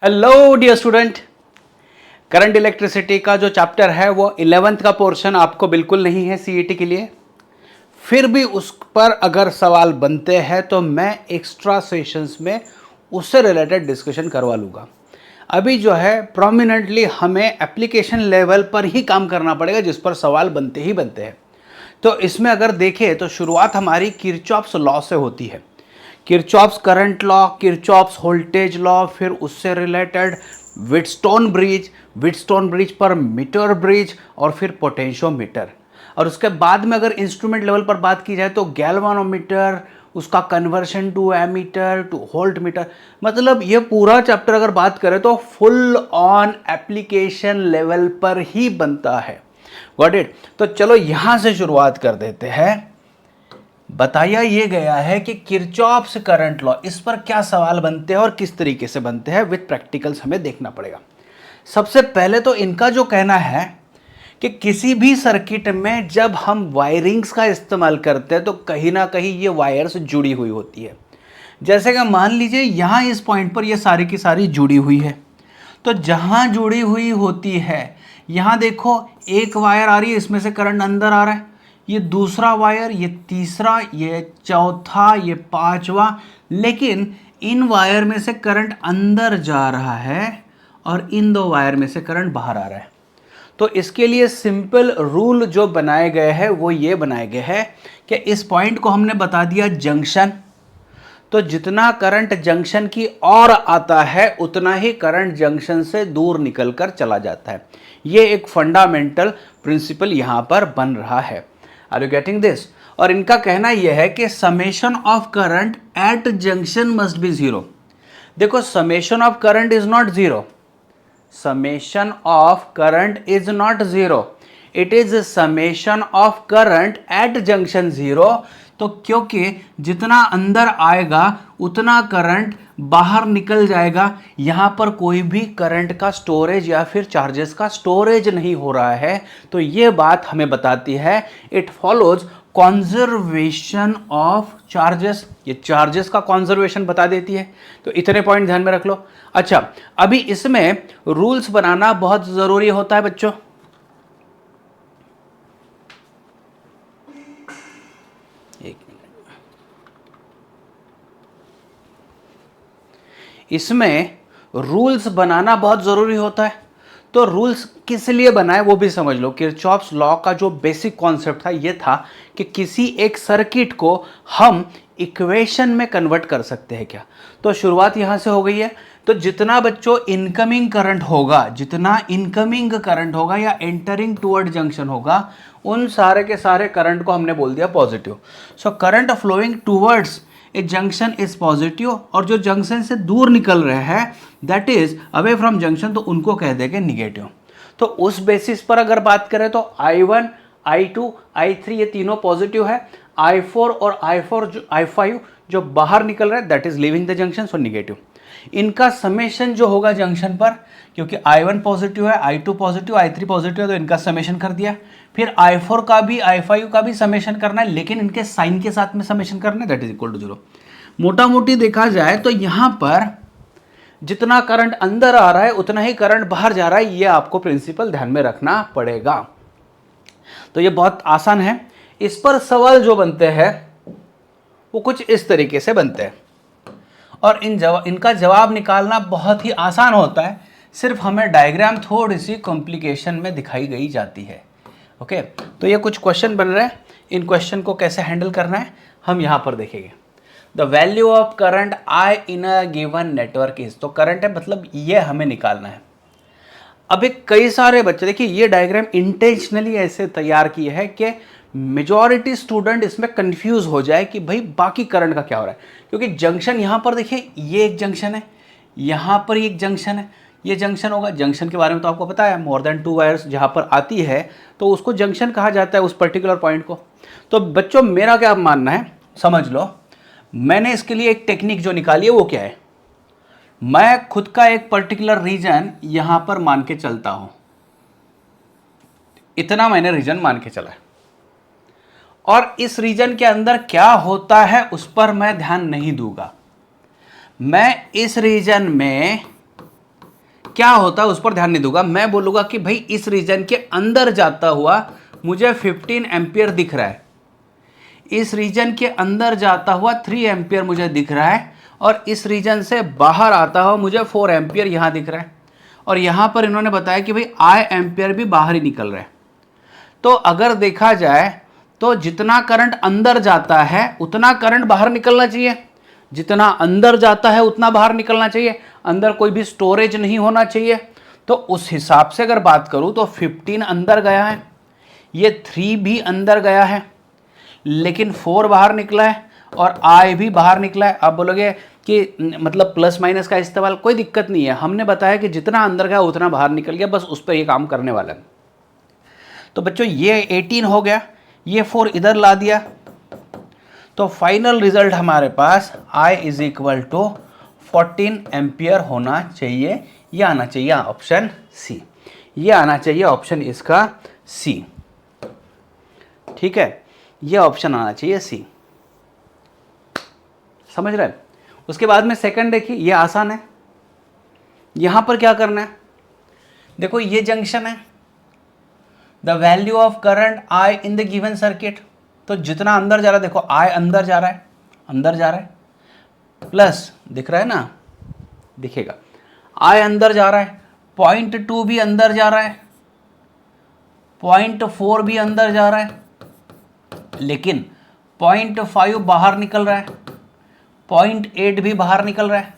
Hello dear student, current electricity का जो chapter है वो 11th का पोर्शन आपको बिल्कुल नहीं है सीईटी के लिए। फिर भी उस पर अगर सवाल बनते हैं तो मैं एक्स्ट्रा सेशंस में उससे रिलेटेड डिस्कशन करवा लूँगा। अभी जो है प्रोमिनेंटली हमें एप्लीकेशन लेवल पर ही काम करना पड़ेगा जिस पर सवाल बनते ही बनते हैं। तो इसमें अगर देखें तो शुरुआत हमारी किरचॉफ्स लॉ से होती है। Kirchhoff's current law, Kirchhoff's voltage law, फिर उससे रिलेटेड विटस्टोन ब्रिज पर मीटर ब्रिज और फिर पोटेंशियोमीटर। और उसके बाद में अगर इंस्ट्रूमेंट लेवल पर बात की जाए तो गैल्वानोमीटर, उसका conversion to ammeter to volt meter. मतलब ये पूरा चैप्टर अगर बात करें तो फुल ऑन एप्लीकेशन लेवल पर ही बनता है। Got it. तो चलो यहां से शुरुआत कर देते हैं। बताया ये गया है कि किरचॉफ्स करंट लॉ, इस पर क्या सवाल बनते हैं और किस तरीके से बनते हैं, विद प्रैक्टिकल्स हमें देखना पड़ेगा। सबसे पहले तो इनका जो कहना है कि किसी भी सर्किट में जब हम वायरिंग्स का इस्तेमाल करते हैं तो कहीं ना कहीं ये वायर्स जुड़ी हुई होती है। जैसे कि मान लीजिए यहाँ इस पॉइंट पर ये सारी की सारी जुड़ी हुई है, तो जहाँ जुड़ी हुई होती है यहाँ देखो एक वायर आ रही है, इसमें से करंट अंदर आ रहा है, ये दूसरा वायर, ये तीसरा, ये चौथा, ये पांचवा, लेकिन इन वायर में से करंट अंदर जा रहा है और इन दो वायर में से करंट बाहर आ रहा है। तो इसके लिए सिंपल रूल जो बनाए गए हैं वो ये बनाए गए हैं कि इस पॉइंट को हमने बता दिया जंक्शन। तो जितना करंट जंक्शन की ओर आता है उतना ही करंट जंक्शन से दूर निकलकर चला जाता है। ये एक फंडामेंटल प्रिंसिपल यहां पर बन रहा है। Are you getting this? और इनका कहना यह है कि summation of current at junction must be zero. देखो, summation of current is not zero, summation of current is not zero, it is summation of current at junction zero. तो क्योंकि जितना अंदर आएगा उतना करंट बाहर निकल जाएगा, यहां पर कोई भी करंट का स्टोरेज या फिर चार्जेस का स्टोरेज नहीं हो रहा है। तो यह बात हमें बताती है it follows conservation of charges. ये चार्जेस का कॉन्जर्वेशन बता देती है। तो इतने पॉइंट ध्यान में रख लो। अच्छा, अभी इसमें रूल्स बनाना बहुत जरूरी होता है बच्चों। एक मिनट, इसमें रूल्स बनाना बहुत जरूरी होता है। तो रूल्स किस लिए बनाए वो भी समझ लो। किरचॉफ्स लॉ का जो बेसिक कॉन्सेप्ट था ये था कि किसी एक सर्किट को हम इक्वेशन में कन्वर्ट कर सकते हैं क्या। तो शुरुआत यहां से हो गई है। तो जितना बच्चों इनकमिंग करंट होगा, जितना इनकमिंग करंट होगा या एंटरिंग टुवर्ड जंक्शन होगा, उन सारे के सारे करंट को हमने बोल दिया positive. So current flowing towards a junction is positive, और जो जंक्शन से दूर निकल रहे हैं that is away from junction, तो उनको कह देंगे निगेटिव। तो उस बेसिस पर अगर बात करें तो I1, I2, I3 ये तीनों पॉजिटिव है। I4 और I5 जो बाहर निकल रहा है that is living the junction, so negative. इनका समेशन जो होगा जंक्शन पर, क्योंकि I1 पॉजिटिव है, I2 पॉजिटिव, I3 पॉजिटिव है, तो इनका समेशन कर दिया। फिर I4 का भी I5 का भी समेशन करना है, लेकिन इनके साइन के साथ में समेशन करना है, that is equal to zero. मोटा मोटी देखा जाए तो यहां पर जितना करंट अंदर आ रहा है उतना ही करंट बाहर जा रहा है। ये आपको प्रिंसिपल ध्यान में रखना पड़ेगा। तो ये बहुत आसान है। इस पर सवाल जो बनते हैं वो कुछ इस तरीके से बनते हैं, और इनका जवाब निकालना बहुत ही आसान होता है। सिर्फ हमें डायग्राम थोड़ी सी कॉम्प्लिकेशन में दिखाई गई जाती है। ओके, तो ये कुछ क्वेश्चन बन रहे हैं। इन क्वेश्चन को कैसे हैंडल करना है हम यहां पर देखेंगे। The value of current I in a given network is, तो करंट है मतलब ये हमें निकालना है। अभी कई सारे बच्चे, देखिए ये डायग्राम इंटेंशनली ऐसे तैयार की है कि मेजॉरिटी स्टूडेंट इसमें कंफ्यूज हो जाए कि भाई बाकी करंट का क्या हो रहा है। क्योंकि जंक्शन यहां पर देखिए, ये एक जंक्शन है, यहां पर एक जंक्शन है, ये जंक्शन होगा। जंक्शन के बारे में तो आपको पता है, मोर देन 2 वायर्स जहां पर आती है तो उसको जंक्शन कहा जाता है, उस पर्टिकुलर पॉइंट को। तो बच्चों मेरा क्या मानना है समझ लो। मैंने इसके लिए एक टेक्निक जो निकाली है वो क्या है, मैं खुद का एक पर्टिकुलर रीजन यहां पर मान के चलता हूं। इतना मैंने रीजन मान के चला है, और इस रीजन के अंदर क्या होता है उस पर मैं ध्यान नहीं दूंगा। मैं इस रीजन में क्या होता है उस पर ध्यान नहीं दूंगा, मैं बोलूँगा कि भाई इस रीजन के अंदर जाता हुआ मुझे 15 एम्पियर दिख रहा है, इस रीजन के अंदर जाता हुआ 3 एम्पियर मुझे दिख रहा है, और इस रीजन से बाहर आता हुआ मुझे 4 एम्पियर यहाँ दिख रहा है, और यहाँ पर इन्होंने बताया कि भाई आई एम्पियर भी बाहर ही निकल रहा है। तो अगर देखा जाए तो जितना करंट अंदर जाता है उतना करंट बाहर निकलना चाहिए, जितना अंदर जाता है उतना बाहर निकलना चाहिए, अंदर कोई भी स्टोरेज नहीं होना चाहिए। तो उस हिसाब से अगर बात करूं तो 15 अंदर गया है, ये 3 भी अंदर गया है, लेकिन 4 बाहर निकला है और आई भी बाहर निकला है। आप बोलोगे कि मतलब प्लस माइनस का इस्तेमाल, कोई दिक्कत नहीं है, हमने बताया कि जितना अंदर गया उतना बाहर निकल गया, बस उस पर ये काम करने वाला है। तो बच्चों ये 18 हो गया, ये 4 इधर ला दिया, तो फाइनल रिजल्ट हमारे पास I is equal to 14 ampere होना चाहिए। ये आना चाहिए ऑप्शन सी, ये आना चाहिए ऑप्शन इसका सी, ठीक है, ये ऑप्शन आना चाहिए सी, समझ रहे हैं। उसके बाद में सेकंड देखिए, ये आसान है, यहां पर क्या करना है, देखो ये जंक्शन है, the value of current I in the given circuit, तो जितना अंदर जा रहा है, देखो I अंदर जा रहा है, अंदर जा रहा है, प्लस दिख रहा है ना, दिखेगा I अंदर जा रहा है, 0.2 भी अंदर जा रहा है, 0.4 भी अंदर जा रहा है, लेकिन 0.5 बाहर निकल रहा है, 0.8 भी बाहर निकल रहा है,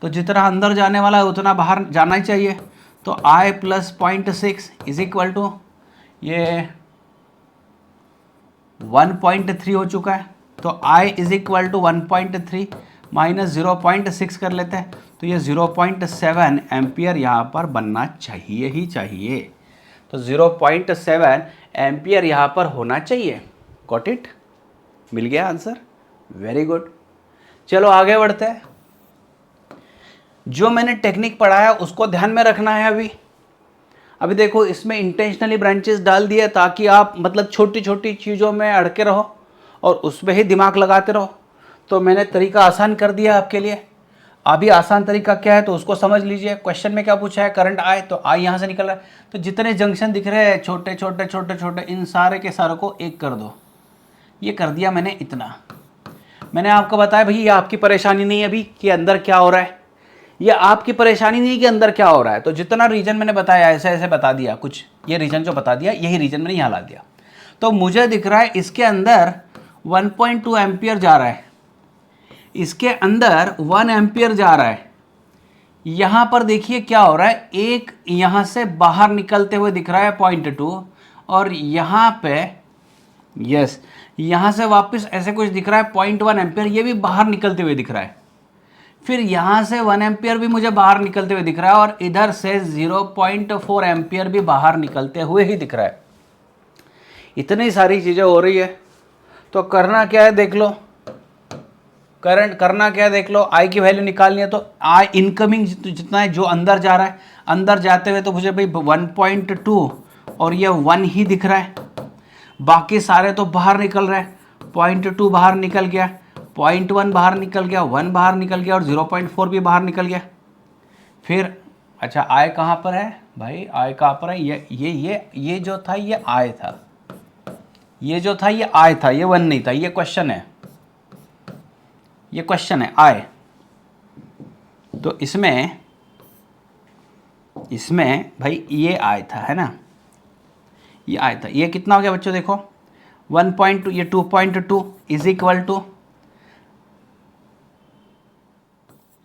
तो जितना अंदर जाने वाला है उतना बाहर जाना ही चाहिए। तो I plus 0.6 is equal to ये 1.3 हो चुका है, तो I is equal to 1.3 minus 0.6 कर लेते हैं, तो ये 0.7 एम्पियर यहाँ पर बनना चाहिए ही चाहिए। तो 0.7 एम्पियर यहाँ पर होना चाहिए। गॉट इट, मिल गया आंसर, वेरी गुड। चलो आगे बढ़ते हैं, जो मैंने टेक्निक पढ़ाया उसको ध्यान में रखना है। अभी देखो इसमें इंटेंशनली ब्रांचेस डाल दिए ताकि आप मतलब छोटी छोटी चीज़ों में अड़के रहो और उसमें ही दिमाग लगाते रहो, तो मैंने तरीका आसान कर दिया आपके लिए। अभी आसान तरीका क्या है तो उसको समझ लीजिए। क्वेश्चन में क्या पूछा है, करंट आए तो आई यहाँ से निकल रहा है, तो जितने जंक्शन दिख रहे हैं छोटे छोटे छोटे छोटे, इन सारे के सारों को एक कर दो। ये कर दिया मैंने इतना। मैंने आपको बताया भाई ये आपकी परेशानी नहीं है अभी कि अंदर क्या हो रहा है, ये आपकी परेशानी नहीं कि अंदर क्या हो रहा है। तो जितना रीजन मैंने बताया ऐसे ऐसे बता दिया, कुछ ये रीजन जो बता दिया यही रीजन मैंने यहाँ ला दिया। तो मुझे दिख रहा है इसके अंदर 1.2 एम्पियर जा रहा है, इसके अंदर 1 एम्पियर जा रहा है। यहाँ पर देखिए क्या हो रहा है, एक यहाँ से बाहर निकलते हुए दिख रहा है 0.2, और यहाँ पे यस यहाँ से वापस ऐसे कुछ दिख रहा है 0.1 एम्पियर, ये भी बाहर निकलते हुए दिख रहा है। फिर यहाँ से 1 एम्पियर भी मुझे बाहर निकलते हुए दिख रहा है, और इधर से 0.4 एम्पियर भी बाहर निकलते हुए ही दिख रहा है। इतनी सारी चीज़ें हो रही है, तो करना क्या है देख लो, करंट करना क्या है देख लो। आई की वैल्यू निकालनी है, तो आई इनकमिंग जितना है जो अंदर जा रहा है, अंदर जाते हुए तो मुझे भाई 1.2 और ये 1 ही दिख रहा है, बाकी सारे तो बाहर निकल रहे हैं। 0.2 बाहर निकल गया, 0.1 बाहर निकल गया, 1 बाहर निकल गया, और 0.4 भी बाहर निकल गया। फिर अच्छा आई कहाँ पर है भाई, आई कहाँ पर है, ये जो था ये आई था, ये जो था ये आई था, ये 1 नहीं था, ये क्वेश्चन है, ये क्वेश्चन है आई। तो इसमें भाई ये आई था, है ना, ये आया था। ये कितना हो गया बच्चों देखो 1.2, ये 2.2 इज इक्वल टू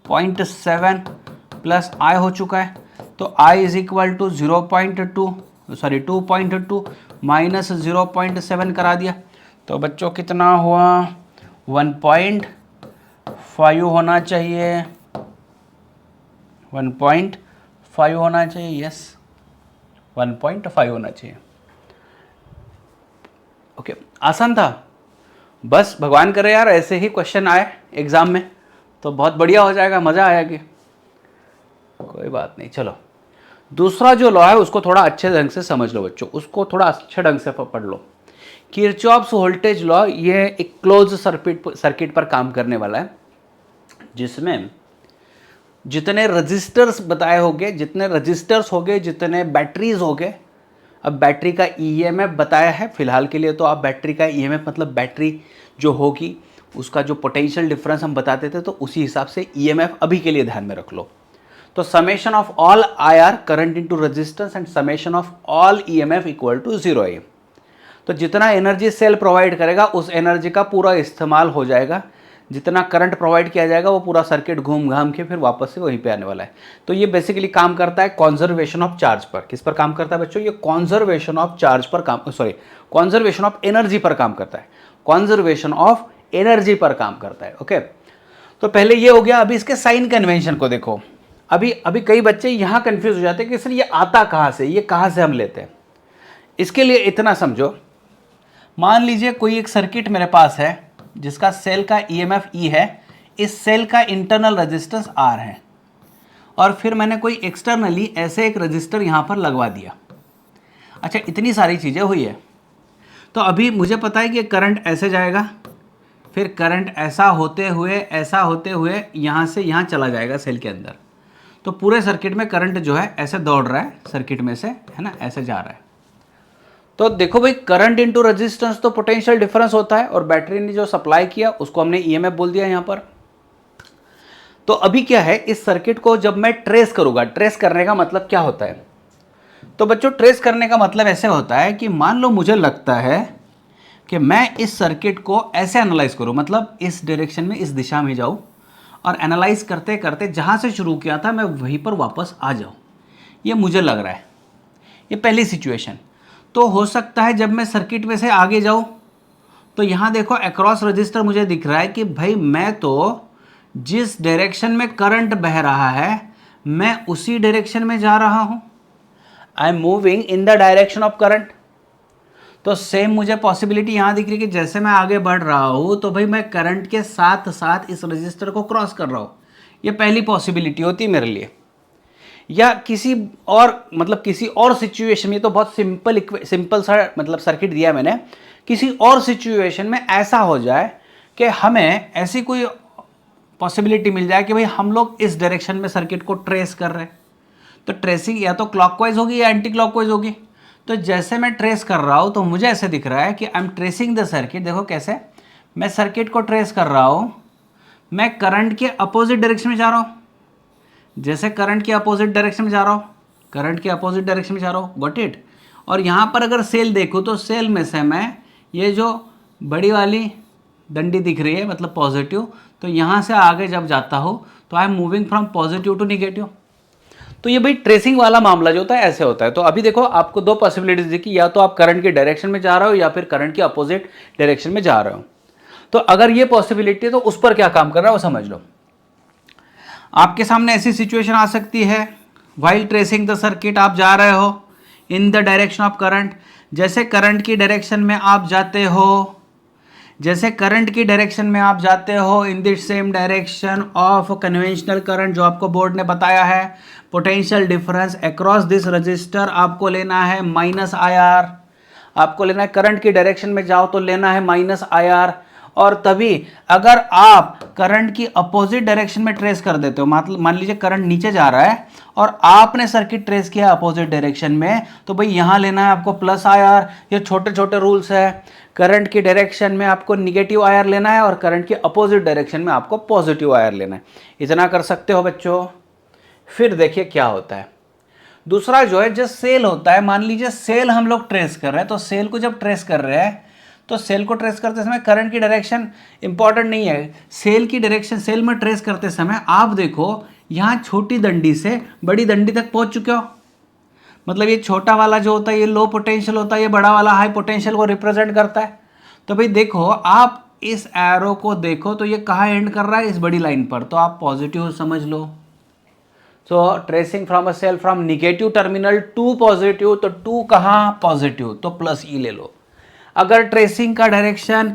0.7 प्लस आई हो चुका है, तो आई इज इक्वल टू 2.2 माइनस 0.7 करा दिया, तो बच्चों कितना हुआ 1.5 होना चाहिए, 1.5 होना चाहिए, यस 1.5 होना चाहिए। ओके आसान था, बस भगवान करे यार ऐसे ही क्वेश्चन आए एग्जाम में तो बहुत बढ़िया हो जाएगा, मज़ा आएगी। कोई बात नहीं, चलो दूसरा जो लॉ है उसको थोड़ा अच्छे ढंग से समझ लो बच्चों, उसको थोड़ा अच्छे ढंग से पढ़ लो। किरचॉफ्स वोल्टेज लॉ, ये एक क्लोज सर्किट पर काम करने वाला है, जिसमें जितने रजिस्टर्स बताए होंगे, जितने रजिस्टर्स हो गए, जितने बैटरीज हो गए। अब बैटरी का ईएमएफ बताया है फिलहाल के लिए, तो आप बैटरी का ईएमएफ मतलब बैटरी जो होगी उसका जो पोटेंशियल डिफरेंस हम बताते थे, तो उसी हिसाब से ईएमएफ अभी के लिए ध्यान में रख लो। तो summation of all IR current into resistance and summation of all EMF equal to 0 है। तो जितना एनर्जी सेल प्रोवाइड करेगा उस एनर्जी का पूरा इस्तेमाल हो जाएगा, जितना करंट प्रोवाइड किया जाएगा वो पूरा सर्किट घूम घाम के फिर वापस से वहीं पे आने वाला है। तो ये बेसिकली काम करता है कॉन्जर्वेशन ऑफ चार्ज पर। किस पर काम करता है बच्चों? ये कॉन्जर्वेशन ऑफ चार्ज पर काम, सॉरी कॉन्जर्वेशन ऑफ एनर्जी पर काम करता है, कॉन्जर्वेशन ऑफ एनर्जी पर काम करता है। ओके, तो पहले ये हो गया। अभी इसके साइन कन्वेंशन को देखो। अभी अभी कई बच्चे यहाँ कंफ्यूज हो जाते हैं कि सर ये आता कहाँ से, ये कहाँ से हम लेते हैं। इसके लिए इतना समझो, मान लीजिए कोई एक सर्किट मेरे पास है जिसका सेल का ईएमएफ ई है, इस सेल का इंटरनल रेजिस्टेंस आर है, और फिर मैंने कोई एक्सटर्नली ऐसे एक रजिस्टर यहाँ पर लगवा दिया। अच्छा, इतनी सारी चीज़ें हुई है। तो अभी मुझे पता है कि करंट ऐसे जाएगा, फिर करंट ऐसा होते हुए यहाँ से यहाँ चला जाएगा सेल के अंदर। तो पूरे सर्किट में करंट जो है ऐसे दौड़ रहा है सर्किट में से, है ना, ऐसे जा रहा है। तो देखो भाई, करंट इनटू रेजिस्टेंस तो पोटेंशियल डिफरेंस होता है, और बैटरी ने जो सप्लाई किया उसको हमने ईएमएफ बोल दिया यहाँ पर। तो अभी क्या है, इस सर्किट को जब मैं ट्रेस करूंगा, ट्रेस करने का मतलब क्या होता है? तो बच्चों, ट्रेस करने का मतलब ऐसे होता है कि मान लो मुझे लगता है कि मैं इस सर्किट को ऐसे एनालाइज करूं, मतलब इस डायरेक्शन में, इस दिशा में जाऊं, और एनालाइज करते करते जहां से शुरू किया था मैं वहीं पर वापस आ जाऊं, ये मुझे लग रहा है। ये पहली सिचुएशन। तो हो सकता है जब मैं सर्किट में से आगे जाऊं तो यहाँ देखो अक्रॉस रजिस्टर मुझे दिख रहा है कि भाई मैं तो जिस डायरेक्शन में करंट बह रहा है मैं उसी डायरेक्शन में जा रहा हूं। आई am moving in the direction of current. तो सेम मुझे पॉसिबिलिटी यहाँ दिख रही है कि जैसे मैं आगे बढ़ रहा हूँ तो भाई मैं करंट के साथ साथ इस रजिस्टर को क्रॉस कर रहा हूँ। ये पहली पॉसिबिलिटी होती है मेरे लिए। या किसी और, मतलब किसी और सिचुएशन में, तो बहुत सिंपल सा मतलब सर्किट दिया मैंने, किसी और सिचुएशन में ऐसा हो जाए कि हमें ऐसी कोई पॉसिबिलिटी मिल जाए कि भाई हम लोग इस डायरेक्शन में सर्किट को ट्रेस कर रहे हैं। तो ट्रेसिंग या तो क्लॉकवाइज होगी या एंटी क्लॉकवाइज होगी। तो जैसे मैं ट्रेस कर रहा हूँ तो मुझे ऐसे दिख रहा है कि I am tracing the circuit. देखो कैसे मैं सर्किट को ट्रेस कर रहा हूँ, मैं करंट के अपोजिट डायरेक्शन में जा रहा हूँ। जैसे करंट के अपोजिट डायरेक्शन में जा रहा हूँ, करंट के अपोजिट डायरेक्शन में जा रहा हूँ, गॉट इट। और यहाँ पर अगर सेल देखूँ तो सेल में से मैं ये जो बड़ी वाली डंडी दिख रही है मतलब पॉजिटिव, तो यहाँ से आगे जब जाता हूँ तो I am moving from positive to negative. तो ये भाई ट्रेसिंग वाला मामला जो होता है ऐसे होता है। तो अभी देखो आपको दो पॉसिबिलिटीज दिखी, या तो आप करंट के डायरेक्शन में जा रहे हो या फिर करंट के अपोजिट डायरेक्शन में जा रहे हो। तो अगर ये पॉसिबिलिटी है तो उस पर क्या काम कर रहा है वो समझ लो। आपके सामने ऐसी सिचुएशन आ सकती है, व्हाइल ट्रेसिंग द सर्किट आप जा रहे हो in the direction of current. जैसे करंट की डायरेक्शन में आप जाते हो, जैसे करंट की डायरेक्शन में आप जाते हो in the same direction of conventional current जो आपको बोर्ड ने बताया है, potential difference across this register आपको लेना है माइनस आई आर। आपको लेना है करंट की डायरेक्शन में जाओ तो लेना है माइनस आई आर। और तभी अगर आप करंट की अपोजिट डायरेक्शन में ट्रेस कर देते हो, मान लीजिए करंट नीचे जा रहा है और आपने सर्किट ट्रेस किया अपोजिट डायरेक्शन में, तो भाई यहां लेना है आपको प्लस आई आर। ये छोटे छोटे रूल्स है। करंट की डायरेक्शन में आपको निगेटिव आई आर लेना है और करंट की अपोजिट डायरेक्शन में आपको पॉजिटिव आई आर लेना है। इतना कर सकते हो बच्चों। फिर देखिए क्या होता है। दूसरा जो है, जो सेल होता है, मान लीजिए सेल हम लोग ट्रेस कर रहे हैं, तो सेल को जब ट्रेस कर रहे हैं तो सेल को ट्रेस करते समय करंट की डायरेक्शन इंपॉर्टेंट नहीं है। सेल की डायरेक्शन, सेल में ट्रेस करते समय आप देखो यहाँ छोटी डंडी से बड़ी डंडी तक पहुंच चुके हो। मतलब ये छोटा वाला जो होता है ये लो पोटेंशियल होता है, ये बड़ा वाला हाई पोटेंशियल को रिप्रेजेंट करता है। तो भाई देखो, आप इस एरो को देखो तो ये कहाँ एंड कर रहा है, इस बड़ी लाइन पर। तो आप पॉजिटिव समझ लो। तो tracing from a cell from negative terminal to positive, तो टू कहाँ, पॉजिटिव, तो प्लस ई ले लो। अगर ट्रेसिंग का डायरेक्शन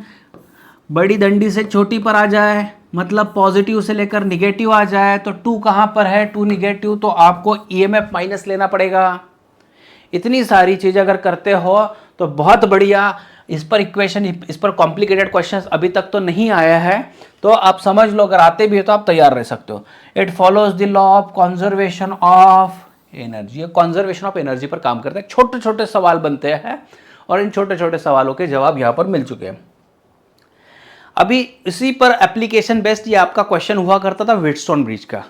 बड़ी डंडी से छोटी पर आ जाए, मतलब पॉजिटिव से लेकर निगेटिव आ जाए, तो टू कहाँ पर है, टू निगेटिव, तो आपको ईएमएफ माइनस लेना पड़ेगा। इतनी सारी चीज़ अगर करते हो तो बहुत बढ़िया। इस पर इक्वेशन, इस पर कॉम्प्लिकेटेड क्वेश्चंस अभी तक तो नहीं आया है, तो आप समझ लो, अगर आते भी हो तो आप तैयार रह सकते हो। It follows the law of conservation of energy. ये कंजर्वेशन ऑफ एनर्जी पर काम करता है। छोटे छोटे सवाल बनते हैं और इन छोटे छोटे सवालों के जवाब यहां पर मिल चुके हैं। अभी इसी पर एप्लीकेशन बेस्ड ये आपका क्वेश्चन हुआ करता था व्हीटस्टोन ब्रिज का।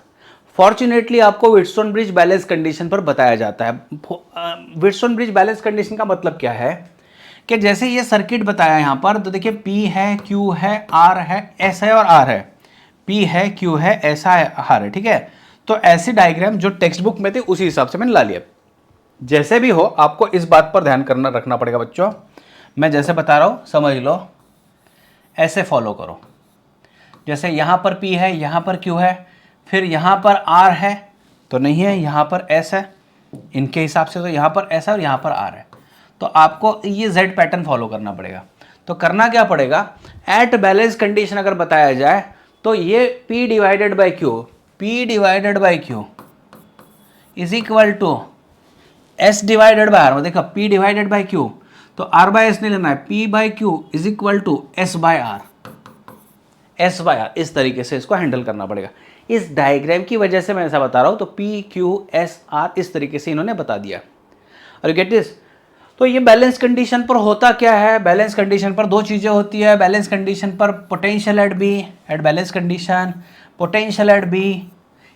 फॉर्चुनेटली आपको व्हीटस्टोन ब्रिज बैलेंस कंडीशन पर बताया जाता है। व्हीटस्टोन ब्रिज बैलेंस कंडीशन का मतलब क्या है कि जैसे ये सर्किट बताया यहां पर, तो देखिए P है, Q है, R है, S है और R है। P है, Q है, S है, R है, ठीक है। तो ऐसी डायग्राम जो टेक्स्ट बुक में थी उसी हिसाब से मैंने ला लिया। जैसे भी हो आपको इस बात पर ध्यान करना रखना पड़ेगा बच्चों। मैं जैसे बता रहा हूं समझ लो, ऐसे फॉलो करो। जैसे यहां पर P है, यहां पर Q है, फिर यहां पर R है तो नहीं है, यहां पर S है, इनके हिसाब से तो यहां पर S है और यहां पर R है। तो आपको ये Z पैटर्न फॉलो करना पड़ेगा। तो करना क्या पड़ेगा, एट बैलेंस कंडीशन अगर बताया जाए तो ये P divided by Q, P divided by Q is equal to S divided by R। देखो P डिवाइडेड बाई Q, तो R बाई S नहीं लेना है, P by Q is equal to S by R। S by R, इस तरीके से इसको handle करना पड़ेगा। इस डायग्राम की वजह से मैं ऐसा बता रहा हूं। तो P Q S R इस तरीके से इन्होंने बता दिया। और गेट दिस। तो ये बैलेंस कंडीशन पर होता क्या है, बैलेंस कंडीशन पर दो चीजें होती है। बैलेंस कंडीशन पर potential at B, at balance condition potential at B,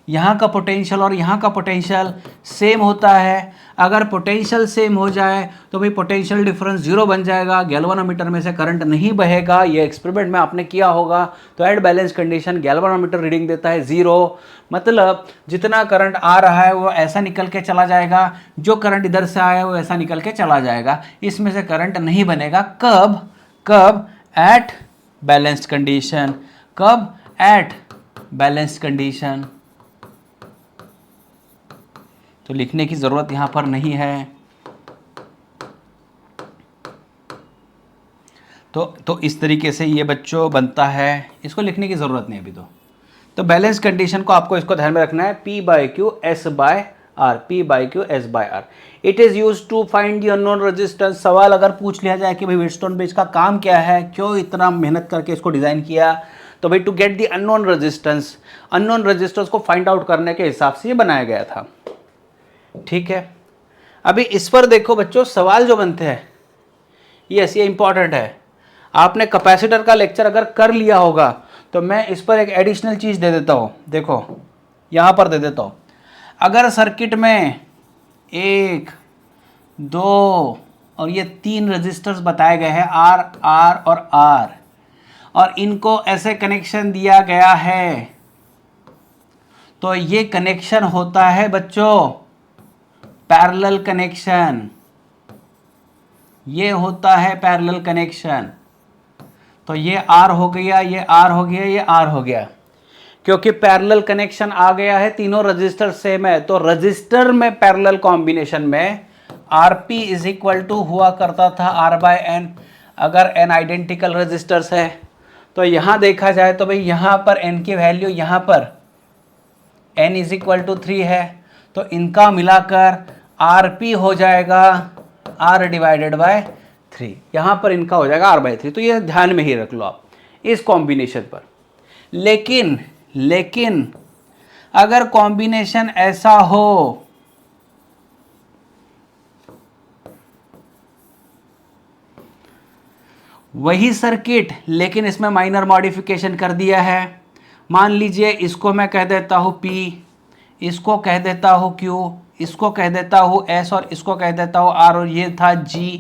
यहाँ का पोटेंशियल और यहाँ का पोटेंशियल सेम होता है। अगर पोटेंशियल सेम हो जाए तो भाई पोटेंशियल डिफरेंस जीरो बन जाएगा, गैल्वेनोमीटर में से करंट नहीं बहेगा। ये एक्सपेरिमेंट में आपने किया होगा। तो at balance condition galvanometer reading देता है जीरो, मतलब जितना करंट आ रहा है वो ऐसा निकल के चला जाएगा, जो करंट इधर से आया है वो ऐसा निकल के चला जाएगा, इसमें से करंट नहीं बनेगा। कब कब एट बैलेंस्ड कंडीशन, कब एट बैलेंस्ड कंडीशन। तो लिखने की ज़रूरत यहाँ पर नहीं है। तो इस तरीके से ये बच्चों बनता है, इसको लिखने की ज़रूरत नहीं अभी। तो बैलेंस कंडीशन को आपको इसको ध्यान में रखना है, P by Q S by R, P by Q S by R। It is use to find the unknown resistance. सवाल अगर पूछ लिया जाए कि भाई व्हीटस्टोन ब्रिज का काम क्या है, क्यों इतना मेहनत करके इसको डिज़ाइन किया, तो भाई to get the unknown resistance, unknown resistance को फाइंड आउट करने के हिसाब से ये बनाया गया था। ठीक है, अभी इस पर देखो बच्चों, सवाल जो बनते हैं यस ये इंपॉर्टेंट है। आपने कैपेसिटर का लेक्चर अगर कर लिया होगा तो मैं इस पर एक एडिशनल चीज़ दे देता हूँ। देखो यहाँ पर दे देता हूँ, अगर सर्किट में 1 2 और ये 3 रजिस्टर्स बताए गए हैं R R और R, और इनको ऐसे कनेक्शन दिया गया है, तो ये कनेक्शन होता है बच्चों पैरेलल कनेक्शन। ये होता है पैरेलल कनेक्शन। तो ये R हो गया, ये R हो गया, ये R हो गया, क्योंकि पैरेलल कनेक्शन आ गया है, तीनों रजिस्टर सेम है। तो रजिस्टर में पैरेलल कॉम्बिनेशन में RP इज इक्वल टू हुआ करता था R बाय N। अगर N आइडेंटिकल रजिस्टर्स है तो यहां देखा जाए तो भाई यहां पर N की वैल्यू यहां पर N इज इक्वल टू 3 है, तो इनका मिलाकर RP हो जाएगा R डिवाइडेड बाय 3। यहां पर इनका हो जाएगा R बाय 3। तो ये ध्यान में ही रख लो आप इस कॉम्बिनेशन पर। लेकिन अगर कॉम्बिनेशन ऐसा हो, वही सर्किट लेकिन इसमें माइनर मॉडिफिकेशन कर दिया है। मान लीजिए इसको मैं कह देता हूं P, इसको कह देता हूं Q, इसको कह देता हूं S और इसको कह देता हूं R, और ये था G।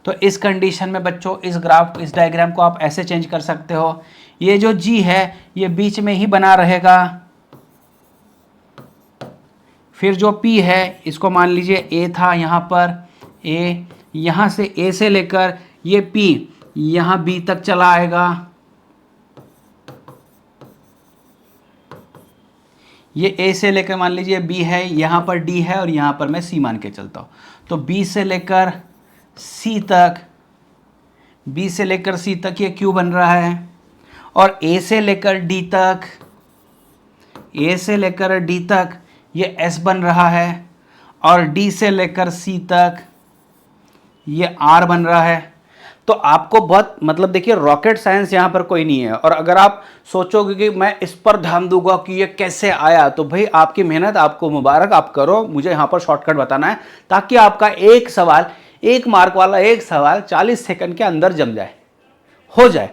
तो इस कंडीशन में बच्चों इस डायग्राम को आप ऐसे चेंज कर सकते हो। ये जो G है ये बीच में ही बना रहेगा। फिर जो P है इसको मान लीजिए A था, यहाँ पर A, यहाँ से A से लेकर ये P यहाँ B तक चला आएगा। ये A से लेकर मान लीजिए B है, यहाँ पर D है और यहाँ पर मैं C मान के चलता हूँ। तो B से लेकर C तक, B से लेकर C तक ये Q बन रहा है, और A से लेकर D तक, A से लेकर D तक ये S बन रहा है, और D से लेकर C तक ये R बन रहा है। तो आपको बहुत मतलब देखिए रॉकेट साइंस यहाँ पर कोई नहीं है। और अगर आप सोचोगे कि मैं इस पर ध्यान दूंगा कि ये कैसे आया, तो भाई आपकी मेहनत, आपको मुबारक, आप करो, मुझे यहाँ पर शॉर्टकट बताना है ताकि आपका एक सवाल, 1 मार्क वाला एक सवाल 40 सेकंड के अंदर जम जाए, हो जाए।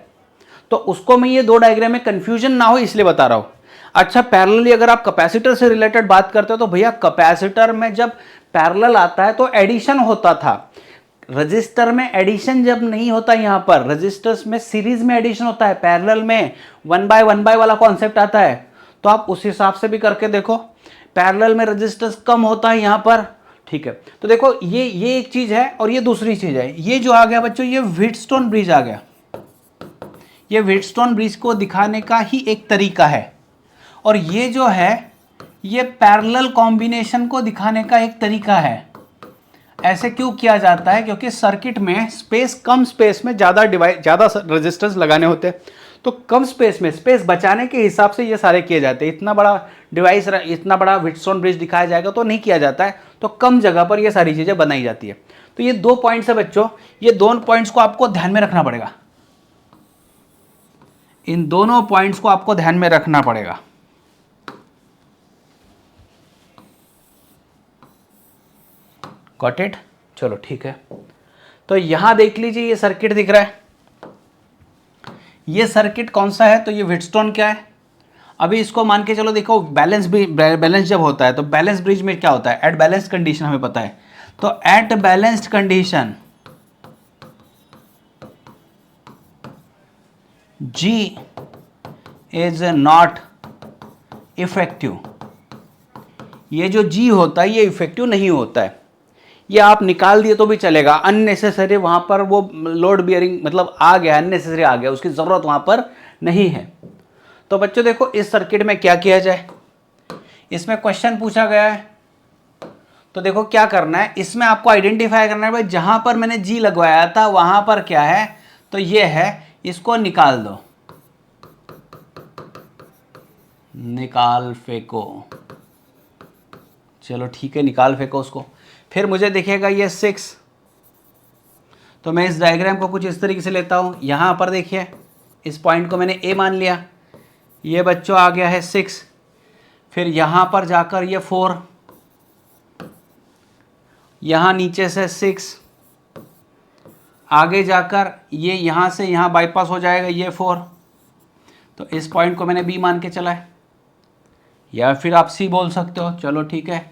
तो उसको मैं ये 2 डायग्राम में कंफ्यूजन ना हो इसलिए बता रहा हूं। अच्छा, पैरेलली अगर आप कैपेसिटर से रिलेटेड बात करते हो तो भैया कैपेसिटर में जब पैरेलल आता है तो एडिशन होता था, रजिस्टर में एडिशन जब नहीं होता, यहां पर रजिस्टर्स में सीरीज में एडिशन होता है, पैरेलल में 1 बाय 1 वाला कॉन्सेप्ट आता है। तो आप उस हिसाब से भी करके देखो, पैरेलल में रजिस्टर्स कम होता है यहां पर, ठीक है। तो देखो ये एक चीज है और ये दूसरी चीज है। ये जो आ गया बच्चों, ये व्हीटस्टोन ब्रिज आ गया। ये व्हीटस्टोन ब्रिज को दिखाने का ही एक तरीका है, और ये जो है ये पैरेलल कॉम्बिनेशन को दिखाने का एक तरीका है। ऐसे क्यों किया जाता है? क्योंकि सर्किट में कम स्पेस में ज़्यादा रेजिस्टेंस लगाने होते हैं, तो कम स्पेस में स्पेस बचाने के हिसाब से ये सारे किए जाते हैं। इतना बड़ा डिवाइस, इतना बड़ा व्हीटस्टोन ब्रिज दिखाया जाएगा तो नहीं किया जाता है, तो कम जगह पर ये सारी चीज़ें बनाई जाती है। तो ये 2 पॉइंट्स है बच्चों, ये 2 पॉइंट्स को आपको ध्यान में रखना पड़ेगा। इन दोनों पॉइंट्स को आपको ध्यान में रखना पड़ेगा। Got it? चलो ठीक है। तो यहां देख लीजिए, ये सर्किट दिख रहा है। ये सर्किट कौन सा है? तो ये व्हीटस्टोन क्या है? अभी इसको मान के चलो, देखो बैलेंस जब होता है तो बैलेंस ब्रिज में क्या होता है? एट बैलेंस कंडीशन हमें पता है। तो at balanced condition G is not effective. ये जो G होता है ये इफेक्टिव नहीं होता है। ये आप निकाल दिए तो भी चलेगा, अननेसेसरी वहां पर वो लोड बियरिंग मतलब आ गया, अननेसेसरी आ गया, उसकी जरूरत वहां पर नहीं है। तो बच्चों देखो, इस सर्किट में क्या किया जाए, इसमें क्वेश्चन पूछा गया है। तो देखो क्या करना है, इसमें आपको आइडेंटिफाई करना है भाई जहां पर मैंने G लगवाया था वहां पर क्या है, तो ये है, इसको निकाल दो, निकाल फेंको। चलो ठीक है, निकाल फेंको उसको। फिर मुझे दिखेगा ये 6, तो मैं इस डायग्राम को कुछ इस तरीके से लेता हूं। यहां पर देखिए, इस पॉइंट को मैंने A मान लिया, ये बच्चों आ गया है 6। फिर यहां पर जाकर ये 4, यहां नीचे से 6, आगे जाकर ये यहां से यहां बाईपास हो जाएगा ये 4। तो इस पॉइंट को मैंने B मान के चला है, या फिर आप C बोल सकते हो। चलो ठीक है,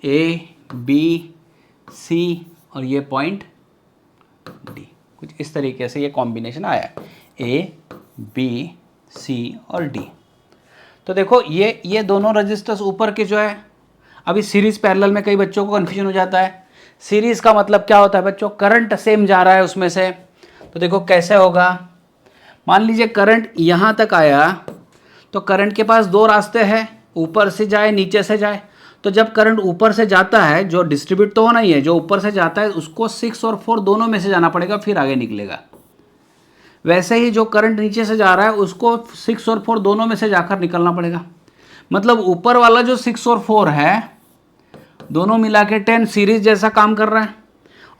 A B C और ये पॉइंट D, कुछ इस तरीके से ये कॉम्बिनेशन आया है, A B C और D। तो देखो ये दोनों रजिस्टर्स ऊपर के जो है, अभी सीरीज पैरेलल में कई बच्चों को कन्फ्यूजन हो जाता है। सीरीज का मतलब क्या होता है बच्चों? करंट सेम जा रहा है उसमें से। तो देखो कैसे होगा, मान लीजिए करंट यहाँ तक आया, तो करंट के पास 2 रास्ते हैं, ऊपर से जाए नीचे से जाए। तो जब करंट ऊपर से जाता है, जो डिस्ट्रीब्यूट तो होना ही है, जो ऊपर से जाता है उसको 6 और 4 दोनों में से जाना पड़ेगा, फिर आगे निकलेगा। वैसे ही जो करंट नीचे से जा रहा है उसको 6 और 4 दोनों में से जाकर निकलना पड़ेगा। मतलब ऊपर वाला जो 6 और 4 है दोनों मिला के 10 सीरीज जैसा काम कर रहा है,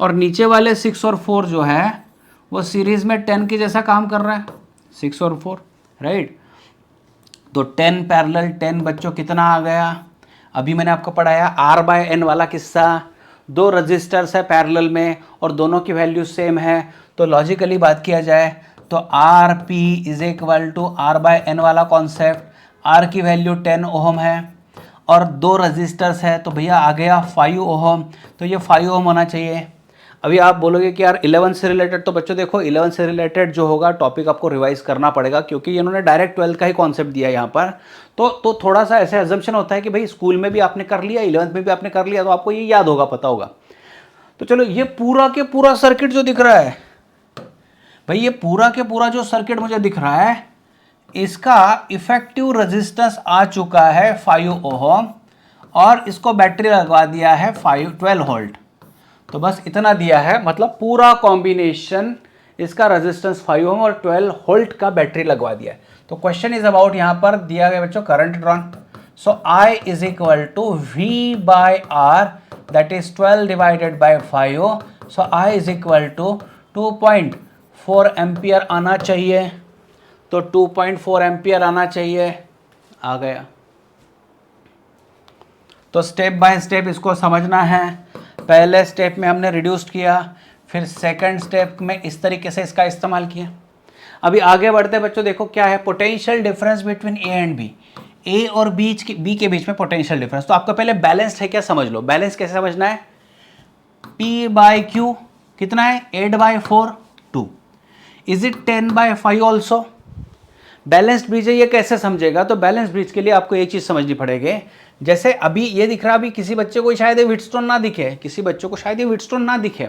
और नीचे वाले 6 और 4 जो है वो सीरीज में 10 के जैसा काम कर रहा है, 6 और 4, राइट। तो 10 पैरेलल 10 बच्चों कितना आ गया? अभी मैंने आपको पढ़ाया R/N वाला किस्सा। 2 रजिस्टर्स है पैरेलल में और दोनों की वैल्यू सेम है, तो लॉजिकली बात किया जाए तो RP is equal to R/N वाला कॉन्सेप्ट। R की वैल्यू 10 ओहम है और 2 रजिस्टर्स है, तो भैया आ गया 5 ओहम, तो ये 5 ओहम होना चाहिए। अभी आप बोलोगे कि यार 11 से रिलेटेड, तो बच्चों देखो 11 से रिलेटेड जो होगा टॉपिक आपको रिवाइज करना पड़ेगा, क्योंकि इन्होंने डायरेक्ट 12 का ही कॉन्सेप्ट दिया यहाँ पर। तो थोड़ा सा ऐसे अजम्पशन होता है कि भाई स्कूल में भी आपने कर लिया, 11th में भी आपने कर लिया, तो आपको ये याद होगा, पता होगा। तो चलो, ये पूरा के पूरा सर्किट जो दिख रहा है भाई, ये पूरा के पूरा जो सर्किट मुझे दिख रहा है, इसका इफेक्टिव रेजिस्टेंस आ चुका है 5 ओहम, और इसको बैटरी लगवा दिया है 12 वोल्ट। तो बस इतना दिया है, मतलब पूरा कॉम्बिनेशन इसका रेजिस्टेंस 5 ओम और 12 वोल्ट का बैटरी लगवा दिया है। तो क्वेश्चन इज अबाउट, यहाँ पर दिया गया बच्चों current drawn. So I is equal to V by R, that is 12 divided by 5। So I is equal to 2.4 ampere आना चाहिए, तो 2.4 एम्पियर आना चाहिए, आ गया। तो स्टेप बाय स्टेप इसको समझना है। पहले स्टेप में हमने रिड्यूस्ड किया, फिर सेकंड स्टेप में इस तरीके से इसका इस्तेमाल किया। अभी आगे बढ़ते बच्चों, देखो क्या है potential difference between A and B. A और बी के बीच में पोटेंशियल डिफरेंस। तो आपका पहले बैलेंस्ड है क्या समझ लो। बैलेंस कैसे समझना है, P बाई क्यू कितना है 8/4 2। Is it 10/5 also. Balanced bridge है, ये कैसे समझेगा। तो बैलेंस्ड ब्रिज के लिए आपको एक चीज समझनी पड़ेगी। जैसे अभी ये दिख रहा, अभी किसी बच्चे को शायद ये व्हीटस्टोन ना दिखे, किसी बच्चों को शायद ये व्हीटस्टोन ना दिखे,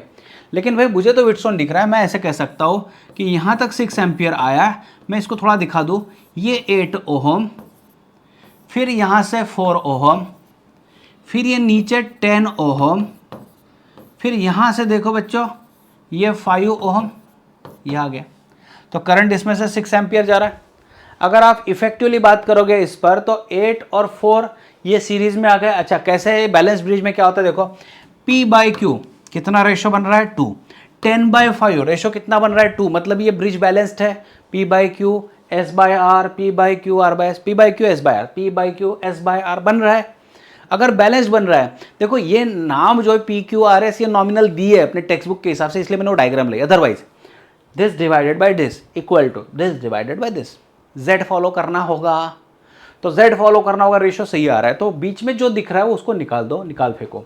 लेकिन भाई मुझे तो व्हीटस्टोन दिख रहा है। मैं ऐसे कह सकता हूँ कि यहाँ तक 6 एम्पियर आया। मैं इसको थोड़ा दिखा दूँ, ये 8 ओहम, फिर यहाँ से 4 ओहम, फिर ये नीचे 10 ओहम, फिर यहाँ से देखो बच्चों ये 5 ओहम, ये आ गया। तो करंट इसमें से 6 एम्पियर जा रहा है। अगर आप इफेक्टिवली बात करोगे इस पर, तो 8 और 4 ये सीरीज में आ गए। अच्छा कैसे, बैलेंस ब्रिज में क्या होता है देखो, P बाई क्यू कितना रेशो बन रहा है 2, 10/5 रेशो कितना बन रहा है 2, मतलब ये ब्रिज बैलेंस्ड है। P by Q S by R, P by Q R by S, P by Q S by R, P by Q S by R बन रहा है। अगर बैलेंस बन रहा है, देखो ये नाम जो है PQRS ये नॉमिनल दी है अपने टेक्स्ट बुक के हिसाब से, इसलिए मैंने वो डायग्राम ली। Otherwise this divided by this equal to this divided by this, Z follow करना होगा। तो Z फॉलो करना होगा, रेशो सही आ रहा है, तो बीच में जो दिख रहा है वो उसको निकाल दो, निकाल फेंको।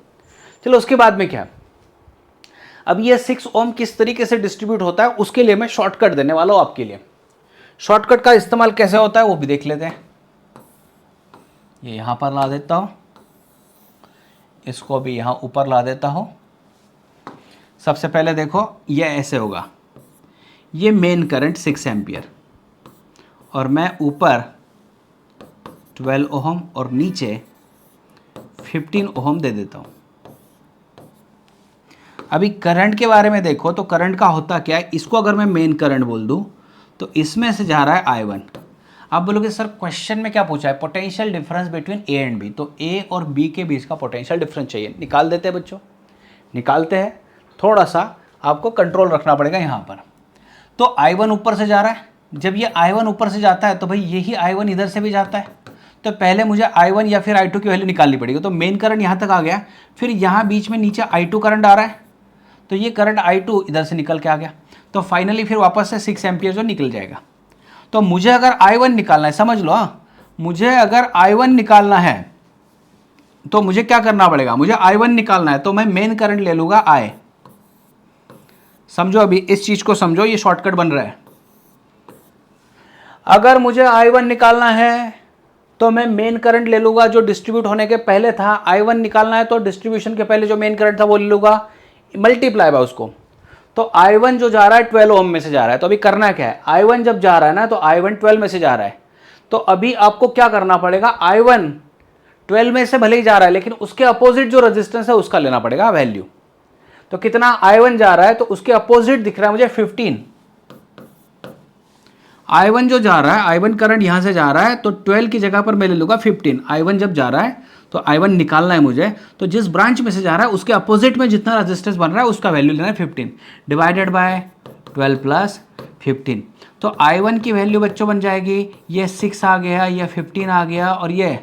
चलो उसके बाद में क्या, अब ये 6 ओम किस तरीके से डिस्ट्रीब्यूट होता है उसके लिए मैं शॉर्टकट देने वाला हूं आपके लिए। शॉर्टकट का इस्तेमाल कैसे होता है वो भी देख लेते हैं। ये यहां पर ला देता हूं, इसको भी यहां ऊपर ला देता हूं। सबसे पहले देखो ये ऐसे होगा, ये मेन करंट 6 एम्पियर और मैं ऊपर 12 ओहम और नीचे 15 ओहम दे देता हूं। अभी करंट के बारे में देखो, तो करंट का होता क्या है, इसको अगर मैं मेन करंट बोल दूं तो इसमें से जा रहा है I1। आप बोलोगे सर क्वेश्चन में क्या पूछा है, potential difference between A and B, तो ए और बी के बीच का पोटेंशियल डिफरेंस चाहिए। निकाल देते हैं बच्चों, निकालते हैं। थोड़ा सा आपको कंट्रोल रखना पड़ेगा यहाँ पर। तो I1 ऊपर से जा रहा है, जब ये I1 ऊपर से जाता है तो भाई यही I1 इधर से भी जाता है, तो पहले मुझे I1 या फिर I2 की वैल्यू निकालनी पड़ेगी। तो मेन करंट यहाँ तक आ गया, फिर यहाँ बीच में नीचे I2 करंट आ रहा है, तो ये करंट I2 इधर से निकल के आ गया, तो फाइनली फिर वापस से 6 एम्पियर जो निकल जाएगा। तो मुझे अगर I1 निकालना है, समझ लो मुझे अगर I1 निकालना है तो मुझे क्या करना पड़ेगा, मुझे I1 निकालना है तो मैं मेन करंट ले लूँगा I। समझो अभी इस चीज़ को समझो, ये शॉर्टकट बन रहा है। अगर मुझे I1 निकालना है तो मैं मेन करंट ले लूँगा जो डिस्ट्रीब्यूट होने के पहले था। I1 निकालना है तो डिस्ट्रीब्यूशन के पहले जो मेन करंट था वो ले लूँगा, मल्टीप्लाई बाय उसको। तो I1 जो जा रहा है 12 ओम में से जा रहा है, तो अभी करना क्या है, I1 जब जा रहा है ना तो I1 12 में से जा रहा है, तो अभी आपको क्या करना पड़ेगा, I1 12 में से भले ही जा रहा है लेकिन उसके अपोजिट जो रेजिस्टेंस है उसका लेना पड़ेगा वैल्यू। तो कितना I1 जा रहा है तो उसके अपोजिट दिख रहा है मुझे 15। I1 जो जा रहा है, I1 करंट यहां से जा रहा है, तो 12 की जगह पर मैं ले लूंगा 15। I1 जब जा रहा है तो I1 निकालना है मुझे, तो जिस ब्रांच में से जा रहा है उसके अपोजिट में जितना रेजिस्टेंस बन रहा है उसका वैल्यू लेना है 15 डिवाइडेड बाय 12 प्लस 15। तो I1 की वैल्यू बच्चों बन जाएगी, ये 6 आ गया, ये 15 आ गया और ये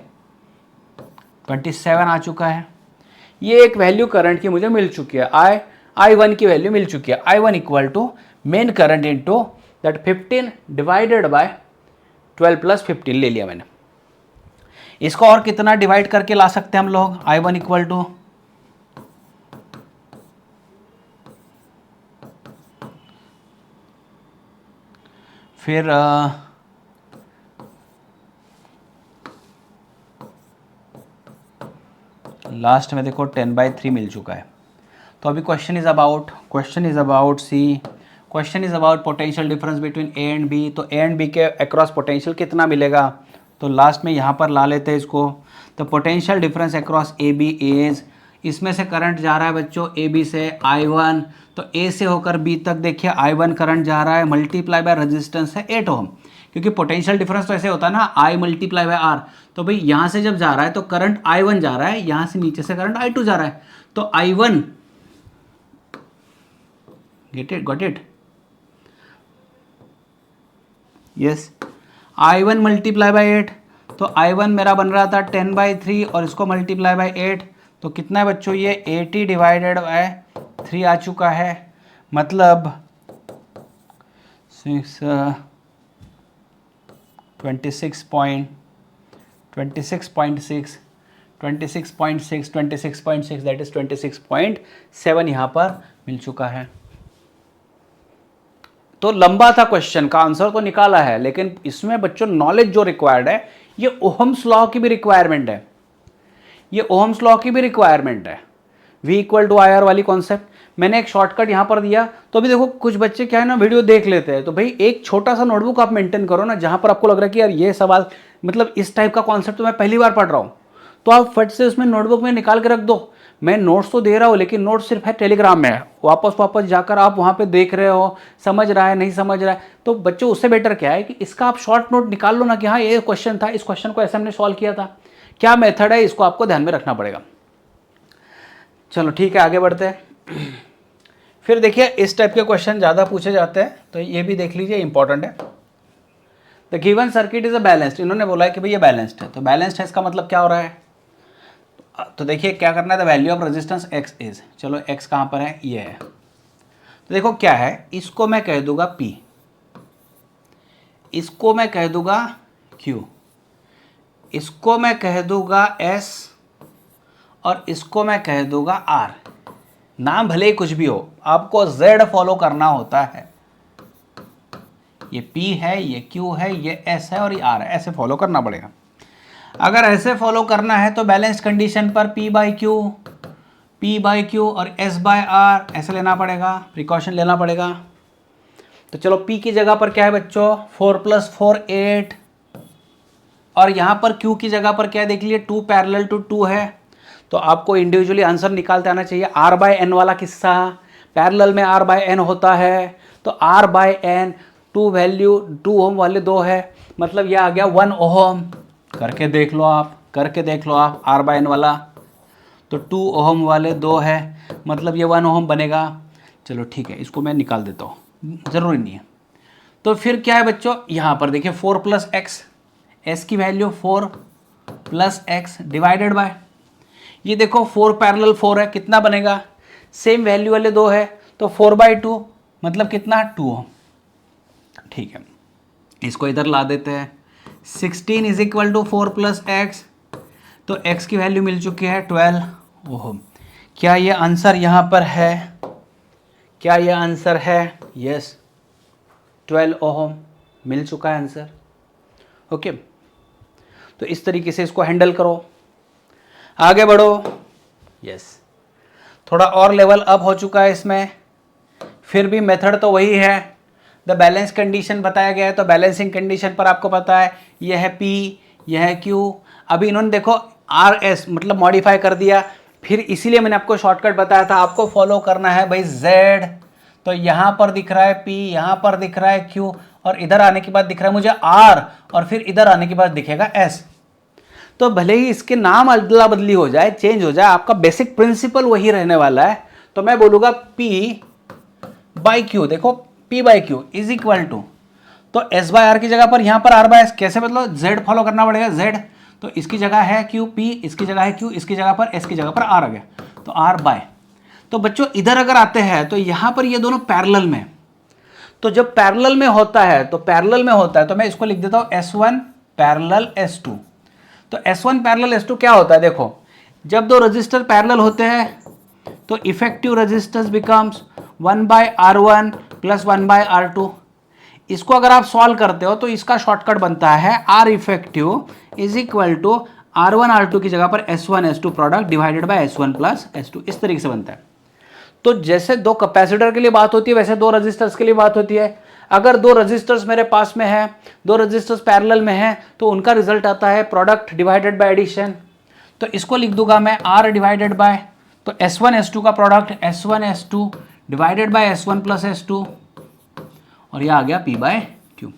27 आ चुका है। ये एक वैल्यू करंट की मुझे मिल चुकी है, I1 की वैल्यू मिल चुकी है। I1 equal to main current into that 15 divided by 12 plus 15 ले लिया मैंने। इसको और कितना डिवाइड करके ला सकते हैं हम लोग, I1 इक्वल टू फिर लास्ट में देखो 10/3 मिल चुका है। तो अभी question is about C, question is about potential difference between A and B. तो ए एंड बी के अक्रॉस पोटेंशियल कितना मिलेगा, तो लास्ट में यहाँ पर ला लेते हैं इसको। तो potential difference across A B is, इसमें से करंट जा रहा है बच्चों ए बी से I1, तो ए से होकर बी तक देखिए I1 करंट जा रहा है, मल्टीप्लाई बाय रेजिस्टेंस है 8 ओम, क्योंकि पोटेंशियल डिफरेंस तो ऐसे होता है ना I मल्टीप्लाई बाय R। तो भाई यहाँ से जब जा रहा है तो करंट I1 जा रहा है, यहाँ से नीचे से करंट I2 जा रहा है, तो I1 get it, got it, yes. I1 multiply by 8, तो I1 मेरा बन रहा था 10/3 और इसको मल्टीप्लाई बाई 8, तो कितना है बच्चों ये 80 डिवाइडेड बाय 3 आ चुका है, मतलब 26.6 दैट इज 26.7 यहाँ पर मिल चुका है। तो लंबा था क्वेश्चन का, आंसर तो निकाला है, लेकिन इसमें बच्चों नॉलेज जो रिक्वायर्ड है ये ओहम्स लॉ की भी रिक्वायरमेंट है, ये ओहम्स लॉ की भी रिक्वायरमेंट है, V इक्वल टू IR वाली कॉन्सेप्ट। मैंने एक शॉर्टकट यहाँ पर दिया, तो अभी देखो कुछ बच्चे क्या है ना वीडियो देख लेते हैं, तो भाई एक छोटा सा नोटबुक आप मेंटेन करो ना, जहाँ पर आपको लग रहा है कि यार ये सवाल मतलब इस टाइप का कॉन्सेप्ट तो मैं पहली बार पढ़ रहा हूँ, तो आप फट से उसमें नोटबुक में निकाल के रख दो। मैं नोट्स तो दे रहा हूँ, लेकिन नोट्स सिर्फ है टेलीग्राम में, वापस जाकर आप वहाँ पे देख रहे हो, समझ रहा है नहीं समझ रहा है, तो बच्चों उससे बेटर क्या है कि इसका आप शॉर्ट नोट निकाल लो ना कि हाँ ये क्वेश्चन था, इस क्वेश्चन को ऐसे हमने सॉल्व किया था, क्या मेथड है इसको आपको ध्यान में रखना पड़ेगा। चलो ठीक है, आगे बढ़ते हैं। फिर देखिए इस टाइप के क्वेश्चन ज़्यादा पूछे जाते हैं, तो ये भी देख लीजिए, इंपॉर्टेंट है। The given circuit is a balanced, इन्होंने बोला है कि भाई ये बैलेंस्ड है, तो बैलेंस्ड है इसका मतलब क्या हो रहा है, तो देखिए क्या करना है, the value of resistance x is, चलो एक्स कहाँ पर है, ये है, तो देखो क्या है, इसको मैं कह दूंगा P, इसको मैं कह दूंगा Q, इसको मैं कह दूंगा S और इसको मैं कह दूंगा R। नाम भले ही कुछ भी हो, आपको Z फॉलो करना होता है, ये P है, ये Q है, ये S है और ये R है, ऐसे फॉलो करना पड़ेगा। अगर ऐसे फॉलो करना है तो बैलेंस कंडीशन पर P बाई क्यू और S बाय R ऐसे लेना पड़ेगा, प्रिकॉशन लेना पड़ेगा। तो चलो P की जगह पर क्या है बच्चों, 4 + 4 8, और यहाँ पर Q की जगह पर क्या है देख लीजिए, 2 पैरेलल टू 2 है, तो आपको इंडिविजुअली आंसर निकालते आना चाहिए। R बाय N वाला किस्सा, पैरेलल में R बाय N होता है, तो R बाय N 2 वैल्यू 2 ओम वाले 2 है, मतलब यह आ गया 1 ओम, करके देख लो आप, R बाय N वाला, तो 2 ओम वाले 2 है, मतलब ये 1 ओम बनेगा। चलो ठीक है, इसको मैं निकाल देता हूँ, ज़रूरी नहीं है। तो फिर क्या है बच्चों, यहाँ पर देखिए 4 + x, s की वैल्यू 4 + x डिवाइडेड बाय, ये देखो 4 पैरेलल 4 है, कितना बनेगा, सेम वैल्यू वाले 2 है, तो 4/2 मतलब कितना, 2 ओम। ठीक है, इसको इधर ला देते हैं, 16 = 4 + x, तो x की वैल्यू मिल चुकी है 12 ओम। क्या ये आंसर यहाँ पर है, क्या ये आंसर है, यस 12 ओम मिल चुका है आंसर। ओके, तो इस तरीके से इसको हैंडल करो, आगे बढ़ो। यस, थोड़ा और लेवल अप हो चुका है इसमें, फिर भी मेथड तो वही है। द बैलेंस कंडीशन बताया गया है, तो बैलेंसिंग कंडीशन पर आपको पता है यह है P, यह है Q। अभी इन्होंने देखो RS मतलब मॉडिफाई कर दिया, फिर इसीलिए मैंने आपको शॉर्टकट बताया था, आपको फॉलो करना है भाई Z, तो यहाँ पर दिख रहा है P, यहाँ पर दिख रहा है Q, और इधर आने के बाद दिख रहा है मुझे R, और फिर इधर आने के बाद दिखेगा S। तो भले ही इसके नाम अदला बदली हो जाए, चेंज हो जाए, आपका बेसिक प्रिंसिपल वही रहने वाला है। तो मैं बोलूँगा P/Q, देखो P/Q इज इक्वल टू, तो S/R की जगह पर यहाँ पर R/S कैसे बदलो, Z फॉलो करना पड़ेगा, Z, तो इसकी जगह है Q, P इसकी जगह है Q, इसकी जगह पर S की जगह पर R आ गया, तो R/। तो बच्चों इधर अगर आते हैं तो यहाँ पर ये दोनों पैरेलल में, तो जब पैरेलल में होता है तो मैं इसको लिख देता हूँ S1 पैरेलल S2। तो S1 पैरेलल S2 क्या होता है, देखो जब दो रजिस्टर पैरेलल होते हैं तो effective resistance becomes 1/R1 + 1/R2। इसको अगर आप सॉल्व करते हो तो इसका शॉर्टकट बनता है R effective is equal to R1 R2 की जगह पर S1 S2 product divided by S1 + S2, इस तरीके से बनता है। तो जैसे दो कैपेसिटर के लिए बात होती है, वैसे दो रजिस्टर्स के लिए बात होती है। अगर दो रजिस्टर्स मेरे पास में है, दो रजिस्टर्स पैरेलल में है, तो उनका रिजल्ट आता है प्रोडक्ट डिवाइडेड बाय एडिशन। तो इसको लिख दूंगा मैं R डिवाइडेड बाय, तो S1 S2 का product S1 S2 divided by S1 + S2, और यह आ गया P/Q।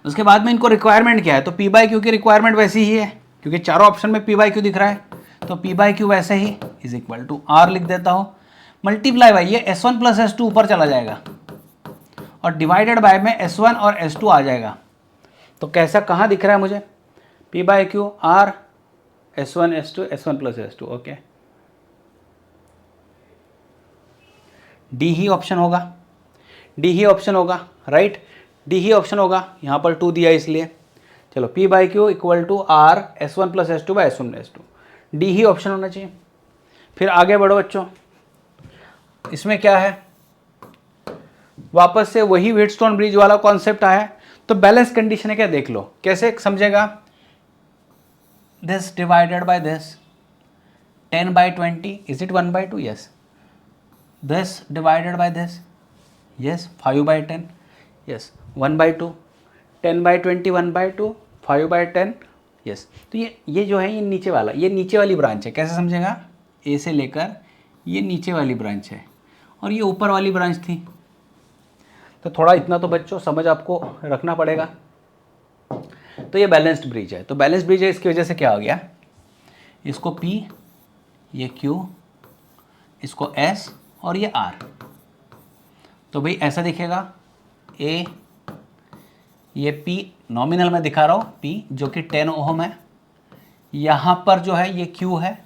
उसके बाद में इनको रिक्वायरमेंट क्या है, तो P/Q की रिक्वायरमेंट वैसी ही है, क्योंकि चारों ऑप्शन में P/Q दिख रहा है, तो P/Q वैसे ही इज इक्वल टू R लिख देता हूँ मल्टीप्लाई बाय ये S1 प्लस S2 ऊपर चला जाएगा और डिवाइडेड बाय में S1 और S2 आ जाएगा। तो कैसा कहाँ दिख रहा है मुझे, P by Q R S1 S2 S1 plus S2, okay. D ही ऑप्शन होगा, डी ही ऑप्शन होगा, राइट, डी ही ऑप्शन होगा, यहाँ पर 2 दिया इसलिए। चलो P by Q equal to R S1 plus S2 by S1 S2, D ही ऑप्शन होना चाहिए। फिर आगे बढ़ो बच्चों, इसमें क्या है, वापस से वही व्हीटस्टोन ब्रिज वाला कॉन्सेप्ट आया। तो बैलेंस कंडीशन है क्या, देख लो कैसे समझेगा। This divided by this 10 by 20, is it 1 by 2, yes. This divided by this, yes 5 by 10, yes 1 by 2, 10 by 20 1 by 2, 5 by 10, yes. तो ये जो है ये नीचे वाला, ये नीचे वाली ब्रांच है, कैसे समझेगा, ए से लेकर ये नीचे वाली ब्रांच है और ये ऊपर वाली ब्रांच थी। तो थोड़ा इतना तो बच्चों समझ आपको रखना पड़ेगा। तो ये बैलेंस्ड ब्रिज है, तो बैलेंस्ड ब्रिज है, इसकी वजह से क्या हो गया, इसको P, ये Q, इसको S और ये R। तो भाई ऐसा दिखेगा, A, ये P नॉमिनल में दिखा रहा हूँ P जो कि 10 ओहम है, यहाँ पर जो है ये Q है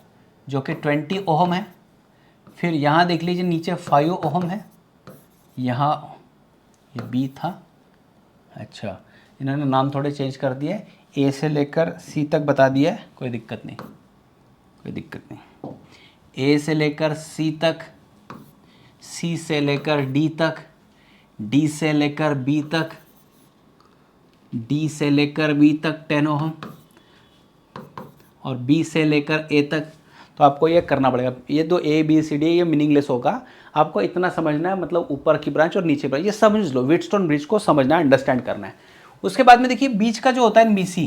जो कि 20 ओहम है, फिर यहाँ देख लीजिए नीचे 5 ओहम है, यहाँ ये B था, अच्छा इन्होंने नाम थोड़े चेंज कर दिए, A से लेकर C तक बता दिया है, कोई दिक्कत नहीं, कोई दिक्कत नहीं। A से लेकर C तक, C से लेकर D तक, D से लेकर B तक, D से लेकर B तक 10 ओहम और B से लेकर A तक। तो आपको ये करना पड़ेगा, ये तो A B C D ये मीनिंगलेस होगा, आपको इतना समझना है, मतलब ऊपर की ब्रांच और नीचे ब्रांच ये समझ लो, व्हीटस्टोन ब्रिज को समझना है, अंडरस्टैंड करना है। उसके बाद में देखिए बीच का जो होता है BC,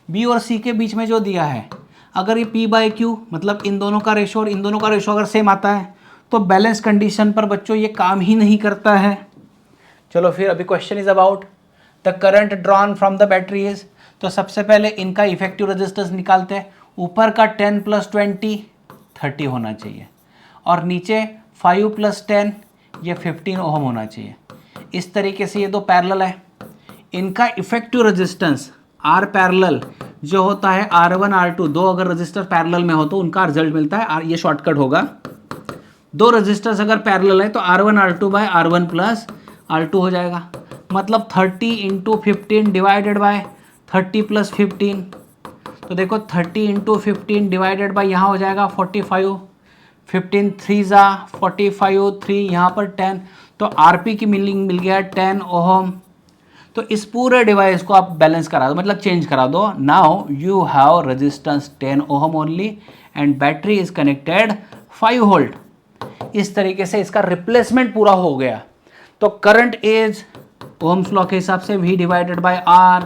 B और C के बीच में जो दिया है, अगर ये P बाई Q मतलब इन दोनों का रेशो और इन दोनों का रेशो अगर सेम आता है तो बैलेंस कंडीशन पर बच्चों ये काम ही नहीं करता है। चलो फिर अभी question is about the current drawn from the battery is, तो सबसे पहले इनका इफेक्टिव रेजिस्टेंस निकालते हैं। ऊपर का 10 प्लस 20 30 होना चाहिए और नीचे 5 प्लस 10 ये 15 ओहम होना चाहिए। इस तरीके से ये दो पैरेलल है, इनका इफेक्टिव रेजिस्टेंस R पैरेलल जो होता है R1 R2, दो अगर रजिस्टर पैरेलल में हो तो उनका रिजल्ट मिलता है, ये शॉर्टकट होगा। दो रजिस्टर्स अगर पैरेलल है तो R1 R2 bye R1 plus R2 हो जाएगा, मतलब 30 इंटू 15 डिवाइडेड बाय 30 प्लस 15। तो देखो 30 इंटू 15 डिवाइडेड बाय यहाँ हो जाएगा 45, 15 3 ज़ा 45, 3 यहाँ पर 10, तो RP की मीनिंग मिल गया 10 ओहम। तो इस पूरे डिवाइस को आप बैलेंस करा दो, मतलब चेंज करा दो। Now you have resistance 10 ohm only and battery is connected 5 volt. इस तरीके से इसका रिप्लेसमेंट पूरा हो गया। तो करंट इज ओम्स लॉ के हिसाब से V डिवाइडेड बाय R,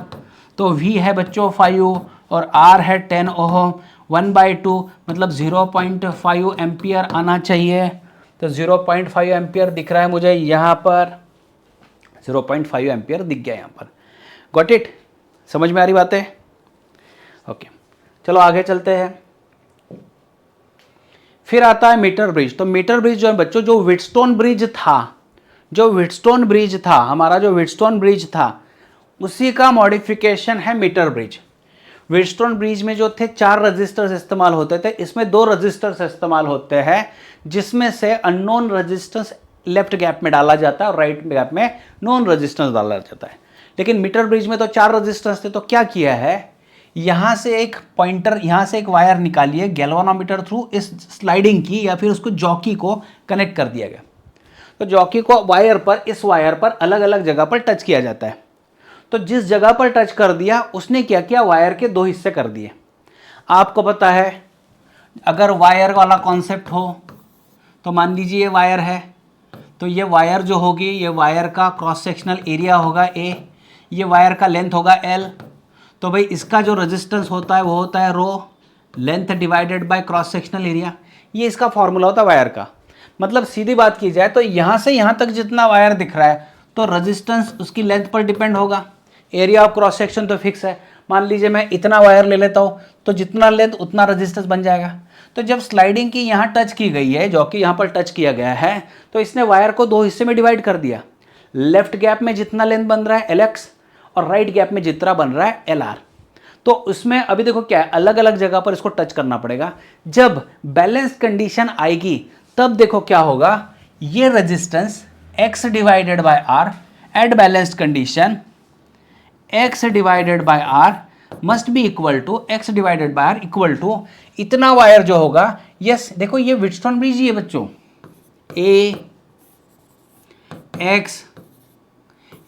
तो V है बच्चों 5 और R है 10 ओहम, 1/2 मतलब 0.5 एम्पियर आना चाहिए। तो 0.5 एम्पियर दिख रहा है मुझे यहाँ पर, 0.5 एम्पियर दिख गया यहाँ पर। गॉट इट, समझ में आ रही बात है, ओके। चलो आगे चलते हैं। फिर आता है मीटर ब्रिज। तो मीटर ब्रिज जो है बच्चों, जो व्हीटस्टोन ब्रिज था, जो व्हीटस्टोन ब्रिज था हमारा, जो व्हीटस्टोन ब्रिज था उसी का मॉडिफिकेशन है मीटर ब्रिज। व्हीटस्टोन ब्रिज में जो थे 4 रजिस्टर्स इस्तेमाल होते थे, इसमें 2 रजिस्टर्स इस्तेमाल होते हैं, जिसमें से अननोन रजिस्टेंस लेफ्ट गैप में डाला जाता है और राइट गैप में नॉन रेजिस्टेंस डाला जाता है। लेकिन मीटर ब्रिज में तो 4 रजिस्टेंस थे, तो क्या किया है, यहाँ से एक पॉइंटर, यहाँ से एक वायर निकालिए गैल्वानोमीटर थ्रू इस स्लाइडिंग की या फिर उसको जॉकी को कनेक्ट कर दिया गया। तो जॉकी को वायर पर, इस वायर पर अलग अलग जगह पर टच किया जाता है। तो जिस जगह पर टच कर दिया उसने क्या किया, वायर के 2 हिस्से कर दिए। आपको पता है अगर वायर वाला कॉन्सेप्ट हो तो मान लीजिए ये वायर है, तो ये वायर जो होगी, ये वायर का क्रॉस सेक्शनल एरिया होगा A, ये वायर का लेंथ होगा L। तो भाई इसका जो रेजिस्टेंस होता है वो होता है rho, length divided by cross sectional area. ये इसका फॉर्मूला होता है वायर का। मतलब सीधी बात की जाए तो यहाँ से यहाँ तक जितना वायर दिख रहा है तो रेजिस्टेंस उसकी लेंथ पर डिपेंड होगा, एरिया ऑफ क्रॉस सेक्शन तो फिक्स है। मान लीजिए मैं इतना वायर ले लेता हूँ, तो जितना लेंथ उतना रेजिस्टेंस बन जाएगा। तो जब स्लाइडिंग की यहाँ टच की गई है, जो कि यहाँ पर टच किया गया है, तो इसने वायर को दो हिस्से में डिवाइड कर दिया। लेफ्ट गैप में जितना लेंथ बन रहा है Lx और राइट गैप में जितना बन रहा है Lr। तो उसमें अभी देखो क्या है, अलग अलग जगह पर इसको टच करना पड़ेगा। जब बैलेंस कंडीशन आएगी तब देखो क्या होगा, ये resistance x divided by r at balanced condition x divided by r must be equal to x divided by r equal to इतना वायर जो होगा। यस देखो ये व्हीटस्टोन ब्रिज ही है बच्चों, a x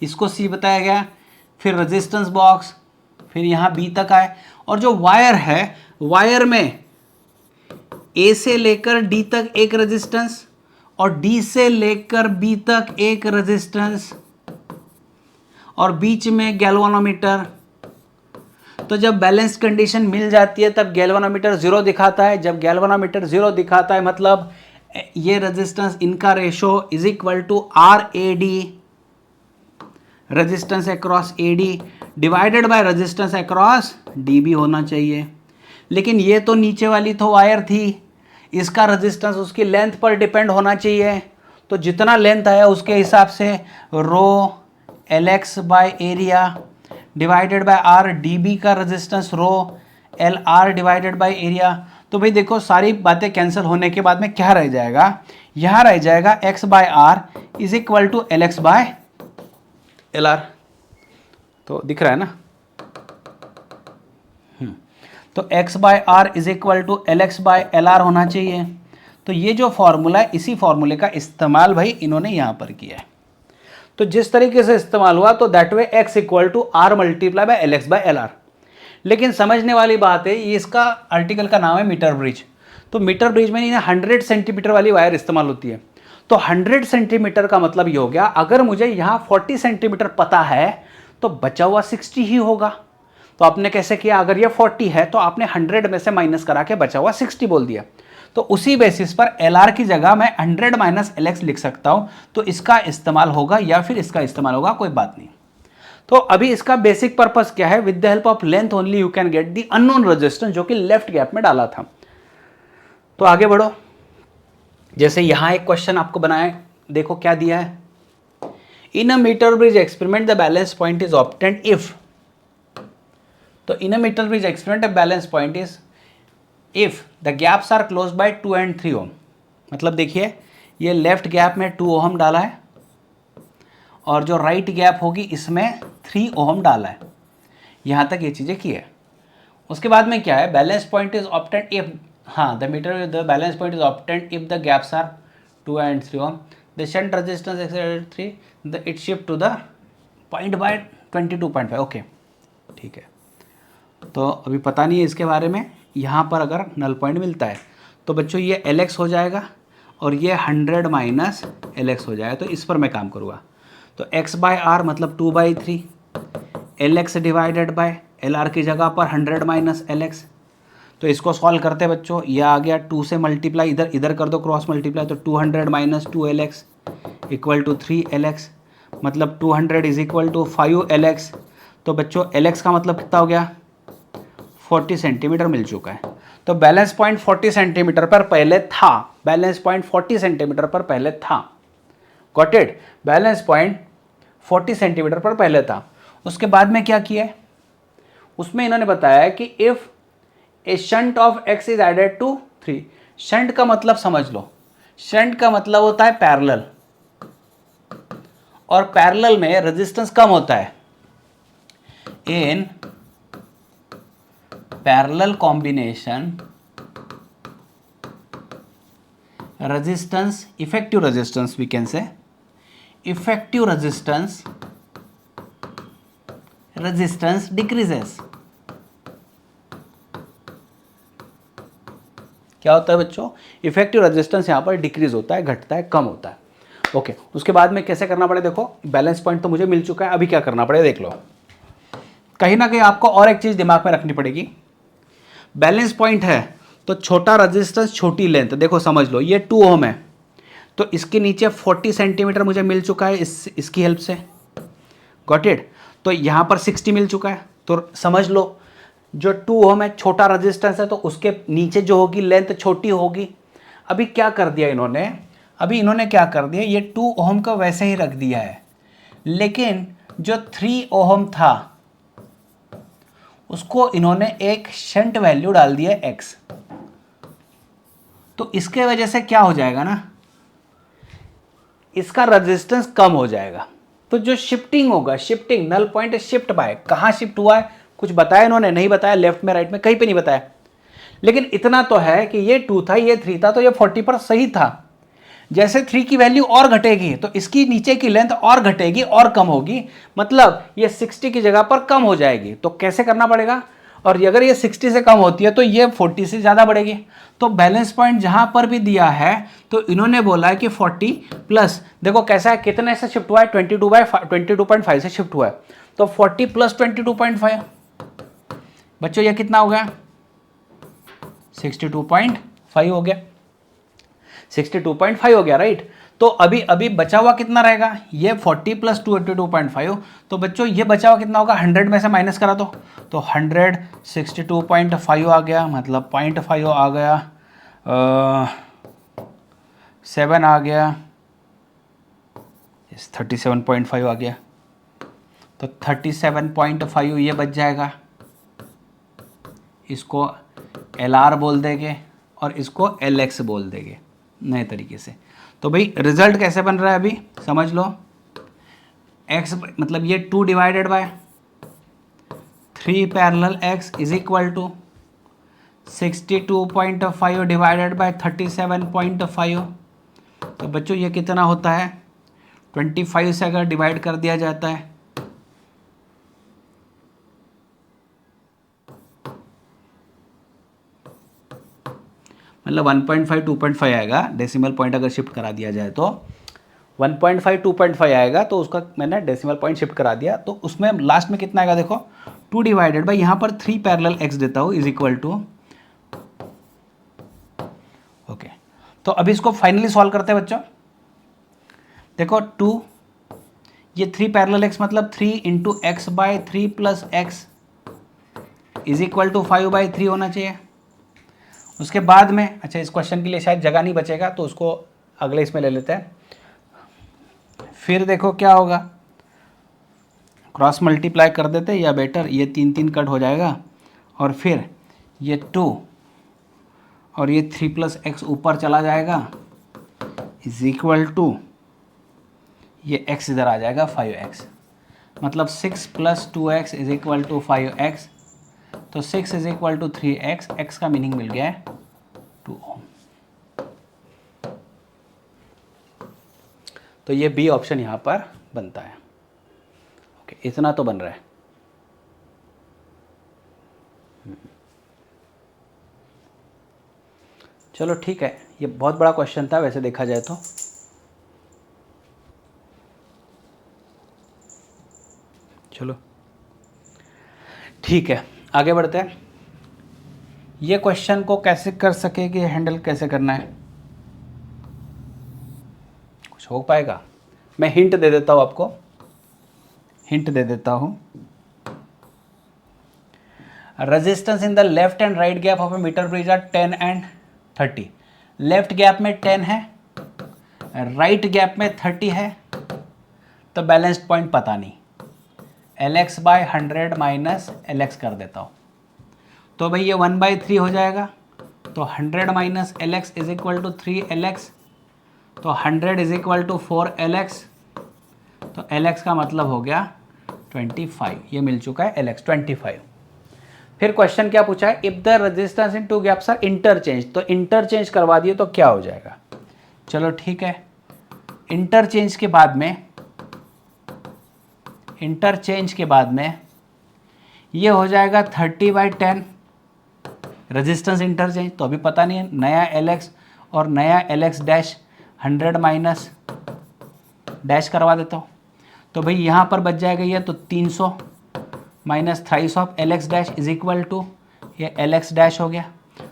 इसको c बताया गया, फिर रेजिस्टेंस बॉक्स, फिर यहाँ b तक आए, और जो वायर है वायर में a से लेकर d तक एक रेजिस्टेंस और d से लेकर b तक एक रेजिस्टेंस और बीच में गैल्वानोमीटर। तो जब बैलेंस कंडीशन मिल जाती है तब गैल्वानोमीटर 0 दिखाता है। जब गैल्वानोमीटर 0 दिखाता है मतलब ये रेजिस्टेंस इनका ratio is equal to R A D, resistance across A D divided by resistance across D भी होना चाहिए। लेकिन ये तो नीचे वाली तो वायर थी, इसका रेजिस्टेंस उसकी लेंथ पर डिपेंड होना चाहिए। तो जितना लेंथ आया उसके हिसाब से rho Lx by area divided by R, dB का resistance rho Lr divided by area. तो भाई देखो सारी बातें कैंसिल होने के बाद में क्या रह जाएगा, यहाँ रह जाएगा x by R is equal to Lx by Lr। तो दिख रहा है ना, तो x by R is equal to Lx by Lr होना चाहिए। तो ये जो फॉर्मूला है, इसी फॉर्मूले का इस्तेमाल भाई इन्होंने यहाँ पर किया है। तो जिस तरीके से इस्तेमाल हुआ तो that way x equal to R multiply by Lx by Lr। लेकिन समझने वाली बात है, ये इसका आर्टिकल का नाम है मीटर ब्रिज। तो मीटर ब्रिज में 100 सेंटीमीटर वाली वायर इस्तेमाल होती है। तो 100 सेंटीमीटर का मतलब ये हो गया, अगर मुझे यहाँ 40 सेंटीमीटर पता है तो बचा हुआ 60 ही होगा। तो आपने कैसे किया, अगर ये 40 है तो आपने 100 में से माइनस करा के बचा हुआ 60 बोल दिया। तो उसी बेसिस पर Lr की जगह मैं 100 माइनस Lx लिख सकता हूं। तो इसका इस्तेमाल होगा या फिर इसका इस्तेमाल होगा, कोई बात नहीं। तो अभी इसका बेसिक पर्पस क्या है, with the help of length only you can get the unknown resistance, जो कि लेफ्ट गैप में डाला था। तो आगे बढ़ो, जैसे यहां एक क्वेश्चन आपको बनाया, देखो क्या दिया है, in a metre bridge experiment the balance point is obtained if. तो in a metre bridge experiment the balance point is if the gaps are close by 2 and 3 ohm. मतलब देखिए ये लेफ्ट गैप में 2 ओम डाला है और जो राइट गैप होगी इसमें 3 ओम डाला है। यहाँ तक ये चीज़ें की है। उसके बाद में क्या है, balance point is obtained if, हाँ the metre the balance point is obtained if the gaps are 2 and 3 ohm, the shunt resistance X 3 the it shift to the point by 22.5। Okay ठीक है। तो अभी पता नहीं है इसके बारे में, यहाँ पर अगर नल पॉइंट मिलता है तो बच्चों ये Lx हो जाएगा और ये 100 माइनस Lx हो जाएगा। तो इस पर मैं काम करूँगा। तो x बाय आर मतलब 2/3, Lx डिवाइडेड बाय Lr की जगह पर 100 माइनस Lx। तो इसको सॉल्व करते हैं बच्चों, यह आ गया 2 से मल्टीप्लाई, इधर इधर कर दो क्रॉस मल्टीप्लाई। तो 200 minus 2Lx equal to 3Lx, मतलब 200 इज इक्वल टू 5Lx। तो बच्चों Lx का मतलब कितना हो गया, 40 सेंटीमीटर मिल चुका है। तो बैलेंस पॉइंट 40 सेंटीमीटर पर पहले था, बैलेंस पॉइंट 40 सेंटीमीटर पर पहले था, got it. Balance point 40 centimetre पर पहले था। उसके बाद में क्या किया है, उसमें इन्होंने बताया कि if a shunt of x is added to 3। Shunt का मतलब समझ लो, शंट का मतलब होता है पैरेलल, और पैरेलल में रेजिस्टेंस कम होता है। इन parallel combination resistance, effective resistance we can say, effective resistance decreases। क्या होता है बच्चों, इफेक्टिव रेजिस्टेंस यहाँ पर डिक्रीज होता है, घटता है, कम होता है। ओके उसके बाद में कैसे करना पड़े, देखो बैलेंस पॉइंट तो मुझे मिल चुका है, अभी क्या करना पड़ेगा देख लो। कहीं ना कहीं आपको और एक चीज दिमाग में रखनी पड़ेगी, बैलेंस पॉइंट है तो छोटा रेजिस्टेंस छोटी लेंथ। देखो समझ लो ये 2 ओम है तो इसके नीचे 40 सेंटीमीटर मुझे मिल चुका है इसकी हेल्प से, गॉट इट। तो यहाँ पर 60 मिल चुका है तो समझ लो जो 2 ओम है छोटा रेजिस्टेंस है, तो उसके नीचे जो होगी लेंथ छोटी होगी। अभी क्या कर दिया इन्होंने, क्या कर दिया, ये 2 ओम का वैसे ही रख दिया है, लेकिन जो 3 ओम था उसको इन्होंने एक शंट वैल्यू डाल दिया x। तो इसके वजह से क्या हो जाएगा ना, इसका रेजिस्टेंस कम हो जाएगा। तो जो शिफ्टिंग होगा, shifting null point shift by, कहां शिफ्ट हुआ है कुछ बताया इन्होंने, नहीं बताया, लेफ्ट में राइट में कहीं पे नहीं बताया, लेकिन इतना तो है कि ये 2 था ये 3 था, तो ये 40 पर सही था। जैसे 3 की वैल्यू और घटेगी तो इसकी नीचे की लेंथ और घटेगी और कम होगी, मतलब ये 60 की जगह पर कम हो जाएगी। तो कैसे करना पड़ेगा, और अगर ये 60 से कम होती है तो ये 40 से ज़्यादा बढ़ेगी। तो बैलेंस पॉइंट जहां पर भी दिया है तो इन्होंने बोला है कि 40 प्लस, देखो कैसा है, कितने से शिफ्ट हुआ है, 22.5 से शिफ्ट हुआ है, तो 40 प्लस 22.5, बच्चों ये कितना हो गया, 62.5 हो गया, 62.5 हो गया, राइट। तो अभी बचा हुआ कितना रहेगा, ये 40 प्लस 282.5, तो बच्चों ये बचा हुआ कितना होगा, 100 में से माइनस करा दो, तो 100 62.5 आ गया, मतलब 0.5 आ गया, 7 आ गया, 37.5 आ गया, तो 37.5 ये बच जाएगा, इसको LR बोल देंगे और इसको LX बोल देंगे नए तरीके से। तो भाई रिजल्ट कैसे बन रहा है अभी समझ लो, x मतलब ये 2 divided by 3 parallel x is equal to 62.5 divided by 37.5। तो बच्चों ये कितना होता है, 25 से अगर डिवाइड कर दिया जाता है मतलब 1.5 2.5 आएगा, डेसिमल पॉइंट अगर शिफ्ट करा दिया जाए तो 1.5 2.5 आएगा, तो उसका मैंने डेसिमल पॉइंट शिफ्ट करा दिया, तो उसमें लास्ट में कितना आएगा देखो, 2 डिवाइडेड बाई यहाँ पर 3 पैरेलल x देता हूँ इज इक्वल टू, ओके। तो अभी इसको फाइनली सॉल्व करते हैं बच्चों, देखो 2 ये 3 पैरेलल x मतलब 3 into X by 3 plus X is equal to 5/3 होना चाहिए। उसके बाद में, अच्छा इस क्वेश्चन के लिए शायद जगह नहीं बचेगा तो उसको अगले इसमें ले लेते हैं। फिर देखो क्या होगा, क्रॉस मल्टीप्लाई कर देते या बेटर, ये 3 3 कट हो जाएगा, और फिर ये 2 और ये 3 प्लस एक्स ऊपर चला जाएगा इज इक्वल टू, ये x इधर आ जाएगा 5x, मतलब 6 plus 2x is equal to 5x, तो 6 is equal to 3x, x का मीनिंग मिल गया है 2 ओम। तो ये बी ऑप्शन यहाँ पर बनता है, ओके इतना तो बन रहा है। चलो ठीक है, ये बहुत बड़ा क्वेश्चन था वैसे देखा जाए तो। चलो ठीक है आगे बढ़ते हैं, ये क्वेश्चन को कैसे कर सके कि हैंडल कैसे करना है, कुछ हो पाएगा, मैं हिंट दे देता हूँ आपको, हिंट दे देता हूँ। Resistance in the left and right gap of a metre bridge are 10 and 30। लेफ्ट गैप में 10 है, राइट गैप में 30 है, तो बैलेंस्ड पॉइंट पता नहीं, LX बाय 100 माइनस LX कर देता हूँ, तो भाई ये 1/3 हो जाएगा, तो 100 minus LX is equal to 3LX, तो 100 इज इक्वल टू 4LX, तो LX का मतलब हो गया 25, ये मिल चुका है LX 25। फिर क्वेश्चन क्या पूछा है, if the resistance in 2 gaps are interchange, तो इंटरचेंज करवा दिए तो क्या हो जाएगा। चलो ठीक है, इंटरचेंज के बाद में ये हो जाएगा 30/10 रेजिस्टेंस इंटरचेंज, तो अभी पता नहीं है, नया LX और नया LX डैश 100 माइनस डैश करवा देता हूँ, तो भाई यहाँ पर बच जाएगा ये, तो 300 minus thrice of LX dash is equal to, ये LX डैश हो गया,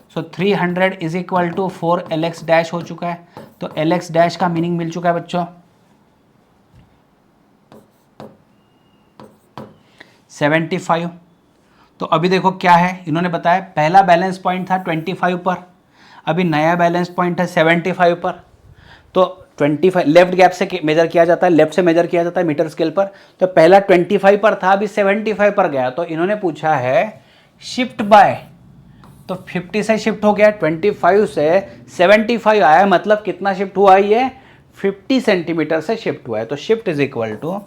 so 300 is equal to 4LX dash हो चुका है, तो LX डैश का मीनिंग मिल चुका है बच्चों 75। तो अभी देखो क्या है, इन्होंने बताया पहला बैलेंस पॉइंट था 25 पर, अभी नया बैलेंस पॉइंट है 75 पर। तो 25 लेफ्ट गैप से मेजर किया जाता है, लेफ्ट से मेजर किया जाता है मीटर स्केल पर। तो पहला 25 पर था, अभी 75 पर गया। तो इन्होंने पूछा है शिफ्ट बाय, तो 50 से शिफ्ट हो गया, 25 से 75 आया, मतलब कितना शिफ्ट हुआ, ये 50 सेंटीमीटर से शिफ्ट हुआ है। तो shift is equal to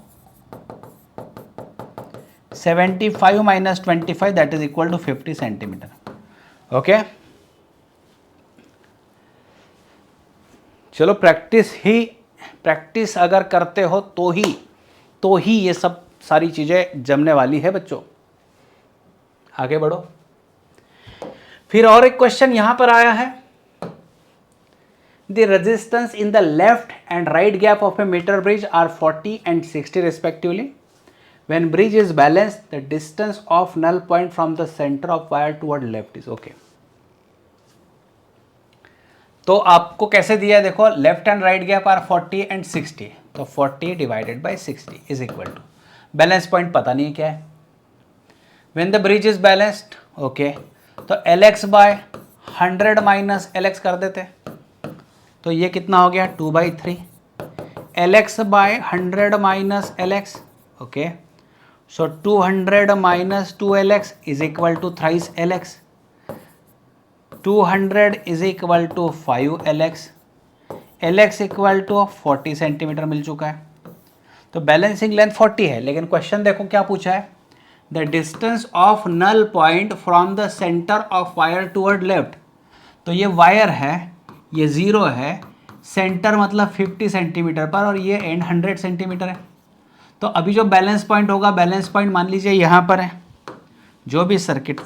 75 minus 25, that is equal to 50 centimetre. Okay, चलो प्रैक्टिस अगर करते हो तो ही ये सब सारी चीजें जमने वाली है बच्चों। आगे बढ़ो। फिर और एक क्वेश्चन यहां पर आया है, the resistance in the left and right gap of a metre bridge are 40 and 60 respectively. When bridge is balanced the distance of null point from the centre of wire toward left is okay. तो आपको कैसे दिया है, देखो left and right gap are 40 and 60, तो 40 divided by 60 is equal to, balance point पता नहीं है क्या है। When the bridge is balanced okay, तो Lx बाय 100 माइनस Lx कर देते, तो ये कितना हो गया 2/3, Lx by 100 minus Lx okay, so 200 minus 2Lx is equal to thrice Lx, 200 is equal to 5Lx, Lx equal to 40 centimetre मिल चुका है। तो बैलेंसिंग लेंथ 40 है, लेकिन क्वेश्चन देखो क्या पूछा है, the distance of null point from the centre of wire toward left. तो ये वायर है, ये 0 है, सेंटर मतलब 50 सेंटीमीटर पर, और ये एंड 100 सेंटीमीटर है। तो अभी जो बैलेंस पॉइंट होगा, बैलेंस पॉइंट मान लीजिए यहाँ पर है, जो भी सर्किट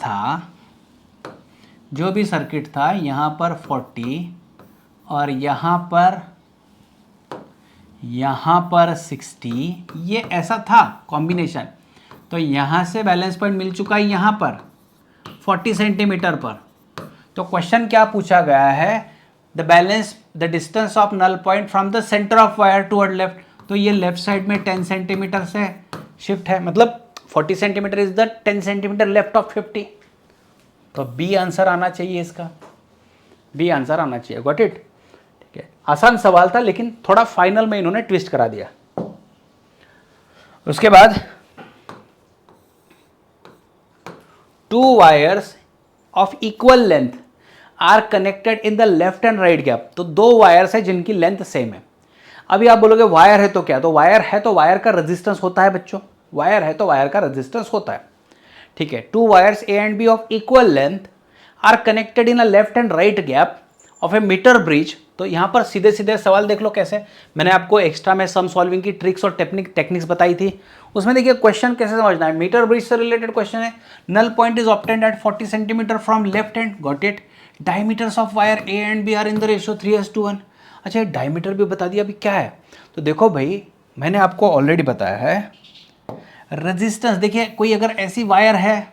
था यहाँ पर 40 और यहाँ पर 60, ये ऐसा था कॉम्बिनेशन। तो यहाँ से बैलेंस पॉइंट मिल चुका है यहाँ पर 40 सेंटीमीटर पर। तो क्वेश्चन क्या पूछा गया है, the distance of null point from the centre of wire toward left. तो ये लेफ्ट साइड में 10 सेंटीमीटर से शिफ्ट है, मतलब 40 centimetre is the 10 centimetre left of 50। तो बी आंसर आना चाहिए, इसका बी आंसर आना चाहिए। Got it? ठीक है, आसान सवाल था, लेकिन थोड़ा फाइनल में इन्होंने ट्विस्ट करा दिया। उसके बाद 2 wires of equal length are connected in the left and right gap. तो 2 वायर्स है जिनकी लेंथ सेम है। अभी आप बोलोगे वायर है तो क्या, तो वायर है तो वायर का रेजिस्टेंस होता है बच्चों, वायर है तो वायर का रेजिस्टेंस होता है। ठीक है, 2 wires A and B of equal length are connected in a left and right gap of a metre bridge. तो यहाँ पर सीधे सीधे सवाल देख लो कैसे, मैंने आपको एक्स्ट्रा में सम सॉल्विंग की ट्रिक्स और टेक्निक्स बताई थी, उसमें देखिए क्वेश्चन कैसे समझना है। मीटर ब्रिज से रिलेटेड क्वेश्चन है, null point is obtained at 40 centimetre from left end, got it. Diameters of wire A and B are in the ratio 3:1। अच्छा, डायमीटर भी बता दिया, अभी क्या है, तो देखो भाई मैंने आपको ऑलरेडी बताया है रेजिस्टेंस। देखिए कोई अगर ऐसी वायर है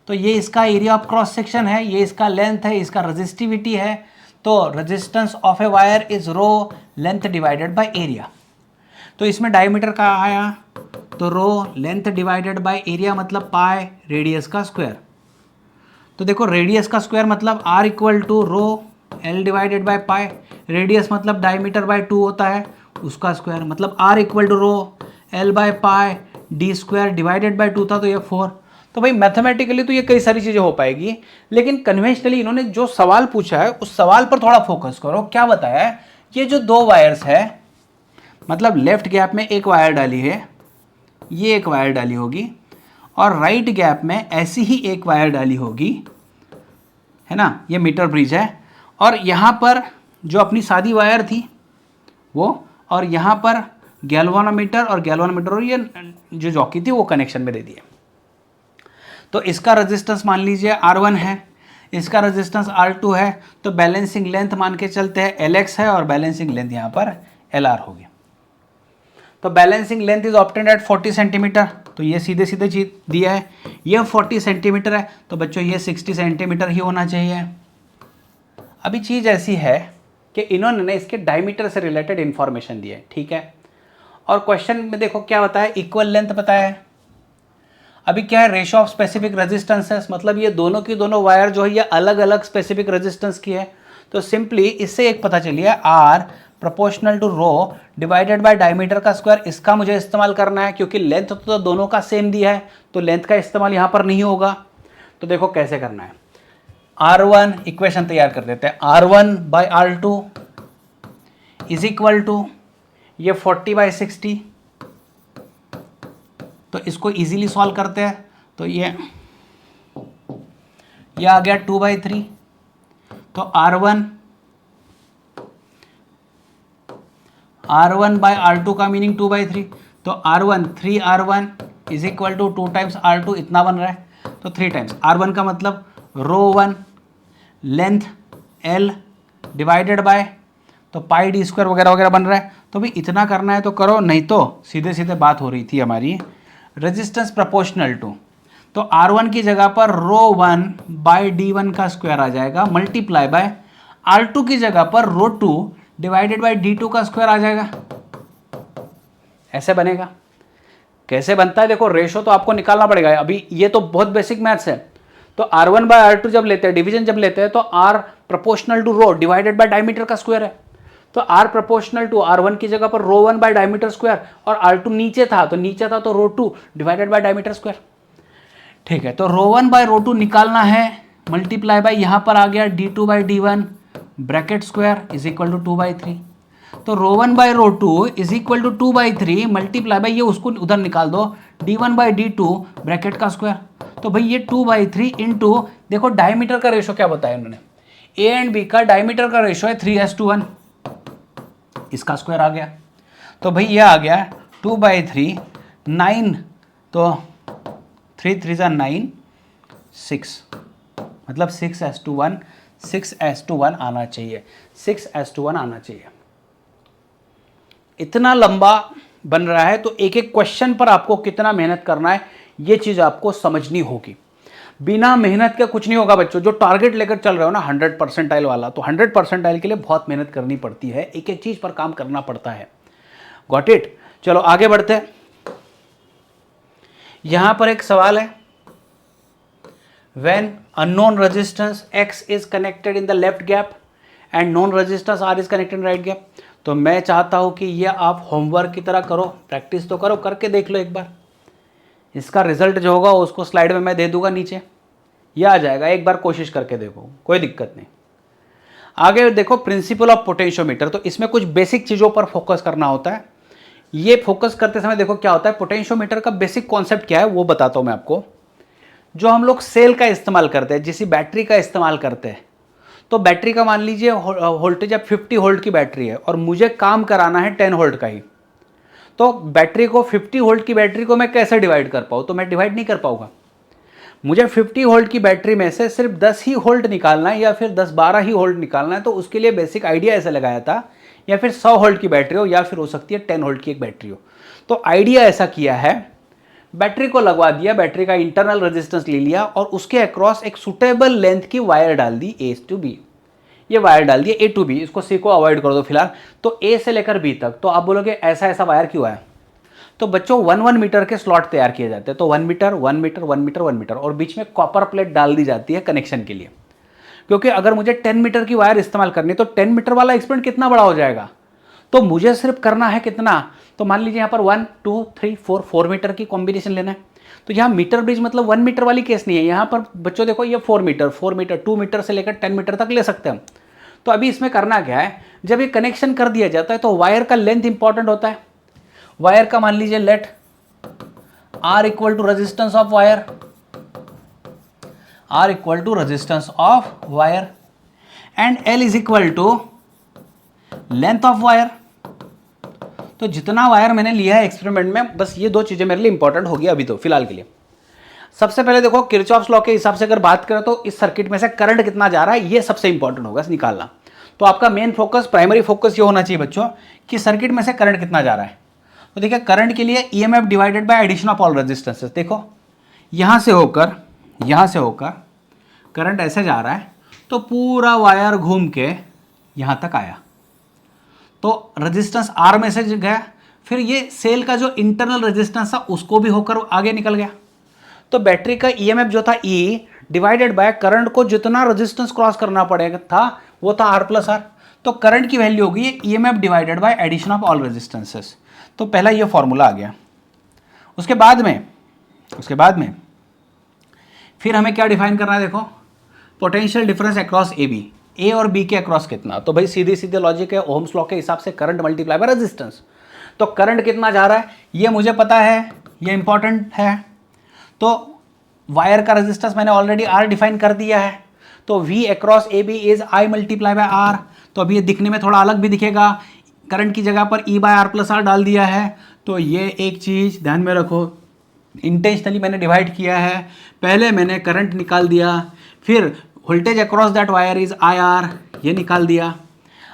तो ये इसका एरिया ऑफ क्रॉस सेक्शन है, ये इसका लेंथ है, इसका रेजिस्टिविटी है। तो resistance of a wire is rho length divided by area. तो इसमें डायमीटर का आया तो rho length divided by area मतलब पाई रेडियस का स्क्वायर। तो देखो रेडियस का स्क्वायर मतलब r equal to rho l divided by pi, radius मतलब डायमीटर बाय 2 होता है उसका स्क्वायर, मतलब r equal to rho l by pi D square divided by 2 था, तो ये 4। तो भाई मैथमेटिकली तो ये कई सारी चीज़ें हो पाएगी, लेकिन कन्वेंशनली इन्होंने जो सवाल पूछा है उस सवाल पर थोड़ा फोकस करो। क्या बताया है, ये जो 2 वायर्स है, मतलब लेफ्ट गैप में एक वायर डाली है, ये एक वायर डाली होगी, और राइट गैप में ऐसी ही एक वायर डाली होगी, है ना, ये मीटर ब्रिज है। और यहाँ पर जो अपनी सादी वायर थी वो, और यहाँ पर गैल्वानोमीटर और ये जो जॉकी थी वो कनेक्शन में दे दिए। तो इसका रेजिस्टेंस मान लीजिए R1 है, इसका रेजिस्टेंस R2 है, तो बैलेंसिंग लेंथ मान के चलते हैं Lx है, और बैलेंसिंग लेंथ यहाँ पर Lr होगी। तो balancing length is obtained at 40 centimetre, तो ये सीधे सीधे चीज दिया है, ये 40 सेंटीमीटर है, तो बच्चों ये 60 सेंटीमीटर ही होना चाहिए। अभी चीज़ ऐसी है कि इन्होंने ना इसके डायमीटर से रिलेटेड इंफॉर्मेशन दी है, ठीक है, और क्वेश्चन में देखो क्या बताया, इक्वल लेंथ बताया है। अभी क्या है, रेशियो ऑफ स्पेसिफिक रेजिस्टेंसेस, मतलब ये दोनों की दोनों वायर जो है ये अलग अलग स्पेसिफिक रेजिस्टेंस की है। तो सिंपली इससे एक पता चलिए, R proportional to rho divided by diameter का स्क्वायर, इसका मुझे इस्तेमाल करना है क्योंकि लेंथ तो दोनों का सेम दिया है, तो लेंथ का इस्तेमाल यहाँ पर नहीं होगा। तो देखो कैसे करना है, R1 इक्वेशन तैयार कर देते हैं, R1 by R2 is equal to ये 40/60। तो इसको इजीली सॉल्व करते हैं, तो ये आ गया 2/3। तो R1 बाय R2 का मीनिंग 2/3, तो R1 3R1 is equal to 2 times R2, इतना बन रहा है। तो 3 टाइम्स R1 का मतलब रो 1 लेंथ L डिवाइडेड बाय, तो पाई डी स्क्वायर वगैरह वगैरह बन रहा है। तो भाई इतना करना है तो करो, नहीं तो सीधे सीधे बात हो रही थी हमारी रेजिस्टेंस प्रोपोर्शनल टू, तो R1 की जगह पर रो 1 बाई D1 का स्क्वायर आ जाएगा मल्टीप्लाई बाय R2 की जगह पर रो 2 डिवाइडेड बाय D2 का स्क्वायर आ जाएगा। ऐसे बनेगा। कैसे बनता है देखो, रेशो तो आपको निकालना पड़ेगा, अभी ये तो बहुत बेसिक मैथ्स है। तो R1 बाय R2 जब लेते हैं, डिवीजन जब लेते हैं, तो R proportional to rho divided by diameter का स्क्वायर है। तो R प्रोपोर्शनल टू R1 की जगह पर रो 1 बाय डायमीटर स्क्वायर, और R2 नीचे था तो रो 2 डिवाइडेड बाय डायमीटर स्क्वायर। ठीक है, तो रो 1 बाय रो 2 निकालना है, मल्टीप्लाई बाय यहां पर आ गया D2 by D1 bracket square is equal to 2/3। तो rho 1 by rho 2 is equal to 2/3 multiply by, ये उसको उधर निकाल दो, D1 बाई D2 ब्रैकेट का स्क्वायर। तो भाई ये 2/3 इंटू, देखो डायमीटर का रेशो क्या बताया उन्होंने, ए एंड बी का डायमीटर का रेशो है 3:1, इसका स्क्वायर आ गया। तो भाई ये आ गया 2/3 9, तो 3 3 9 6, मतलब 6:1, 6:1 आना चाहिए, 6:1 आना चाहिए। इतना लंबा बन रहा है, तो एक एक क्वेश्चन पर आपको कितना मेहनत करना है ये चीज आपको समझनी होगी। बिना मेहनत के कुछ नहीं होगा बच्चों। जो टारगेट लेकर चल रहे हो ना 100 परसेंटाइल वाला, तो 100 परसेंटाइल के लिए बहुत मेहनत करनी पड़ती है, एक एक चीज पर काम करना पड़ता है। Got it? चलो आगे बढ़ते हैं। यहां पर एक सवाल है, when unknown resistance X is connected in the left gap and known resistance R is connected in right gap, तो मैं चाहता हूं कि ये आप होमवर्क की तरह करो, प्रैक्टिस तो करो, करके देख लो एक बार। इसका रिजल्ट जो होगा उसको स्लाइड में मैं दे दूंगा नीचे, ये आ जाएगा, एक बार कोशिश करके देखो, कोई दिक्कत नहीं। आगे देखो प्रिंसिपल ऑफ पोटेंशियोमीटर, तो इसमें कुछ बेसिक चीज़ों पर फोकस करना होता है। ये फोकस करते समय देखो क्या होता है, पोटेंशियोमीटर का बेसिक कॉन्सेप्ट क्या है वो बताता हूं मैं आपको। जो हम लोग सेल का इस्तेमाल करते हैं, जिस बैटरी का इस्तेमाल करते हैं, तो बैटरी का मान लीजिए वोल्टेज अब 50 वोल्ट की बैटरी है और मुझे काम कराना है 10 वोल्ट का ही, तो बैटरी को 50 वोल्ट की बैटरी को मैं कैसे डिवाइड कर पाऊँ, तो मैं डिवाइड नहीं कर पाऊंगा। मुझे 50 वोल्ट की बैटरी में से सिर्फ 10 ही वोल्ट निकालना है या फिर 10-12 ही वोल्ट निकालना है, तो उसके लिए बेसिक आइडिया ऐसा लगाया था, या फिर 100 वोल्ट की बैटरी हो या फिर हो सकती है 10 वोल्ट की एक बैटरी हो। तो आइडिया ऐसा किया है, बैटरी को लगवा दिया, बैटरी का इंटरनल रेजिस्टेंस ले लिया और उसके अक्रॉस एक सुटेबल लेंथ की वायर डाल दी A to B। ये वायर डाल दिया A to B, इसको C को अवॉइड कर दो फिलहाल। तो A से लेकर B तक, तो आप बोलोगे ऐसा ऐसा वायर क्यों है, तो बच्चों 1-1 मीटर के स्लॉट तैयार किए जाते हैं। तो 1 मीटर 1 मीटर 1 मीटर 1 मीटर, और बीच में कॉपर प्लेट डाल दी जाती है कनेक्शन के लिए, क्योंकि अगर मुझे 10 मीटर की वायर इस्तेमाल करनी तो 10 मीटर वाला एक्सपेरिमेंट कितना बड़ा हो जाएगा, तो मुझे सिर्फ करना है कितना, तो मान लीजिए यहाँ पर 1 2 3 4 मीटर की कॉम्बिनेशन लेना है। तो यहाँ मीटर ब्रिज मतलब 1 मीटर वाली केस नहीं है, यहाँ पर बच्चों देखो ये 4 मीटर 2 मीटर से लेकर 10 मीटर तक ले सकते हैं हम। तो अभी इसमें करना क्या है, जब ये कनेक्शन कर दिया जाता है तो वायर का लेंथ इंपॉर्टेंट होता है। वायर का मान लीजिए let R equal to resistance of wire, R equal to resistance of wire, and L is equal to length of wire. तो जितना वायर मैंने लिया है एक्सपेरिमेंट में, बस ये 2 चीजें मेरे लिए इंपॉर्टेंट होगी अभी तो फिलहाल के लिए। सबसे पहले देखो किरचॉफ्स लॉ के हिसाब से अगर बात करें तो इस सर्किट में से करंट कितना जा रहा है, ये सबसे इंपॉर्टेंट होगा निकालना। तो आपका मेन फोकस, प्राइमरी फोकस ये होना चाहिए बच्चों कि सर्किट में से करंट कितना जा रहा है। तो देखिए करंट के लिए EMF divided by addition of all resistances. देखो यहां से होकर करंट ऐसे जा रहा है, तो पूरा वायर घूम के यहां तक आया, तो रेजिस्टेंस R में से गया, फिर ये सेल का जो इंटरनल रेजिस्टेंस था उसको भी होकर आगे निकल गया। तो बैटरी का ईएमएफ जो था ई डिवाइडेड बाय करंट को जितना रेजिस्टेंस क्रॉस करना पड़ेगा था वो था आर प्लस आर। तो करंट की वैल्यू होगी EMF divided by addition of all resistances. तो पहला ये फॉर्मूला आ गया। उसके बाद में फिर हमें क्या डिफाइन करना है, देखो potential difference across A B, A और बी के अक्रॉस कितना। तो भाई सीधी सीधे लॉजिक है, ओम्स लॉ के हिसाब से करंट मल्टीप्लाई बाय रेजिस्टेंस। तो करंट कितना जा रहा है ये मुझे पता है, ये इंपॉर्टेंट है। तो वायर का रेजिस्टेंस मैंने ऑलरेडी आर डिफाइन कर दिया है। तो V across A B is I multiply by R. तो अभी ये दिखने में थोड़ा अलग भी दिखेगा, करंट की जगह पर E by R plus R डाल दिया है। तो ये एक चीज़ ध्यान में रखो, इंटेंशनली मैंने डिवाइड किया है। पहले मैंने करंट निकाल दिया, फिर voltage across that wire is I R, ये निकाल दिया।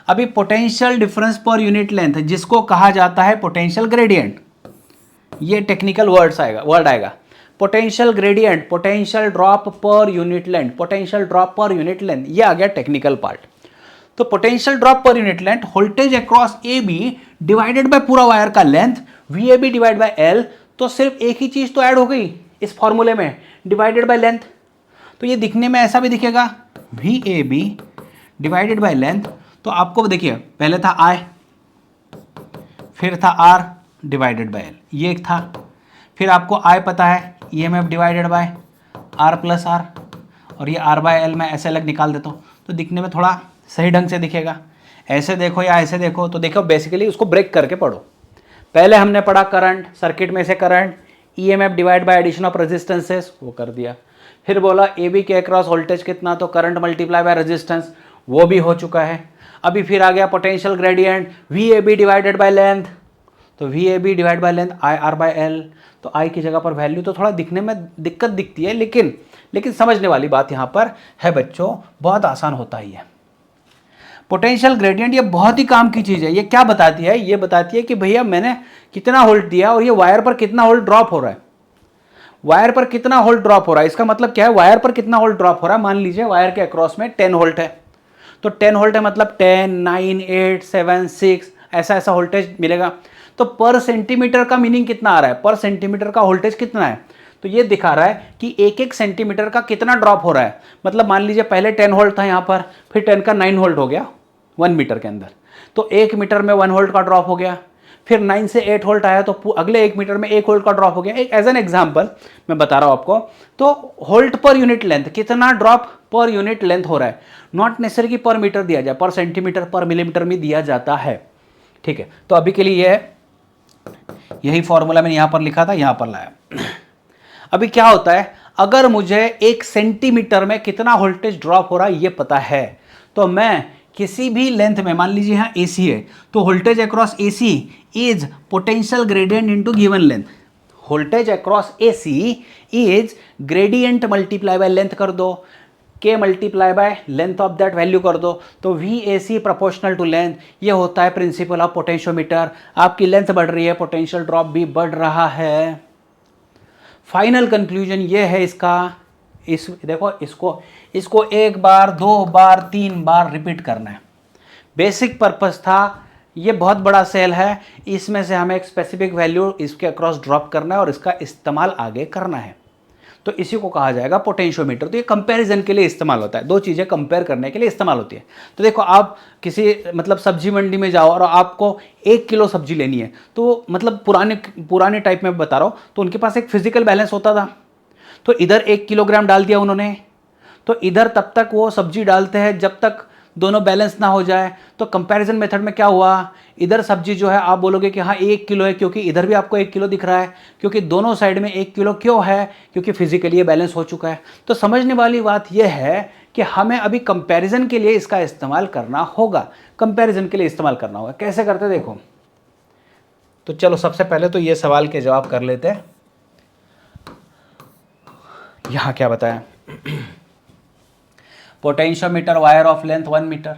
अभी potential difference per unit length जिसको कहा जाता है पोटेंशियल ग्रेडियंट, ये टेक्निकल वर्ड आएगा। Potential gradient, potential drop per unit length, potential drop per unit length, ये आ गया टेक्निकल पार्ट। तो potential drop per unit length voltage across A B divided by पूरा वायर का length V A B divide by L. तो सिर्फ एक ही चीज तो ऐड हो गई इस फॉर्मूले में, डिवाइडेड बाय लेंथ। तो ये दिखने में ऐसा भी दिखेगा, V A B divided by length. तो आपको देखिए पहले था आई, फिर था आर डिवाइडेड बाय एल, ये एक था। फिर आपको आई पता है, E M F divided by R plus R, और ये आर बाय एल मैं ऐसे अलग निकाल देता हूँ तो दिखने में थोड़ा सही ढंग से दिखेगा। ऐसे देखो या ऐसे देखो, तो देखो बेसिकली उसको ब्रेक करके पढ़ो। पहले हमने पढ़ा करंट, सर्किट में से current, EMF divide by addition of resistances, वो कर दिया। फिर बोला ए बी के अक्रॉस वोल्टेज कितना, तो करंट मल्टीप्लाई बाय रेजिस्टेंस, वो भी हो चुका है। अभी फिर आ गया potential gradient, V A B divided by length. तो V A B divide by length I R by L. तो आई की जगह पर वैल्यू तो थोड़ा दिखने में दिक्कत दिखती है, लेकिन समझने वाली बात यहाँ पर है बच्चों, बहुत आसान होता ही है। पोटेंशियल ग्रेडियंट ये बहुत ही काम की चीज़ है। ये क्या बताती है, ये बताती है कि भैया मैंने कितना वोल्ट दिया और ये वायर पर कितना वोल्ट ड्रॉप हो रहा है। वायर पर कितना वोल्ट ड्रॉप हो रहा है, इसका मतलब क्या है, वायर पर कितना वोल्ट ड्रॉप हो रहा है। मान लीजिए वायर के अक्रॉस में 10 वोल्ट है, तो 10 वोल्ट है मतलब 10, 9, 8, 7, 6 ऐसा वोल्टेज मिलेगा। तो पर सेंटीमीटर का मीनिंग कितना आ रहा है, पर सेंटीमीटर का वोल्टेज कितना है। तो ये दिखा रहा है कि एक एक सेंटीमीटर का कितना ड्रॉप हो रहा है। मतलब मान लीजिए पहले 10 वोल्ट था यहाँ पर, फिर 10 का 9 वोल्ट हो गया 1 मीटर के अंदर, तो 1 मीटर में 1 वोल्ट का ड्रॉप हो गया। फिर 9 से 8 वोल्ट आया तो अगले 1 मीटर में 1 वोल्ट का ड्रॉप हो गया। एक एज एन एग्जांपल मैं बता रहा हूं आपको। तो वोल्ट पर यूनिट लेंथ, कितना ड्रॉप पर यूनिट लेंथ हो रहा है, नॉट नेसेसरी कि पर मीटर दिया जाए, पर सेंटीमीटर पर मिलीमीटर में दिया जाता है। ठीक है, तो अभी के लिए यही फॉर्मूला मैंने यहां पर लिखा था, यहां पर लाया। अभी क्या होता है, अगर मुझे 1 सेंटीमीटर में कितना वोल्टेज ड्रॉप हो रहा है ये पता है, तो मैं किसी भी लेंथ में, मान लीजिए यहाँ AC है, तो voltage across AC is potential gradient into given length. Voltage across AC is gradient multiply by length कर दो, K multiply by length of that value कर दो, तो VAC प्रोपोर्शनल टू लेंथ। ये होता है प्रिंसिपल ऑफ पोटेंशियोमीटर। आपकी length बढ़ रही है, पोटेंशियल ड्रॉप भी बढ़ रहा है। फाइनल कंक्लूजन ये है इसका, देखो इसको 1 बार 2 बार 3 बार रिपीट करना है। बेसिक पर्पस था, ये बहुत बड़ा सेल है, इसमें से हमें एक स्पेसिफिक वैल्यू इसके अक्रॉस ड्रॉप करना है और इसका इस्तेमाल आगे करना है। तो इसी को कहा जाएगा पोटेंशियोमीटर। तो ये कंपैरिजन के लिए इस्तेमाल होता है, दो चीज़ें कंपेयर करने के लिए इस्तेमाल होती है। तो देखो आप किसी मतलब सब्जी मंडी में जाओ और आपको 1 किलो सब्जी लेनी है, तो मतलब पुराने टाइप में बता रहा हूँ, तो उनके पास एक फिजिकल बैलेंस होता था। तो इधर 1 किलोग्राम डाल दिया उन्होंने, तो इधर तब तक वो सब्जी डालते हैं जब तक दोनों बैलेंस ना हो जाए। तो कंपैरिजन मेथड में क्या हुआ, इधर सब्जी जो है आप बोलोगे कि हाँ 1 किलो है, क्योंकि इधर भी आपको 1 किलो दिख रहा है, क्योंकि दोनों साइड में 1 किलो क्यों है, क्योंकि फिजिकली ये बैलेंस हो चुका है। तो समझने वाली बात यह है कि हमें अभी कंपैरिजन के लिए इसका इस्तेमाल करना होगा। कंपैरिजन के लिए इस्तेमाल करना होगा, कैसे करते देखो। तो चलो सबसे पहले तो ये सवाल के जवाब कर लेते हैं। यहाँ क्या बताया, potentiometer wire of length 1 metre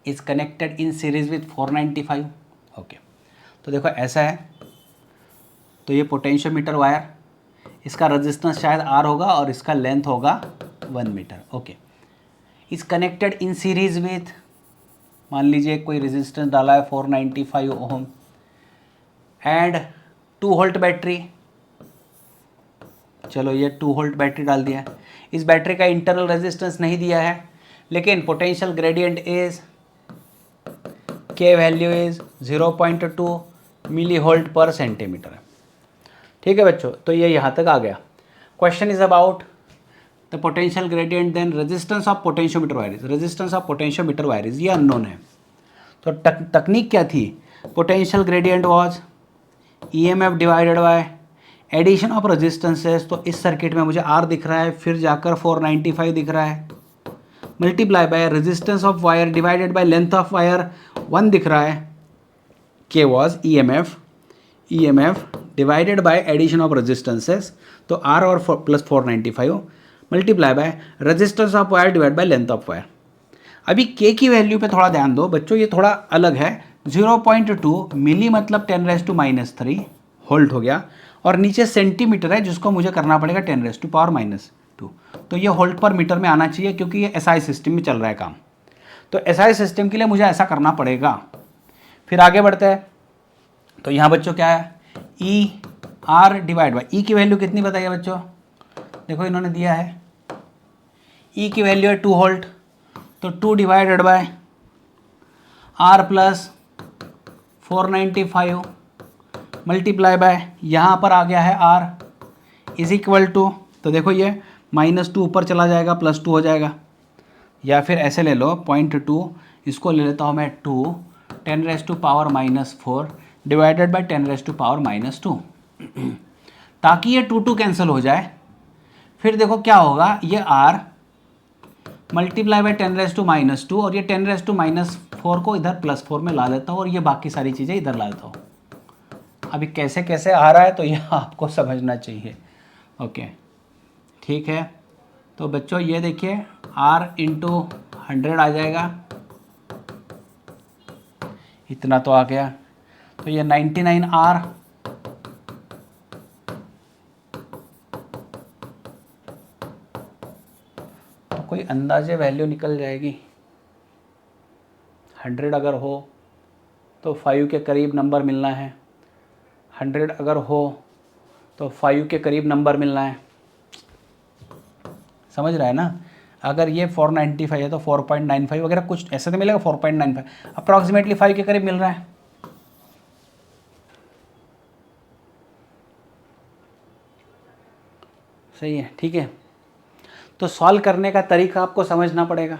is connected in series with 495। Okay, तो देखो ऐसा है, तो ये पोटेंशियोमीटर वायर, इसका रेजिस्टेंस शायद R होगा और इसका लेंथ होगा 1 metre. Okay, is connected in series with, मान लीजिए कोई रेजिस्टेंस डाला है 495 ओम एंड 2 वोल्ट बैटरी। चलो ये 2 वोल्ट बैटरी डाल दिया है। इस बैटरी का इंटरनल रेजिस्टेंस नहीं दिया है, लेकिन potential gradient is K value is 0.2 milli volt per centimetre. ठीक है बच्चों, तो ये यहाँ तक आ गया। Question is about the potential gradient, then resistance of potentiometer wires. Resistance of potentiometer wires ये अननोन है। तो तकनीक क्या थी? Potential gradient was EMF divided by addition of resistances. तो इस सर्किट में मुझे आर दिख रहा है, फिर जाकर 495 दिख रहा है, multiply by resistance of wire divided by length of wire 1 दिख रहा है। K was EMF divided by addition of resistances, तो आर और plus 495 multiply by resistance of wire divide by length of wire. अभी के की वैल्यू पे थोड़ा ध्यान दो बच्चों, ये थोड़ा अलग है। 0.2 मिली मतलब 10⁻³ वोल्ट हो गया, और नीचे सेंटीमीटर है जिसको मुझे करना पड़ेगा 10⁻²। तो ये वोल्ट पर मीटर में आना चाहिए, क्योंकि ये एसआई सिस्टम में चल रहा है काम। तो एसआई सिस्टम के लिए मुझे ऐसा करना पड़ेगा। फिर आगे बढ़ते हैं। तो यहाँ बच्चों क्या है? ई आर डिवाइड बाई, ई की वैल्यू कितनी बताइए बच्चों? देखो इन्होंने दिया है ई की वैल्यू है 2 वोल्ट, तो 2 divided by R plus 495 multiply by, यहाँ पर आ गया है आर इज इक्वल टू, तो देखो ये -2 ऊपर चला जाएगा, +2 हो जाएगा। या फिर ऐसे ले लो 0.2, इसको ले लेता हूँ मैं 2 10⁻⁻4 डिवाइडेड बाय 10⁻⁻2, ताकि ये 2 कैंसिल हो जाए। फिर देखो क्या होगा, ये r मल्टीप्लाई बाय 10⁻⁻2, और ये 10⁻⁻4 को इधर +4 में ला लेता हूँ, और ये बाकी सारी चीज़ें इधर ला लेता हूँ। अभी कैसे कैसे आ रहा है तो ये आपको समझना चाहिए। ओके ठीक है, तो बच्चों ये देखिए r इंटू 100 आ जाएगा, इतना तो आ गया। तो ये 99r तो कोई अंदाजे वैल्यू निकल जाएगी। 100 अगर हो तो 5 के करीब नंबर मिलना है, 100 अगर हो तो 5 के करीब नंबर मिलना है। समझ रहा है ना? अगर ये 495 है तो 4.95 वगैरह कुछ ऐसे तो मिलेगा, 4.95 अप्रॉक्सीमेटली 5 के करीब मिल रहा है। सही है, ठीक है। तो सॉल्व करने का तरीका आपको समझना पड़ेगा।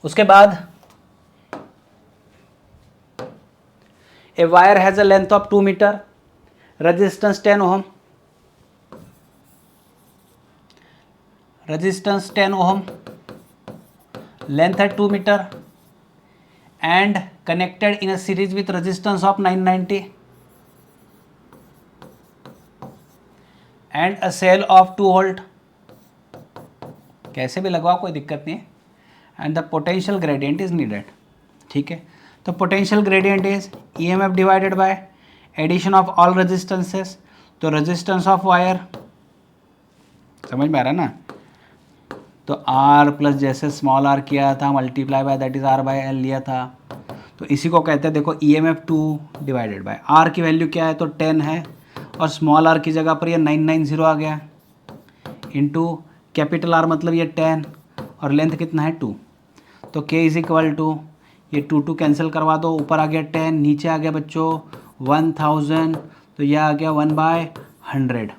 उसके बाद a wire has a length of 2 metre, resistance 10 ohm, resistance 10 ohm, length है 2 metre and connected in a series with resistance of 990 and a cell of 2 volt. कैसे भी लगवाओ कोई दिक्कत नहीं है। And the potential gradient is needed. ठीक है, तो potential gradient is EMF divided by addition of all resistances. तो रेजिस्टेंस ऑफ वायर समझ में आ रहा है ना? तो आर प्लस जैसे स्मॉल आर किया था multiply by that is R by L लिया था, तो इसी को कहते हैं देखो ईएमएफ 2 डिवाइडेड बाय आर की वैल्यू क्या है तो 10 है, और स्मॉल आर की जगह पर ये 990 आ गया, इंटू कैपिटल आर मतलब ये 10, और लेंथ कितना है 2। तो के इज इक्वल टू, ये 2 कैंसिल करवा दो, ऊपर आ गया 10, नीचे आ गया बच्चों 1000, तो यह आ गया 1/100।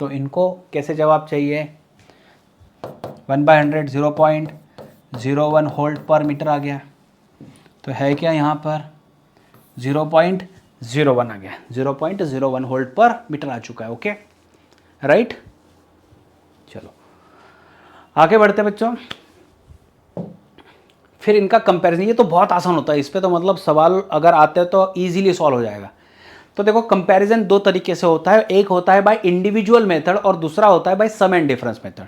तो इनको कैसे जवाब चाहिए? 1/100 0.01 वोल्ट पर मीटर आ गया। तो है क्या यहाँ पर 0.01 आ गया, 0.01 वोल्ट पर मीटर आ चुका है। ओके राइट, चलो आगे बढ़ते बच्चों। फिर इनका कंपैरिजन, ये तो बहुत आसान होता है, इस पे तो मतलब सवाल अगर आते हैं तो इजीली सॉल्व हो जाएगा। तो देखो कंपैरिजन 2 तरीके से होता है, एक होता है बाय इंडिविजुअल मेथड और दूसरा होता है by sum and difference method.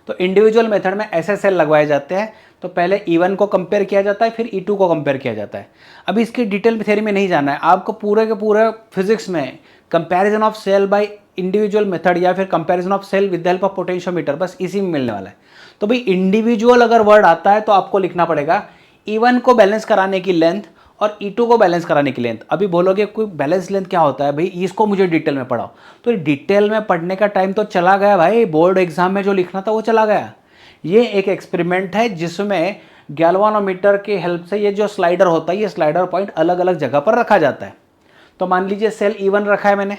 तो इंडिविजुअल मेथड में ऐसे सेल लगवाए जाते हैं, तो पहले E1 को कंपेयर किया जाता है, फिर E2 को कंपेयर किया जाता है। अभी इसकी डिटेल थ्योरी में नहीं जाना है आपको, पूरे के पूरे फिजिक्स में comparison of cell by individual method या फिर comparison of cell with the help of potentiometer, बस इसी में मिलने वाला है। तो भाई इंडिविजुअल अगर वर्ड आता है तो आपको लिखना पड़ेगा E1 को बैलेंस कराने की लेंथ और E2 को बैलेंस कराने की लेंथ। अभी बोलोगे कोई बैलेंस लेंथ क्या होता है भाई, इसको मुझे डिटेल में पढ़ाओ। तो डिटेल में पढ़ने का टाइम तो चला गया भाई, बोर्ड एग्जाम में जो लिखना था वो चला गया। ये एक एक्सपेरिमेंट है जिसमें गैल्वानोमीटर की हेल्प से ये जो स्लाइडर होता है, ये स्लाइडर पॉइंट अलग अलग जगह पर रखा जाता है। तो मान लीजिए सेल E1 रखा है मैंने,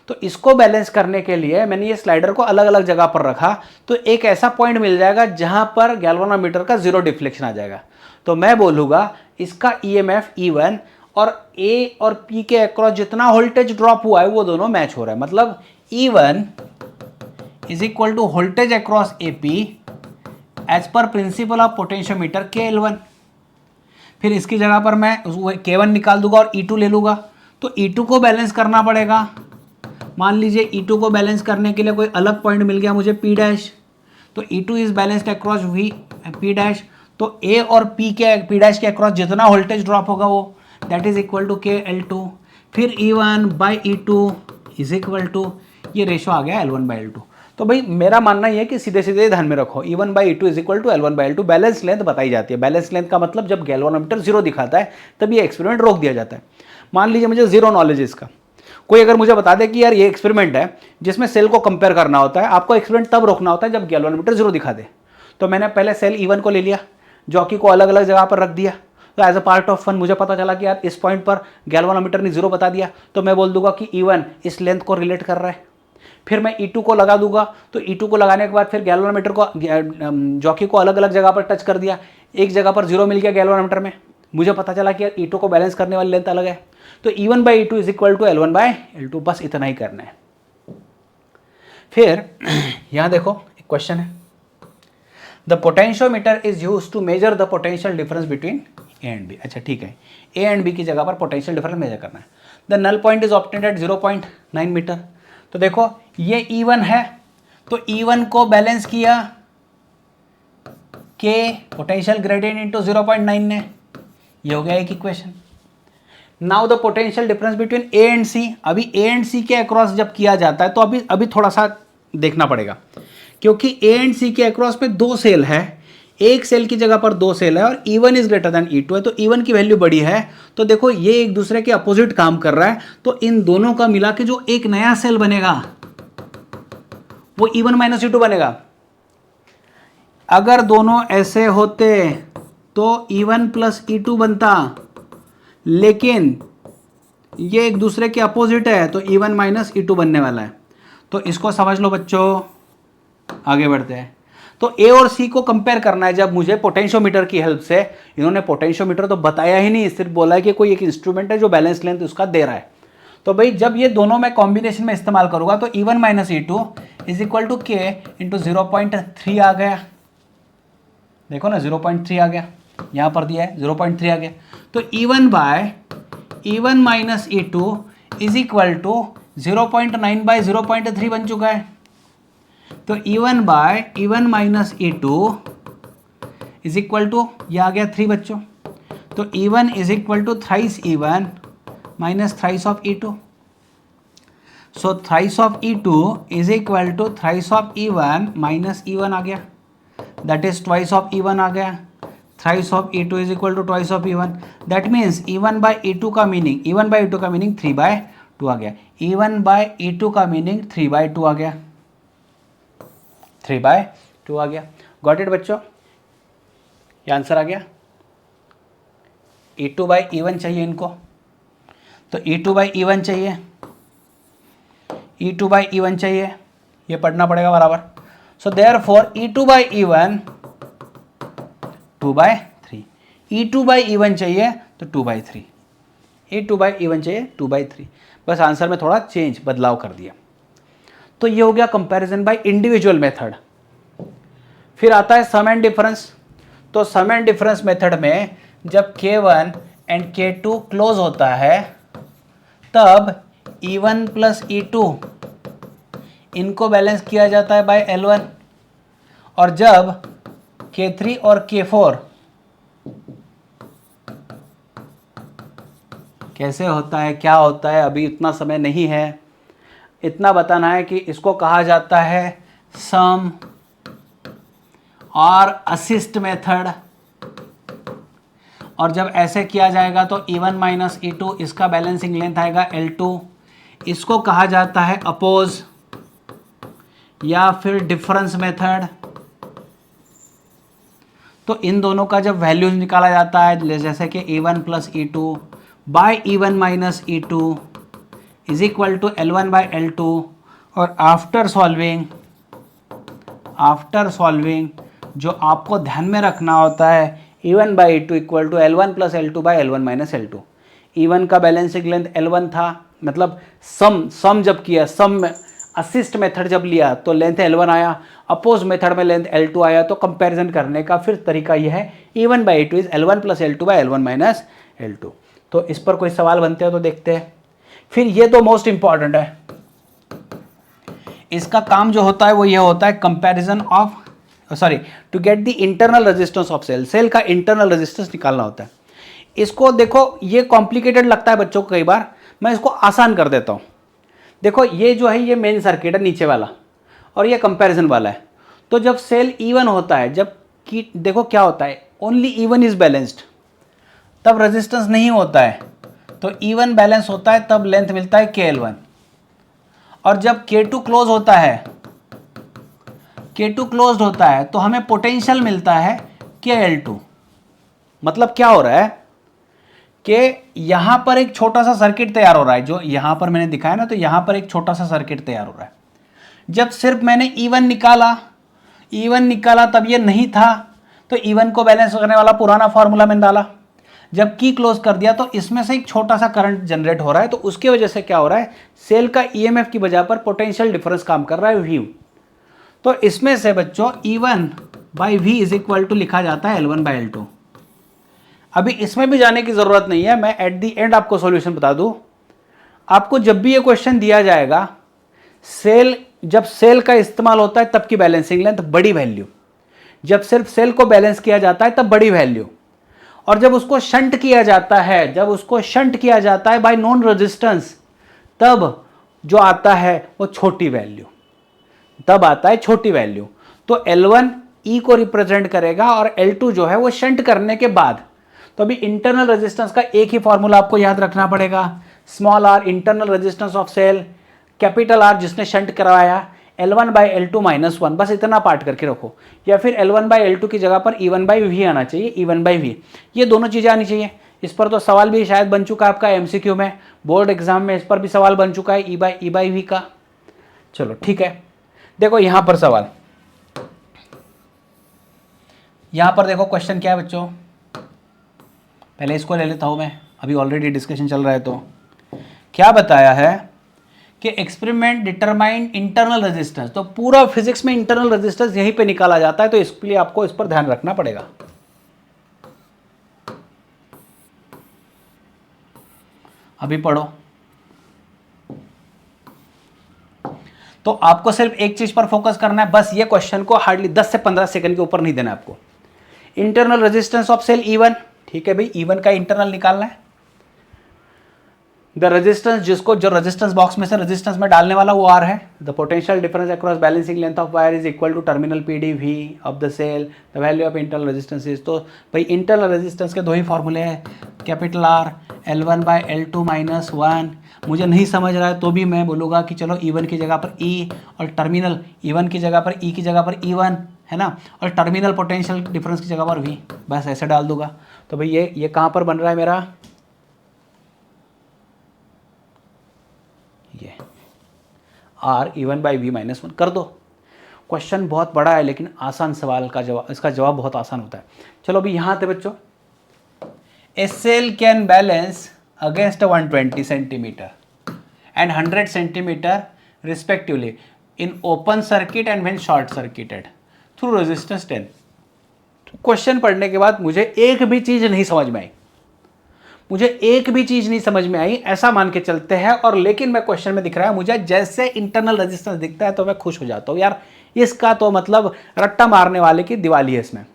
तो इसको बैलेंस करने के लिए मैंने ये स्लाइडर को अलग अलग जगह पर रखा, तो एक ऐसा पॉइंट मिल जाएगा जहां पर गैल्वानोमीटर का जीरो डिफ्लेक्शन आ जाएगा। तो मैं बोलूँगा इसका EMF E1 और A और P के अक्रॉस जितना वोल्टेज ड्रॉप हुआ है वो दोनों मैच हो रहा है। मतलब E1 is equal to voltage across AP as per principle of potentiometer KL1। फिर इसकी जगह पर मैं K1 निकाल दूंगा और E2 ले लूँगा। तो E2 को बैलेंस करना पड़ेगा। मान लीजिए E2 को बैलेंस करने के लिए कोई अलग पॉइंट मिल गया मुझे P डैश, तो E2 is balanced across P dash. तो A और P डैश के अक्रॉस जितना वोल्टेज ड्रॉप होगा वो that is equal to KL2। फिर E1 by E2 is equal to, ये रेशो आ गया L1 बाई L2। तो भाई मेरा मानना ये है कि सीधे सीधे ध्यान में रखो, E1 by E2 is equal to L1 by L2। Balance length बताई जाती है। बैलेंस लेंथ का मतलब जब गैल्वानोमीटर जीरो दिखाता है तब ये एक्सपेरिमेंट रोक दिया जाता है। मान लीजिए मुझे जीरो नॉलेज इसका, कोई अगर मुझे बता दे कि यार ये एक्सपेरिमेंट है जिसमें सेल को कंपेयर करना होता है, आपको एक्सपेरिमेंट तब रोकना होता है जब गैल्वानोमीटर जीरो दिखा दे। तो मैंने पहले सेल E1 को ले लिया, जॉकी को अलग अलग जगह पर रख दिया। तो as a part of fun मुझे पता चला कि यार इस पॉइंट पर गैल्वानोमीटर ने जीरो बता दिया, तो मैं बोल दूंगा कि E1 इस लेंथ को रिलेट कर रहा है। फिर मैं E2 को लगा दूंगा, तो E2 को लगाने के बाद फिर गैल्वानोमीटर को जॉकी को अलग अलग जगह पर टच कर दिया, एक जगह पर जीरो मिल गया गैल्वानोमीटर में, मुझे पता चला कि यार E2 को बैलेंस करने वाली लेंथ अलग है। तो E1 by E2 is equal to L1 by L2, बस इतना ही करना है। फिर यहां देखो एक क्वेश्चन है, the potentiometer is use to measure the potential difference between A and B। अच्छा ठीक है, A एंड B की जगह पर पोटेंशियल डिफरेंस मेजर करना है। The null point is obtained at 0.9 metre. तो देखो ये E1 है, तो E1 को बैलेंस किया K पोटेंशियल ग्रेडियंट इंटू 0.9 ने, ये हो गया एक equation. Now the potential difference between A and C। अभी A एंड C के अक्रॉस जब किया जाता है तो अभी थोड़ा सा देखना पड़ेगा, क्योंकि A एंड C के अक्रॉस में दो सेल है, एक सेल की जगह पर दो सेल है और E1 is greater than E2 है, तो E1 की वैल्यू बड़ी है। तो देखो ये एक दूसरे के अपोजिट काम कर रहा है, तो इन दोनों का मिला के जो एक नया सेल बनेगा वो E1 माइनस E2 बनेगा। अगर दोनों ऐसे होते तो E1 प्लस E2 बनता, लेकिन ये एक दूसरे के अपोजिट है तो E1 माइनस E2 बनने वाला है। तो इसको समझ लो बच्चों, आगे बढ़ते हैं। तो A और C को कंपेयर करना है जब मुझे पोटेंशियोमीटर की हेल्प से। इन्होंने पोटेंशियोमीटर तो बताया ही नहीं, सिर्फ बोला है कि कोई एक इंस्ट्रूमेंट है जो बैलेंस लेंथ उसका दे रहा है। तो भाई जब ये दोनों मैं कॉम्बिनेशन में इस्तेमाल करूंगा तो E1 minus E2 is equal to K into 0.3 आ गया। देखो ना 0.3 आ गया, यहां पर दिया है 0.3 आ गया। तो E1 by E1 minus E2 is equal to 0.9 by 0.3 बन चुका है। तो E1 by E1 minus E2 is equal to, यह आ गया 3 बच्चों। तो E1 is equal to thrice E1 minus thrice of E2। So thrice of E2 is equal to thrice of E1 minus E1 आ गया, that is twice of E1 आ गया। Thrice of E2 is equal to twice of E1, that means E1 by E2 का meaning, E1 by E2 का meaning 3/2 आ गया। E1 by E2 का meaning 3/2 आ गया, 3/2 आ गया। गॉट इट बच्चों, ये आंसर आ गया। E2 बाई E1 चाहिए इनको, तो E2 बाई E1 चाहिए, E2 बाई E1 चाहिए, ये पढ़ना पड़ेगा बराबर। So therefore E2 by E1 2/3, E2 by E1 चाहिए तो 2/3, E2 बाई E1 चाहिए 2/3। बस आंसर में थोड़ा चेंज बदलाव कर दिया। तो ये हो गया कंपैरिजन बाय इंडिविजुअल मेथड। फिर आता है सम एंड डिफरेंस। तो सम एंड डिफरेंस मेथड में जब K1 एंड K2 क्लोज होता है तब E1 प्लस E2 इनको बैलेंस किया जाता है बाय L1, और जब K3 और K4 कैसे होता है क्या होता है अभी इतना समय नहीं है, इतना बताना है कि इसको कहा जाता है सम और असिस्ट मेथड, और जब ऐसे किया जाएगा तो E1 माइनस E2, इसका बैलेंसिंग लेंथ आएगा L2। इसको कहा जाता है अपोज या फिर डिफरेंस मेथड। तो इन दोनों का जब वैल्यूज निकाला जाता है, जैसे कि E1 plus E2 by E1 minus E2 is equal to L1 by L2, और आफ्टर सॉल्विंग जो आपको ध्यान में रखना होता है, E1 by E2 equal to L1 plus L2 by L1 minus L2। E1 का बैलेंसिंग लेंथ L1 था, मतलब सम जब किया, सम असिस्ट मेथड जब लिया तो लेंथ L1 आया, अपोज मेथड में लेंथ L2 आया। तो कंपैरिजन करने का फिर तरीका यह है, E1 by E2 is L1 plus L2 by L1 minus L2। तो इस पर कोई सवाल बनते हैं तो देखते हैं। फिर ये तो मोस्ट इंपॉर्टेंट है, इसका काम जो होता है वो ये होता है comparison of to get the internal resistance of cell का इंटरनल रेजिस्टेंस निकालना होता है। इसको देखो, ये कॉम्प्लिकेटेड लगता है बच्चों को कई बार, मैं इसको आसान कर देता हूँ। देखो ये जो है ये मेन सर्किट है नीचे वाला, और ये कंपैरिजन वाला है। तो जब सेल E1 होता है, जब कि देखो क्या होता है, ओनली E1 इज बैलेंस्ड, तब रेजिस्टेंस नहीं होता है। तो E1 बैलेंस होता है तब लेंथ मिलता है KL1, और जब K2 क्लोज होता है, K2 क्लोज्ड होता है तो हमें पोटेंशियल मिलता है KL2। मतलब क्या हो रहा है कि यहां पर एक छोटा सा सर्किट तैयार हो रहा है, जो यहां पर मैंने दिखाया ना, तो यहां पर एक छोटा सा सर्किट तैयार हो रहा है। जब सिर्फ मैंने E1 निकाला तब ये नहीं था, तो E1 को बैलेंस करने वाला पुराना फॉर्मूला मैंने डाला। जब की क्लोज कर दिया तो इसमें से एक छोटा सा करंट जनरेट हो रहा है, तो उसकी वजह से क्या हो रहा है, सेल का EMF की वजह पर पोटेंशियल डिफरेंस काम कर रहा है V। तो इसमें से बच्चों E1 by V is equal to लिखा जाता है L1 बाई L2। अभी इसमें भी जाने की जरूरत नहीं है, मैं एट दी एंड आपको सॉल्यूशन बता दूं। आपको जब भी ये क्वेश्चन दिया जाएगा, जब सेल का इस्तेमाल होता है तब की बैलेंसिंग लेंथ बड़ी वैल्यू, जब सिर्फ सेल को बैलेंस किया जाता है तब बड़ी वैल्यू, और जब उसको शंट किया जाता है बाय नॉन रेजिस्टेंस, तब जो आता है वो छोटी वैल्यू, तो L1 E को रिप्रेजेंट करेगा और L2 जो है वो शंट करने के बाद। तो अभी इंटरनल रेजिस्टेंस का एक ही फॉर्मूला आपको याद रखना पड़ेगा, small r internal resistance of cell, capital R जिसने शंट करवाया, L1 बाई L2 माइनस 1, बस इतना पार्ट करके रखो। या फिर L1 बाई L2 की जगह पर E1 बाई V आना चाहिए, E1 बाई V, ये दोनों चीज़ें आनी चाहिए। इस पर तो सवाल भी शायद बन चुका है आपका MCQ में, बोर्ड एग्जाम में इस पर भी सवाल बन चुका है E बाई V का। चलो ठीक है, देखो यहां पर सवाल, यहां पर देखो क्वेश्चन क्या है बच्चों, पहले इसको ले लेता हूं मैं, अभी ऑलरेडी डिस्कशन चल रहा है। तो क्या बताया है कि एक्सपेरिमेंट डिटरमाइन इंटरनल रेजिस्टेंस, तो पूरा फिजिक्स में इंटरनल रेजिस्टेंस यहीं पे निकाला जाता है, तो इसके लिए आपको इस पर ध्यान रखना पड़ेगा। अभी पढ़ो, तो आपको सिर्फ एक चीज पर फोकस करना है, बस ये क्वेश्चन को हार्डली 10 से 15 सेकंड के ऊपर नहीं देना आपको। Internal resistance of cell E1, ठीक है भाई, E1 का इंटरनल निकालना है। द रेजिस्टेंस, जो रेजिस्टेंस बॉक्स में से रेजिस्टेंस में डालने वाला वो R है। The potential difference across balancing length of wire is equal to terminal PD V of the cell, the value of internal resistance is. तो भाई इंटरनल रेजिस्टेंस के दो ही फॉर्मूले हैं, capital R L1 by L2 minus 1। मुझे नहीं समझ रहा है तो भी मैं बोलूँगा कि चलो E1 की जगह पर E, और टर्मिनल E1 की जगह पर E की जगह पर E1 है ना, और टर्मिनल पोटेंशियल डिफरेंस की जगह पर V, बस ऐसे डाल दूंगा। तो भाई ये कहाँ पर बन रहा है मेरा, ये R E1 by V minus 1 कर दो। क्वेश्चन बहुत बड़ा है लेकिन आसान सवाल का जवाब, इसका जवाब बहुत आसान होता है। चलो अभी यहाँ थे बच्चों, a cell can balance against 120 centimetre and 100 centimetre respectively in open circuit and when short circuited through resistance 10। Question पढ़ने के बाद मुझे एक भी चीज नहीं समझ में आई, ऐसा मान के चलते हैं। और लेकिन मैं क्वेश्चन में दिख रहा है मुझे जैसे इंटरनल रेजिस्टेंस दिखता है तो मैं खुश हो जाता हूँ, यार इसका तो मतलब रट्टा मारने वाले की दिवाली है इसमें।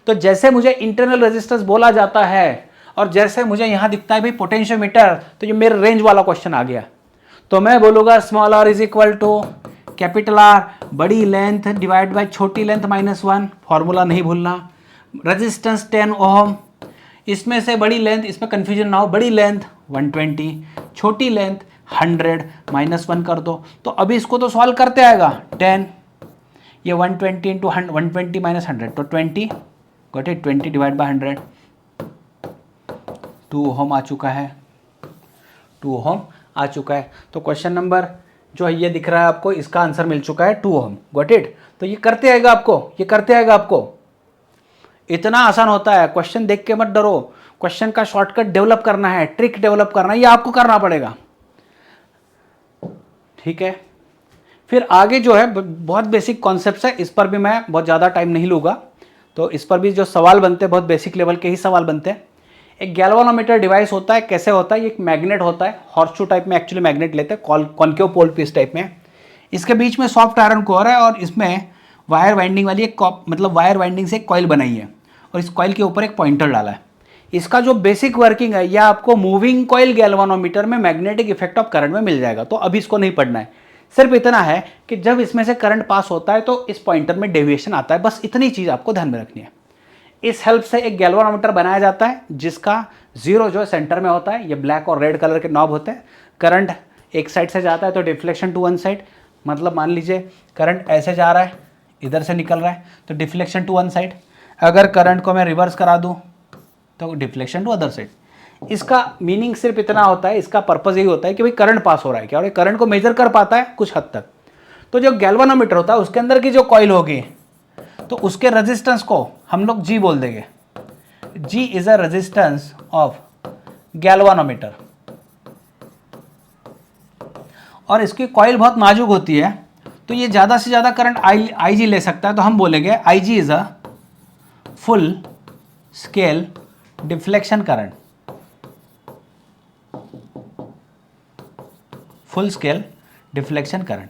तो जैसे मुझे इंटरनल रेजिस्टेंस बोला जाता है और जैसे मुझे यहां दिखता है भाई पोटेंशियोमीटर, तो ये मेरे रेंज वाला क्वेश्चन आ गया। तो मैं बोलूंगा small r is equal to capital R बड़ी लेंथ डिवाइड बाय छोटी लेंथ माइनस 1, फॉर्मूला नहीं भूलना। रेजिस्टेंस 10 ओम इसमें से बड़ी लेंथ, इसमें कन्फ्यूजन ना हो, बड़ी लेंथ 120, छोटी लेंथ 100, -1 कर दो। तो अभी इसको तो सॉल्व करते आएगा 10, ये 120 इंटू 120 माइनस 100 तो 20, गॉट इट, 20 डिवाइड बाय 100, 2 ओम आ चुका है, 2 ओम आ चुका है। तो क्वेश्चन नंबर जो है ये दिख रहा है आपको, इसका आंसर मिल चुका है 2 ओम, गॉट इट। तो ये करते आएगा आपको, ये करते आएगा आपको, इतना आसान होता है। क्वेश्चन देख के मत डरो, क्वेश्चन का शॉर्टकट डेवलप करना है, ट्रिक डेवलप करना है, ये आपको करना पड़ेगा, ठीक है। फिर आगे जो है बहुत बेसिक कॉन्सेप्ट्स है, इस पर भी मैं बहुत ज़्यादा टाइम नहीं लूँगा। तो इस पर भी जो सवाल बनते हैं बहुत बेसिक लेवल के ही सवाल बनते हैं। एक गैल्वानोमीटर डिवाइस होता है, कैसे होता है, ये एक मैग्नेट होता है, हॉर्सशू टाइप में एक्चुअली मैग्नेट लेते हैं, कॉन्केव पोल पीस टाइप में। इसके बीच में सॉफ्ट आयरन कोर है और इसमें वायर वाइंडिंग वाली एक मतलब वायर वाइंडिंग से एक कॉइल बनाई है और इस कॉइल के ऊपर एक पॉइंटर डाला है। इसका जो बेसिक वर्किंग है यह आपको मूविंग कॉइल गैल्वानोमीटर में मैग्नेटिक इफेक्ट ऑफ करंट में मिल जाएगा। तो अभी इसको नहीं पढ़ना है, सिर्फ इतना है कि जब इसमें से करंट पास होता है तो इस पॉइंटर में डेविएशन आता है, बस इतनी चीज़ आपको ध्यान में रखनी है। इस हेल्प से एक गैल्वानोमीटर बनाया जाता है जिसका जीरो जो है सेंटर में होता है, ये ब्लैक और रेड कलर के नॉब होते हैं। करंट एक साइड से जाता है तो डिफ्लेक्शन टू वन साइड, मतलब मान लीजिए करंट ऐसे जा रहा है, इधर से निकल रहा है तो डिफ्लेक्शन टू वन साइड। अगर करंट को मैं रिवर्स करा दूं तो डिफ्लेक्शन टू अदर साइड। इसका मीनिंग सिर्फ इतना होता है, इसका पर्पज़ यही होता है कि भाई करंट पास हो रहा है क्या, और ये करंट को मेजर कर पाता है कुछ हद तक। तो जो गैल्वानोमीटर होता है उसके अंदर की जो कॉइल होगी तो उसके रेजिस्टेंस को हम लोग जी बोल देंगे, G is a resistance of galvanometer. और इसकी कॉइल बहुत नाजुक होती है तो ये ज़्यादा से ज़्यादा करंट आई जी ले सकता है, तो हम बोलेंगे I G is a full scale deflection current, full scale deflection current.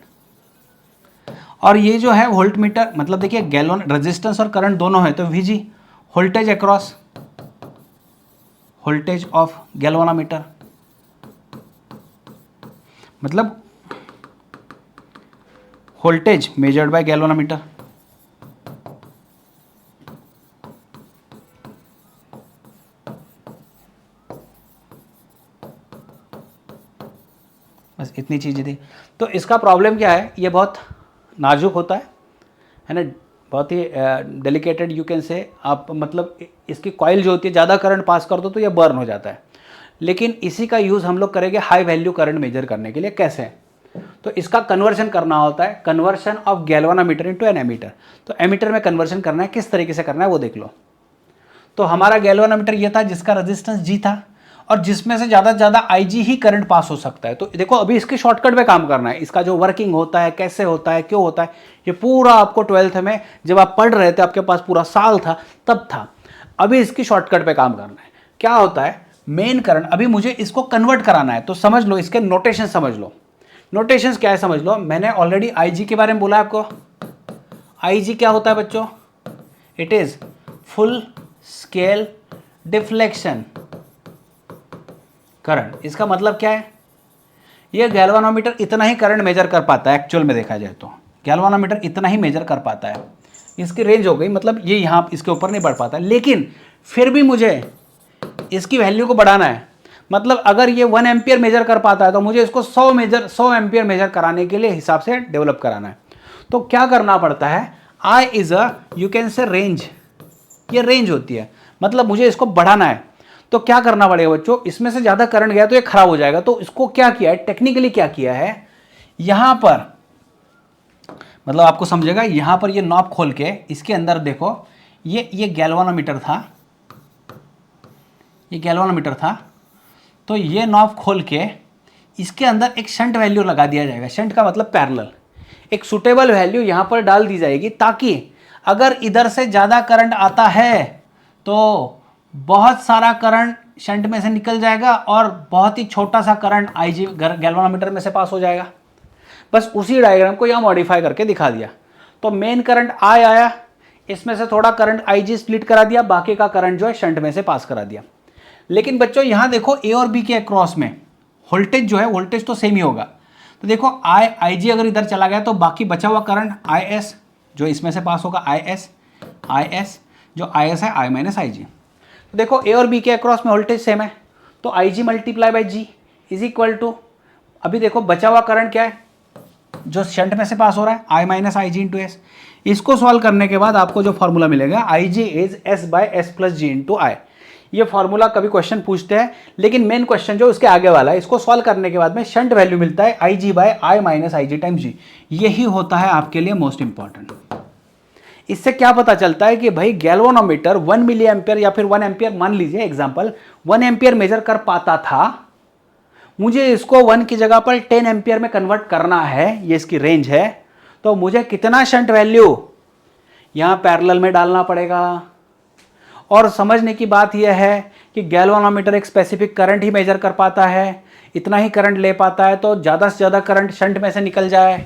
और ये जो है वोल्ट मीटर, मतलब देखिए गैलन रेजिस्टेंस और करंट दोनों है, तो VG voltage across voltage of galvanometer, मतलब वोल्टेज मेजर्ड बाय गैल्वानोमीटर। बस इतनी चीज़ें थी। तो इसका प्रॉब्लम क्या है, ये बहुत नाजुक होता है ना, बहुत ही डेलिकेटेड यू कैन से आप, मतलब इसकी कॉइल जो होती है ज़्यादा करंट पास कर दो तो ये बर्न हो जाता है। लेकिन इसी का यूज़ हम लोग करेंगे हाई वैल्यू करंट मेजर करने के लिए। कैसे, तो इसका कन्वर्शन करना होता है, conversion of galvanometer into an ammeter. तो एमीटर में कन्वर्शन करना है, किस तरीके से करना है वो देख लो। तो हमारा गैल्वानोमीटर ये था जिसका रेजिस्टेंस जी था और जिसमें से ज़्यादा से ज़्यादा आईजी ही करंट पास हो सकता है। तो देखो अभी इसके शॉर्टकट पे काम करना है, इसका जो वर्किंग होता है, कैसे होता है, क्यों होता है, ये पूरा आपको 12th में जब आप पढ़ रहे थे, आपके पास पूरा साल था तब था। अभी इसकी शॉर्टकट पे काम करना है। क्या होता है, मेन करंट, अभी मुझे इसको कन्वर्ट कराना है, तो समझ लो इसके नोटेशन समझ लो। नोटेशंस क्या है समझ लो। मैंने ऑलरेडी आईजी के बारे में बोला आपको। आईजी क्या होता है बच्चों, it is full scale deflection current. इसका मतलब क्या है, ये गैल्वानोमीटर इतना ही करंट मेजर कर पाता है, एक्चुअल में देखा जाए तो गैल्वानोमीटर इतना ही मेजर कर पाता है। इसकी रेंज हो गई, मतलब ये यहाँ इसके ऊपर नहीं बढ़ पाता, लेकिन फिर भी मुझे इसकी वैल्यू को बढ़ाना है। मतलब अगर ये 1 एम्पियर मेजर कर पाता है तो मुझे इसको 100 एम्पियर मेजर कराने के लिए हिसाब से डेवलप कराना है। तो क्या करना पड़ता है, I is a you can say range, ये रेंज होती है, मतलब मुझे इसको बढ़ाना है। तो क्या करना पड़ेगा बच्चों, इसमें से ज़्यादा करंट गया तो ये खराब हो जाएगा। तो इसको क्या किया है, टेक्निकली क्या किया है, यहाँ पर मतलब आपको समझेगा, यहाँ पर ये नॉब खोल के इसके अंदर देखो, ये गैल्वानोमीटर था, ये गैल्वानोमीटर था। तो ये नॉब खोल के इसके अंदर एक शंट वैल्यू लगा दिया जाएगा। शंट का मतलब पैरेलल, एक सुटेबल वैल्यू यहाँ पर डाल दी जाएगी, ताकि अगर इधर से ज़्यादा करंट आता है तो बहुत सारा करंट शंट में से निकल जाएगा और बहुत ही छोटा सा करंट आईजी गैल्वानोमीटर में से पास हो जाएगा। बस उसी डायग्राम को यहाँ मॉडिफाई करके दिखा दिया। तो मेन करंट आया, इसमें से थोड़ा करंट आईजी स्प्लिट करा दिया, बाकी का करंट जो है शंट में से पास करा दिया। लेकिन बच्चों यहाँ देखो ए और बी के अक्रॉस में वोल्टेज जो है, वोल्टेज तो सेम ही होगा। तो देखो आई जी अगर इधर चला गया तो बाकी बचा हुआ करंट आई एस जो इसमें से पास होगा, आई एस जो आई एस है, आई माइनस आई जी। देखो ए और बी के अक्रॉस में वोल्टेज सेम है, तो I G multiply by G is equal to, अभी देखो बचा हुआ करंट क्या है जो शंट में से पास हो रहा है, I minus I G into S. इसको सॉल्व करने के बाद आपको जो फॉर्मूला मिलेगा I G is S by S plus G into I. ये फॉर्मूला कभी क्वेश्चन पूछते हैं, लेकिन मेन क्वेश्चन जो उसके आगे वाला है, इसको सॉल्व करने के बाद में शंट वैल्यू मिलता है आई G by I minus I ji time जी। यही होता है आपके लिए मोस्ट इंपॉर्टेंट। इससे क्या पता चलता है कि भाई गैल्वेनोमीटर 1 मिली एम्पियर या फिर 1 एम्पियर, मान लीजिए एग्जांपल 1 एम्पियर मेजर कर पाता था, मुझे इसको 1 की जगह पर 10 एम्पियर में कन्वर्ट करना है, ये इसकी रेंज है, तो मुझे कितना शंट वैल्यू यहां पैरेलल में डालना पड़ेगा। और समझने की बात यह है कि गैल्वेनोमीटर एक स्पेसिफिक करंट ही मेजर कर पाता है, इतना ही करंट ले पाता है, तो ज़्यादा से ज़्यादा करंट शंट में से निकल जाए,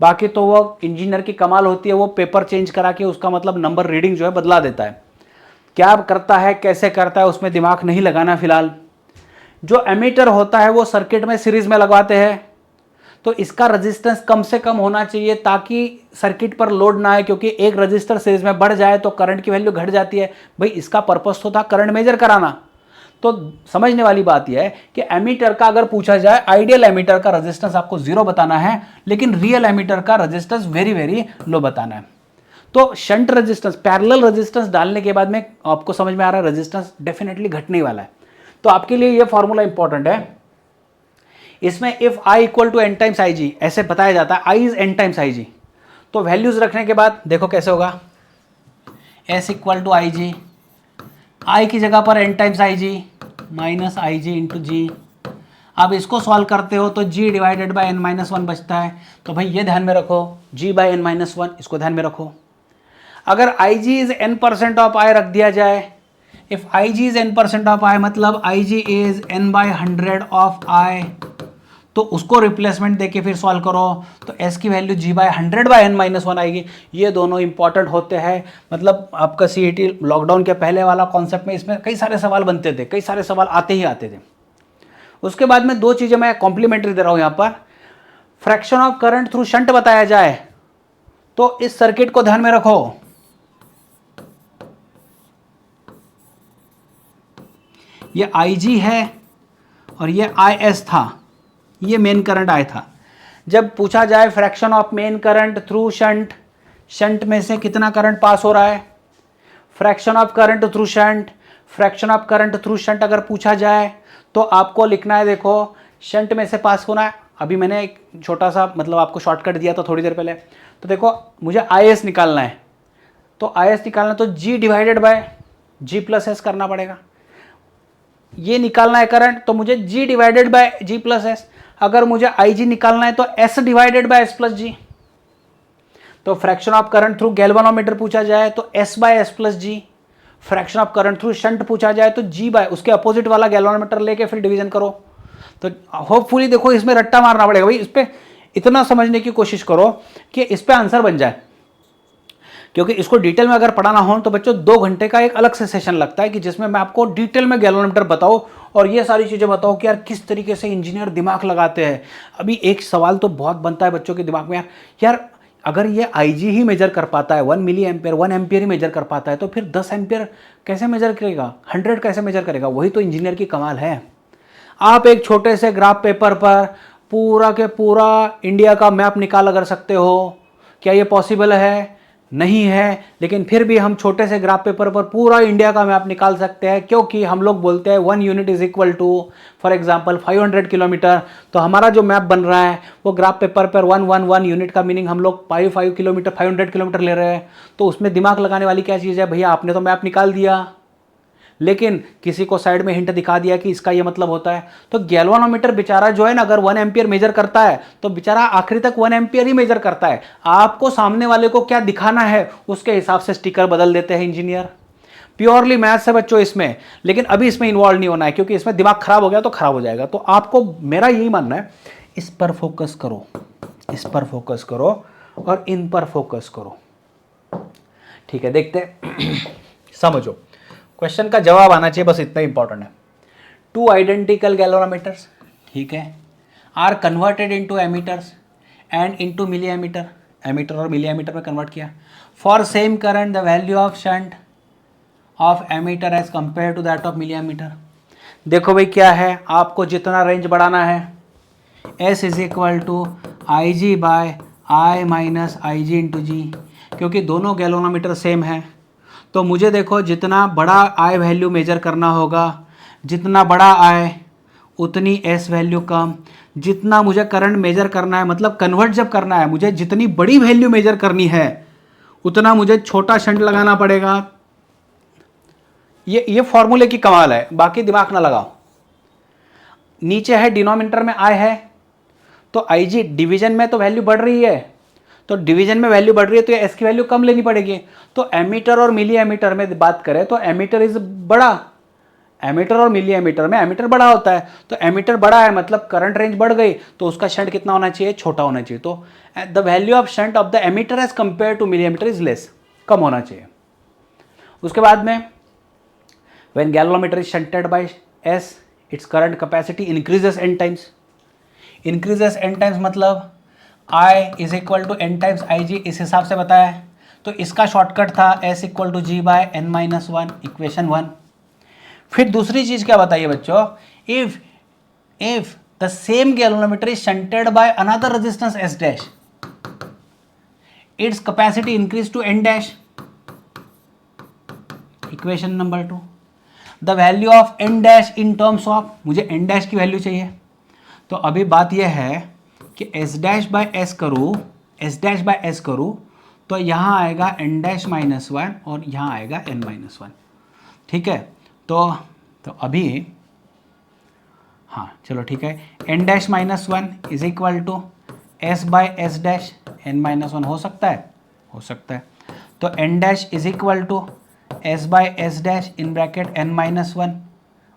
बाकी तो वो इंजीनियर की कमाल होती है, वो पेपर चेंज करा के उसका मतलब नंबर रीडिंग जो है बदला देता है। क्या करता है, कैसे करता है, उसमें दिमाग नहीं लगाना फिलहाल। जो एमीटर होता है वो सर्किट में सीरीज में लगवाते हैं, तो इसका रेजिस्टेंस कम से कम होना चाहिए ताकि सर्किट पर लोड ना आए, क्योंकि एक रजिस्टर सीरीज में बढ़ जाए तो करंट की वैल्यू घट जाती है। भाई इसका पर्पस तो था करंट मेजर कराना। तो समझने वाली बात यह है कि एमीटर का अगर पूछा जाए, आइडियल एमीटर का रेजिस्टेंस आपको 0 बताना है, लेकिन रियल एमीटर का रेजिस्टेंस वेरी वेरी लो बताना है। तो शंट रेजिस्टेंस, पैरेलल रेजिस्टेंस डालने के बाद में आपको समझ में आ रहा है रेजिस्टेंस डेफिनेटली घटने वाला है। तो आपके लिए यह फॉर्मूला इंपॉर्टेंट है। इसमें if I equal to N times I G ऐसे बताया जाता है, I is N times I G, तो वैल्यूज रखने के बाद देखो कैसे होगा, S equal to I G, I की जगह पर N times I G minus I G into G. अब इसको सॉल्व करते हो तो G divided by N minus one बचता है, तो भाई ये ध्यान में रखो, G bye N minus one, इसको ध्यान में रखो। अगर I G is n% of I रख दिया जाए, if I G is n% of I मतलब I G is n by 100 of I, तो उसको रिप्लेसमेंट देके फिर सॉल्व करो तो s की value g by 100 by n minus one आएगी। ये दोनों इंपॉर्टेंट होते हैं, मतलब आपका सीईटी लॉकडाउन के पहले वाला कॉन्सेप्ट में इसमें कई सारे सवाल बनते थे, कई सारे सवाल आते ही आते थे। उसके बाद में दो चीज़ें मैं कॉम्प्लीमेंट्री दे रहा हूँ यहाँ पर। Fraction of current through shunt बताया जाए तो इस सर्किट को ध्यान में रखो, ये IG है और ये IS था, ये मेन करंट आया था। जब पूछा जाए fraction of main current through shunt, shunt में से कितना करंट पास हो रहा है, fraction of current through shunt, fraction of current through shunt अगर पूछा जाए तो आपको लिखना है, देखो शंट में से पास होना है। अभी मैंने एक छोटा सा मतलब आपको शॉर्टकट दिया था थोड़ी देर पहले, तो देखो मुझे IS निकालना है, तो IS निकालना तो G divided by G plus S करना पड़ेगा। ये निकालना है करंट तो मुझे G divided by G plus S, अगर मुझे IG निकालना है तो S divided by S plus G. तो fraction of current through galvanometer पूछा जाए तो S by S plus G, fraction of current through shunt पूछा जाए तो G बाय उसके अपोजिट वाला गैल्वेनोमीटर लेके फिर डिवीजन करो। तो होपफुली देखो इसमें रट्टा मारना पड़ेगा भाई, इस पे इतना समझने की कोशिश करो कि इस पे आंसर बन जाए, क्योंकि इसको डिटेल में अगर पढ़ाना हो तो बच्चों 2 घंटे का एक अलग से सेशन लगता है कि जिसमें मैं आपको डिटेल में गैल्वेनोमीटर बताऊं और ये सारी चीज़ें बताओ कि यार किस तरीके से इंजीनियर दिमाग लगाते हैं। अभी एक सवाल तो बहुत बनता है बच्चों के दिमाग में, यार अगर ये IG ही मेजर कर पाता है, 1 मिली एम्पियर 1 एम्पियर ही मेजर कर पाता है, तो फिर 10 एम्पियर कैसे मेजर करेगा, 100 कैसे मेजर करेगा। वही तो इंजीनियर की कमाल है। आप एक छोटे से ग्राफ पेपर पर पूरा के पूरा इंडिया का मैप निकाल कर सकते हो, क्या ये पॉसिबल है? नहीं है, लेकिन फिर भी हम छोटे से ग्राफ पेपर पर पूरा इंडिया का मैप निकाल सकते हैं, क्योंकि हम लोग बोलते हैं 1 unit is equal to for example 500 kilometre. तो हमारा जो मैप बन रहा है वो ग्राफ पेपर पर 1 यूनिट का मीनिंग हम लोग 5 किलोमीटर 500 किलोमीटर ले रहे हैं। तो उसमें दिमाग लगाने वाली क्या चीज़ है भैया, आपने तो मैप निकाल दिया लेकिन किसी को साइड में हिंट दिखा दिया कि इसका ये मतलब होता है। तो गैल्वेनोमीटर बेचारा जो है ना, अगर 1 एम्पियर मेजर करता है तो बेचारा आखिरी तक 1 एम्पियर ही मेजर करता है। आपको सामने वाले को क्या दिखाना है उसके हिसाब से स्टिकर बदल देते हैं इंजीनियर। प्योरली मैथ्स है बच्चों इसमें, लेकिन अभी इसमें इन्वॉल्व नहीं होना है, क्योंकि इसमें दिमाग खराब हो गया तो खराब हो जाएगा। तो आपको मेरा यही मानना है, इस पर फोकस करो, इस पर फोकस करो और इन पर फोकस करो। ठीक है, देखते समझो, क्वेश्चन का जवाब आना चाहिए, बस इतना इंपॉर्टेंट है। 2 आइडेंटिकल गैल्वेनोमीटर्स, ठीक है, are converted into ammeters and into milli ammeter, ammeter और मिली एमीटर में कन्वर्ट किया। For same current the value of shunt of ammeter as compare to that of milli ammeter. देखो भाई क्या है, आपको जितना रेंज बढ़ाना है S is equal to I G by I minus I G into G, क्योंकि दोनों गैल्वेनोमीटर सेम है। तो मुझे देखो जितना बड़ा आई वैल्यू मेजर करना होगा, जितना बड़ा आई उतनी एस वैल्यू कम। जितना मुझे करंट मेजर करना है, मतलब कन्वर्ट जब करना है, मुझे जितनी बड़ी वैल्यू मेजर करनी है उतना मुझे छोटा शंट लगाना पड़ेगा। ये फॉर्मूले की कमाल है, बाकी दिमाग ना लगाओ। नीचे है डिनोमिनेटर में आई है, तो आई जी डिवीजन में तो वैल्यू बढ़ रही है, तो डिवीजन में वैल्यू बढ़ रही है तो एस की वैल्यू कम लेनी पड़ेगी। तो एमीटर और मिली एमीटर में बात करें तो एमीटर इज बड़ा, एमीटर और मिली एमीटर में एमीटर बड़ा होता है, तो एमीटर बड़ा है मतलब करंट रेंज बढ़ गई, तो उसका शंट कितना होना चाहिए, छोटा होना चाहिए। तो the value of shunt of the ammeter as compare to milli ammeter is less, कम होना चाहिए। उसके बाद में when galvanometer is shunted by S, its current capacity increases n times. Increases n times मतलब I is equal to n times I G, इस हिसाब से बताया है। तो इसका शॉर्टकट था S equal to G by n minus one, equation 1। फिर दूसरी चीज क्या बताइए बच्चों, if the same galvanometer is shunted by another resistance S dash, its capacity increase to n dash, equation number 2। The value of n dash in terms of, मुझे n dash की value चाहिए। तो अभी बात यह है कि S डैश बाय S करूँ, S डैश बाय S करूँ तो यहाँ आएगा n डैश माइनस वन और यहाँ आएगा n माइनस वन। ठीक है, तो अभी हाँ चलो ठीक है, n dash minus one is equal to S by S dash n minus one हो सकता है, हो सकता है। तो n dash is equal to S by S dash in bracket n minus one,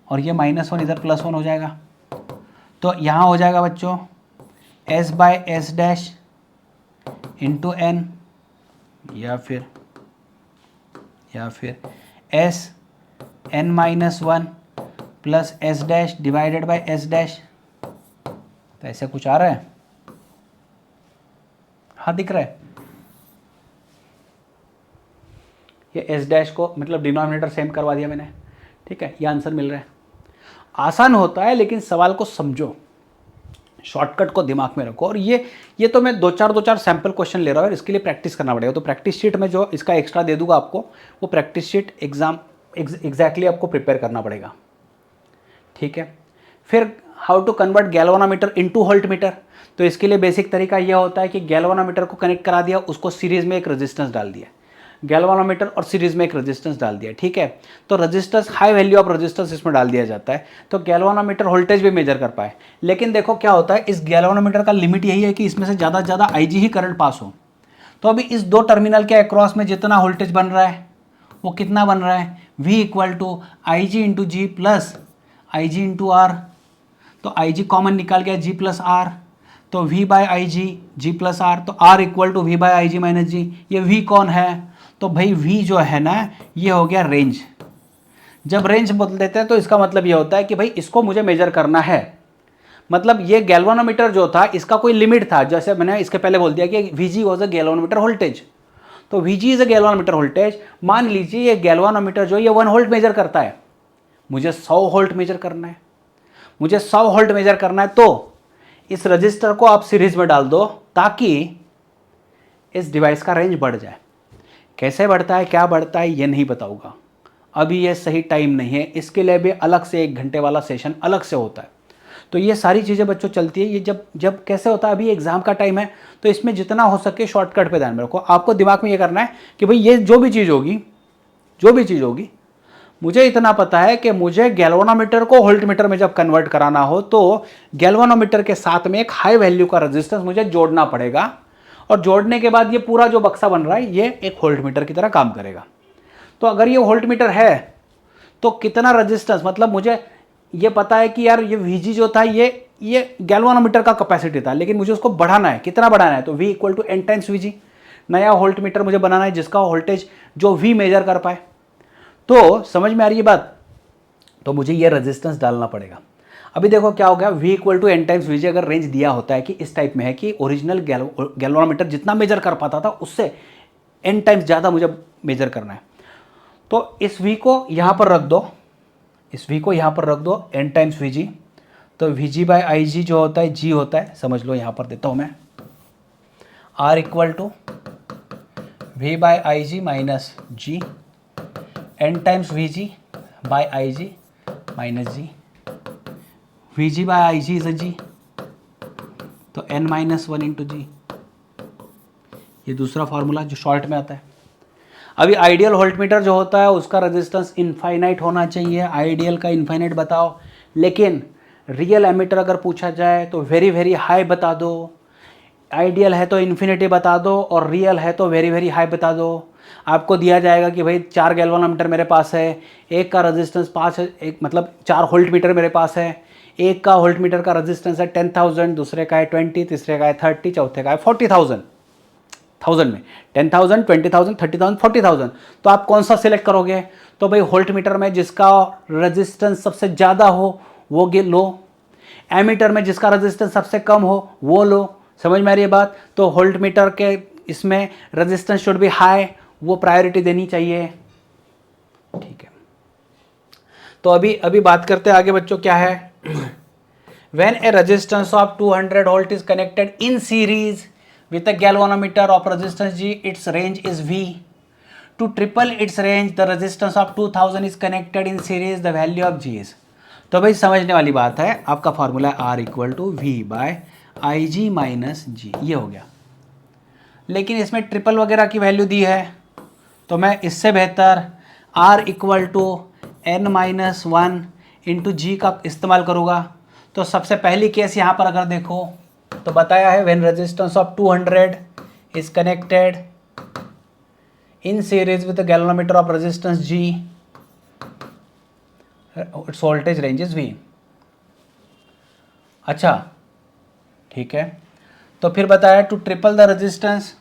और ये माइनस वन इधर प्लस वन हो जाएगा। तो यहाँ हो जाएगा बच्चों S by S dash into n, या फिर S n minus one plus S dash divided by S dash. तो ऐसे कुछ आ रहा है, हाँ दिख रहा है। ये S डैश को मतलब डिनोमिनेटर सेम करवा दिया मैंने, ठीक है, ये आंसर मिल रहा है। आसान होता है लेकिन सवाल को समझो, शॉर्टकट को दिमाग में रखो। और ये तो मैं दो चार सैंपल क्वेश्चन ले रहा हूँ, इसके लिए प्रैक्टिस करना पड़ेगा। तो प्रैक्टिस शीट में जो इसका एक्स्ट्रा दे दूंगा आपको, वो प्रैक्टिस शीट एग्जाम एग्जैक्टली आपको प्रिपेयर करना पड़ेगा। ठीक है, फिर how to convert galvanometer into voltmeter. तो इसके लिए बेसिक तरीका यह होता है कि गैल्वेनोमीटर को कनेक्ट करा दिया, उसको सीरीज में एक रेजिस्टेंस डाल दिया, गैल्वेनोमीटर और सीरीज में एक रेजिस्टेंस डाल दिया। ठीक है, तो resistance, high value of resistance इसमें डाल दिया जाता है, तो गैल्वेनोमीटर वोल्टेज भी मेजर कर पाए। लेकिन देखो क्या होता है, इस गैल्वेनोमीटर का लिमिट यही है कि इसमें से ज़्यादा से ज़्यादा IG ही करंट पास हो। तो अभी इस दो टर्मिनल के अक्रॉस में जितना वोल्टेज बन रहा है वो कितना बन रहा है, V equal to I G into G plus I G into R. तो आई जी कॉमन निकाल गया, G प्लस आर, तो V by I G, G plus R, तो R equal to V by I G minus G. ये V कौन है, तो भाई V जो है ना, ये हो गया रेंज। जब रेंज बदल देते हैं तो इसका मतलब ये होता है कि भाई इसको मुझे मेजर करना है। मतलब ये गैल्वेनोमीटर जो था इसका कोई लिमिट था, जैसे मैंने इसके पहले बोल दिया कि VG was a galvanometer voltage. तो VG is a galvanometer voltage. मान लीजिए ये गैल्वेनोमीटर जो ये 1 वोल्ट मेजर करता है, मुझे 100 वोल्ट मेजर करना है, मुझे 100 वोल्ट मेजर करना है, तो इस रजिस्टर को आप सीरीज में डाल दो ताकि इस डिवाइस का रेंज बढ़ जाए। कैसे बढ़ता है, क्या बढ़ता है, ये नहीं बताऊंगा अभी, ये सही टाइम नहीं है, इसके लिए भी अलग से 1 घंटे वाला सेशन अलग से होता है। तो ये सारी चीज़ें बच्चों चलती है। ये जब कैसे होता है, अभी एग्जाम का टाइम है, तो इसमें जितना हो सके शॉर्टकट पे ध्यान में रखो। आपको दिमाग में ये करना है कि भाई ये जो भी चीज़ होगी मुझे इतना पता है कि मुझे गैल्वेनोमीटर को वोल्टमीटर में जब कन्वर्ट कराना हो तो गैल्वेनोमीटर के साथ में एक हाई वैल्यू का रेजिस्टेंस मुझे जोड़ना पड़ेगा, और जोड़ने के बाद ये पूरा जो बक्सा बन रहा है ये एक वोल्टमीटर की तरह काम करेगा। तो अगर ये वोल्टमीटर है तो कितना रेजिस्टेंस, मतलब मुझे ये पता है कि यार ये VG जो था ये गैल्वेनोमीटर का कैपेसिटी था, लेकिन मुझे उसको बढ़ाना है। कितना बढ़ाना है, तो V equal to n times VG। नया वोल्टमीटर मुझे बनाना है जिसका वोल्टेज जो V मेजर कर पाए। तो समझ में आ रही है बात, तो मुझे ये रेजिस्टेंस डालना पड़ेगा। अभी देखो क्या हो गया, V equal to n times VG अगर रेंज दिया होता है कि इस टाइप में है कि ओरिजिनल गैल्वेनोमीटर जितना मेजर कर पाता था उससे n टाइम्स ज़्यादा मुझे मेजर करना है, तो इस v को यहाँ पर रख दो, इस v को यहाँ पर रख दो n टाइम्स वी जी। तो वी जी बाई आई जी जो होता है g होता है, समझ लो यहाँ पर देता हूँ मैं, r equal to V by I G minus G, n times V G by I G minus G. V G by I G is a G, तो n minus one into G, ये दूसरा formula जो short में आता है। अभी ideal voltmeter जो होता है उसका रेजिस्टेंस इनफाइनाइट होना चाहिए, आइडियल का इनफाइनाइट बताओ, लेकिन रियल एमीटर अगर पूछा जाए तो वेरी वेरी हाई बता दो, आइडियल है तो इन्फिनिटी बता दो, और रियल है तो वेरी वेरी हाई बता दो। आपको दिया जाएगा कि भाई 4 गैल्वानोमीटर मेरे पास है, एक का रेजिस्टेंस 5 है, एक मतलब 4 वोल्टमीटर मेरे पास है, एक का वोल्टमीटर का रेजिस्टेंस है 10,000, दूसरे का है 20, तीसरे का है 30, चौथे का है 40,000। थाउजेंड में 10,000, 20,000, 30,000, 40,000, तो आप कौन सा सिलेक्ट करोगे? तो भाई वोल्टमीटर में जिसका रेजिस्टेंस सबसे ज़्यादा हो वो लो, एमीटर में जिसका रेजिस्टेंस सबसे कम हो वो लो। समझ में आ रही है बात? तो वोल्टमीटर के इसमें रेजिस्टेंस शुड बी हाई, वो प्रायोरिटी देनी चाहिए। ठीक है, तो अभी बात करते हैं आगे बच्चों, क्या है? When A resistance of 200 volt is connected in series with a galvanometer of resistance G, its range is V. To triple its range, the resistance of 2000 is connected in series, the value of G is. तो भाई समझने वाली बात है, आपका formula है R equal to V by I G minus G, ये हो गया। लेकिन इसमें ट्रिपल वगैरह की वैल्यू दी है, तो मैं इससे बेहतर R equal to N minus one into G का इस्तेमाल करूँगा। तो सबसे पहली केस यहाँ पर अगर देखो तो बताया है when resistance of 200 is connected in series with galvanometer of resistance G, its voltage range is V। अच्छा ठीक है, तो फिर बताया to triple the resistance,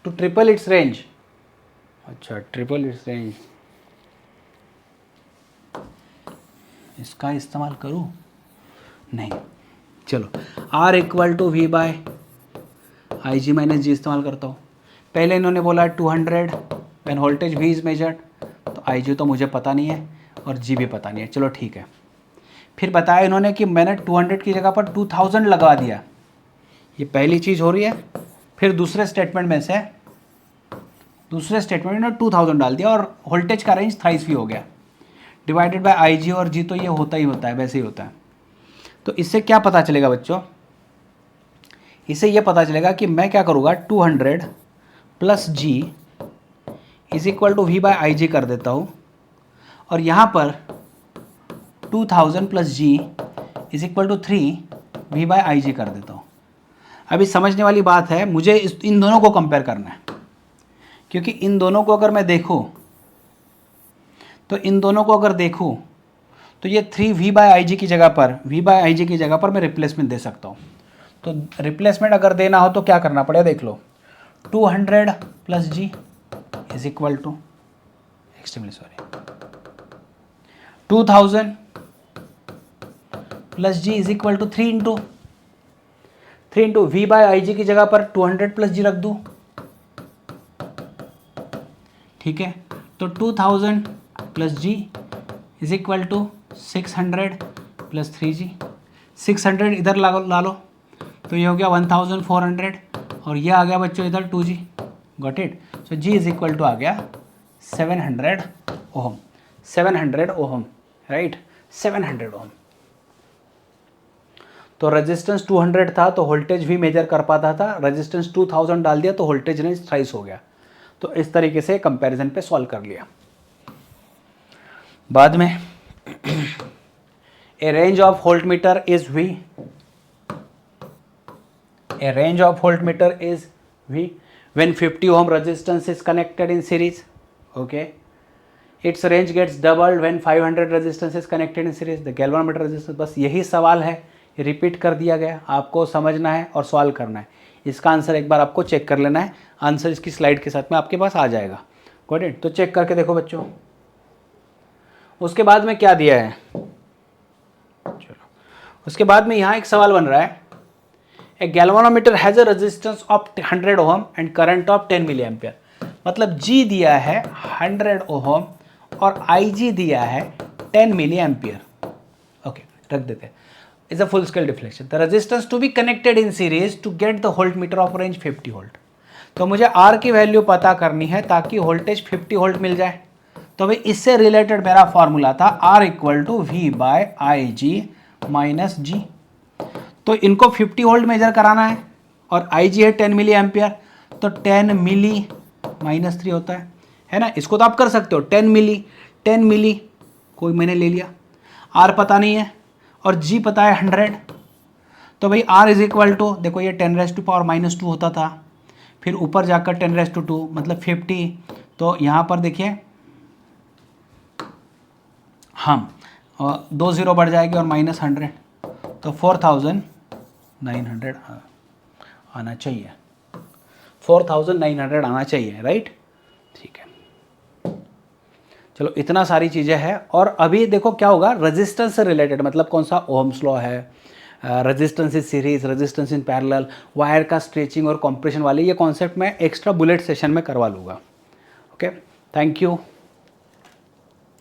to triple its range. अच्छा, ट्रिपल इट्स रेंज, इसका इस्तेमाल करूं? नहीं, चलो R equal to V by I G minus G इस्तेमाल करता हूँ। पहले इन्होंने बोला 200 when voltage V is measured, तो आई जी तो मुझे पता नहीं है और जी भी पता नहीं है, चलो ठीक है। फिर बताया इन्होंने कि मैंने 200 की जगह पर 2000 लगा दिया, ये पहली चीज़ हो रही है। फिर दूसरे स्टेटमेंट में से, दूसरे स्टेटमेंट में 2000 डाल दिया और वोल्टेज का रेंज थ्राइस भी हो गया, डिवाइडेड बाय आई जी, और जी तो ये होता ही होता है, वैसे ही होता है। तो इससे क्या पता चलेगा बच्चों? इससे ये पता चलेगा कि मैं क्या करूँगा, 200 plus G is equal to V by I G कर देता हूँ, और यहाँ पर 2000 plus G is equal to 3 V by I G कर देता हूँ। अभी समझने वाली बात है, मुझे इन दोनों को कंपेयर करना है, क्योंकि इन दोनों को अगर मैं देखूँ तो इन दोनों को अगर देखूँ तो ये 3 वी बाय आई जी की जगह पर, वी बाय आई जी की जगह पर मैं रिप्लेसमेंट दे सकता हूँ। तो रिप्लेसमेंट अगर देना हो तो क्या करना पड़ेगा, देख लो। 200 plus G is equal to, extremely sorry, 2000 plus G is equal to 3 into V by I G की जगह पर 200 प्लस जी रख दूँ, ठीक है। तो 2000 plus G is equal to 600 plus 3G, 600 इधर ला लो तो ये हो गया 1400, और ये आ गया बच्चों इधर 2G, got it. So G is equal to आ गया 700 ओहम, 700 ओहम, राइट, 700 ओहम। तो रेजिस्टेंस 200 था तो वोल्टेज भी मेजर कर पाता था, रेजिस्टेंस 2000 डाल दिया तो वोल्टेज रेंज थ्राइस हो गया। तो इस तरीके से कंपैरिजन पे सॉल्व कर लिया। बाद में a range of voltmeter is V, a range of voltmeter is V when 50 ohm resistance is connected in series, okay, its range gets doubled when 500 resistance is connected in series, the galvanometer resistance। बस यही सवाल है, repeat कर दिया गया, आपको समझना है और सॉल्व करना है। इसका आंसर एक बार आपको चेक कर लेना है, आंसर इसकी स्लाइड के साथ में आपके पास आ जाएगा, गॉट इट। तो चेक करके देखो बच्चों। उसके बाद में क्या दिया है, चलो उसके बाद में यहाँ एक सवाल बन रहा है, a galvanometer has a resistance of 100 ohm and current of 10 milli ampere. मतलब G दिया है 100 ओहम और IG दिया है 10 मिली एम्पियर। ओके, रख देते हैं। Is a full scale deflection. The resistance to be connected in series to get the volt meter of range 50 volt. तो मुझे R की वैल्यू पता करनी है ताकि वोल्टेज 50 वोल्ट मिल जाए। तो भाई इससे रिलेटेड मेरा फॉर्मूला था R equal to V by I G minus G. तो इनको 50 वोल्ट मेजर कराना है और आई जी है 10 मिली एम्पियर, तो 10 मिली माइनस 3 होता है ना। इसको तो आप कर सकते हो, 10 मिली कोई मैंने ले लिया, R पता नहीं है और G पता है 100। तो भाई R इज इक्वल टू, देखो ये 10⁻⁻² होता था, फिर ऊपर जाकर 10⁻² मतलब 50। तो यहाँ पर देखिए हम 2 0 बढ़ जाएगी और -100, तो 4900 आना चाहिए, 4900 आना चाहिए, राइट। ठीक है, चलो इतना सारी चीज़ें हैं। और अभी देखो क्या होगा, रेजिस्टेंस से रिलेटेड, मतलब कौन सा ओम्स लॉ है, resistance in series, resistance in parallel, wire का स्ट्रेचिंग और कॉम्प्रेशन वाले ये कॉन्सेप्ट मैं एक्स्ट्रा बुलेट सेशन में करवा लूँगा। Okay, thank you.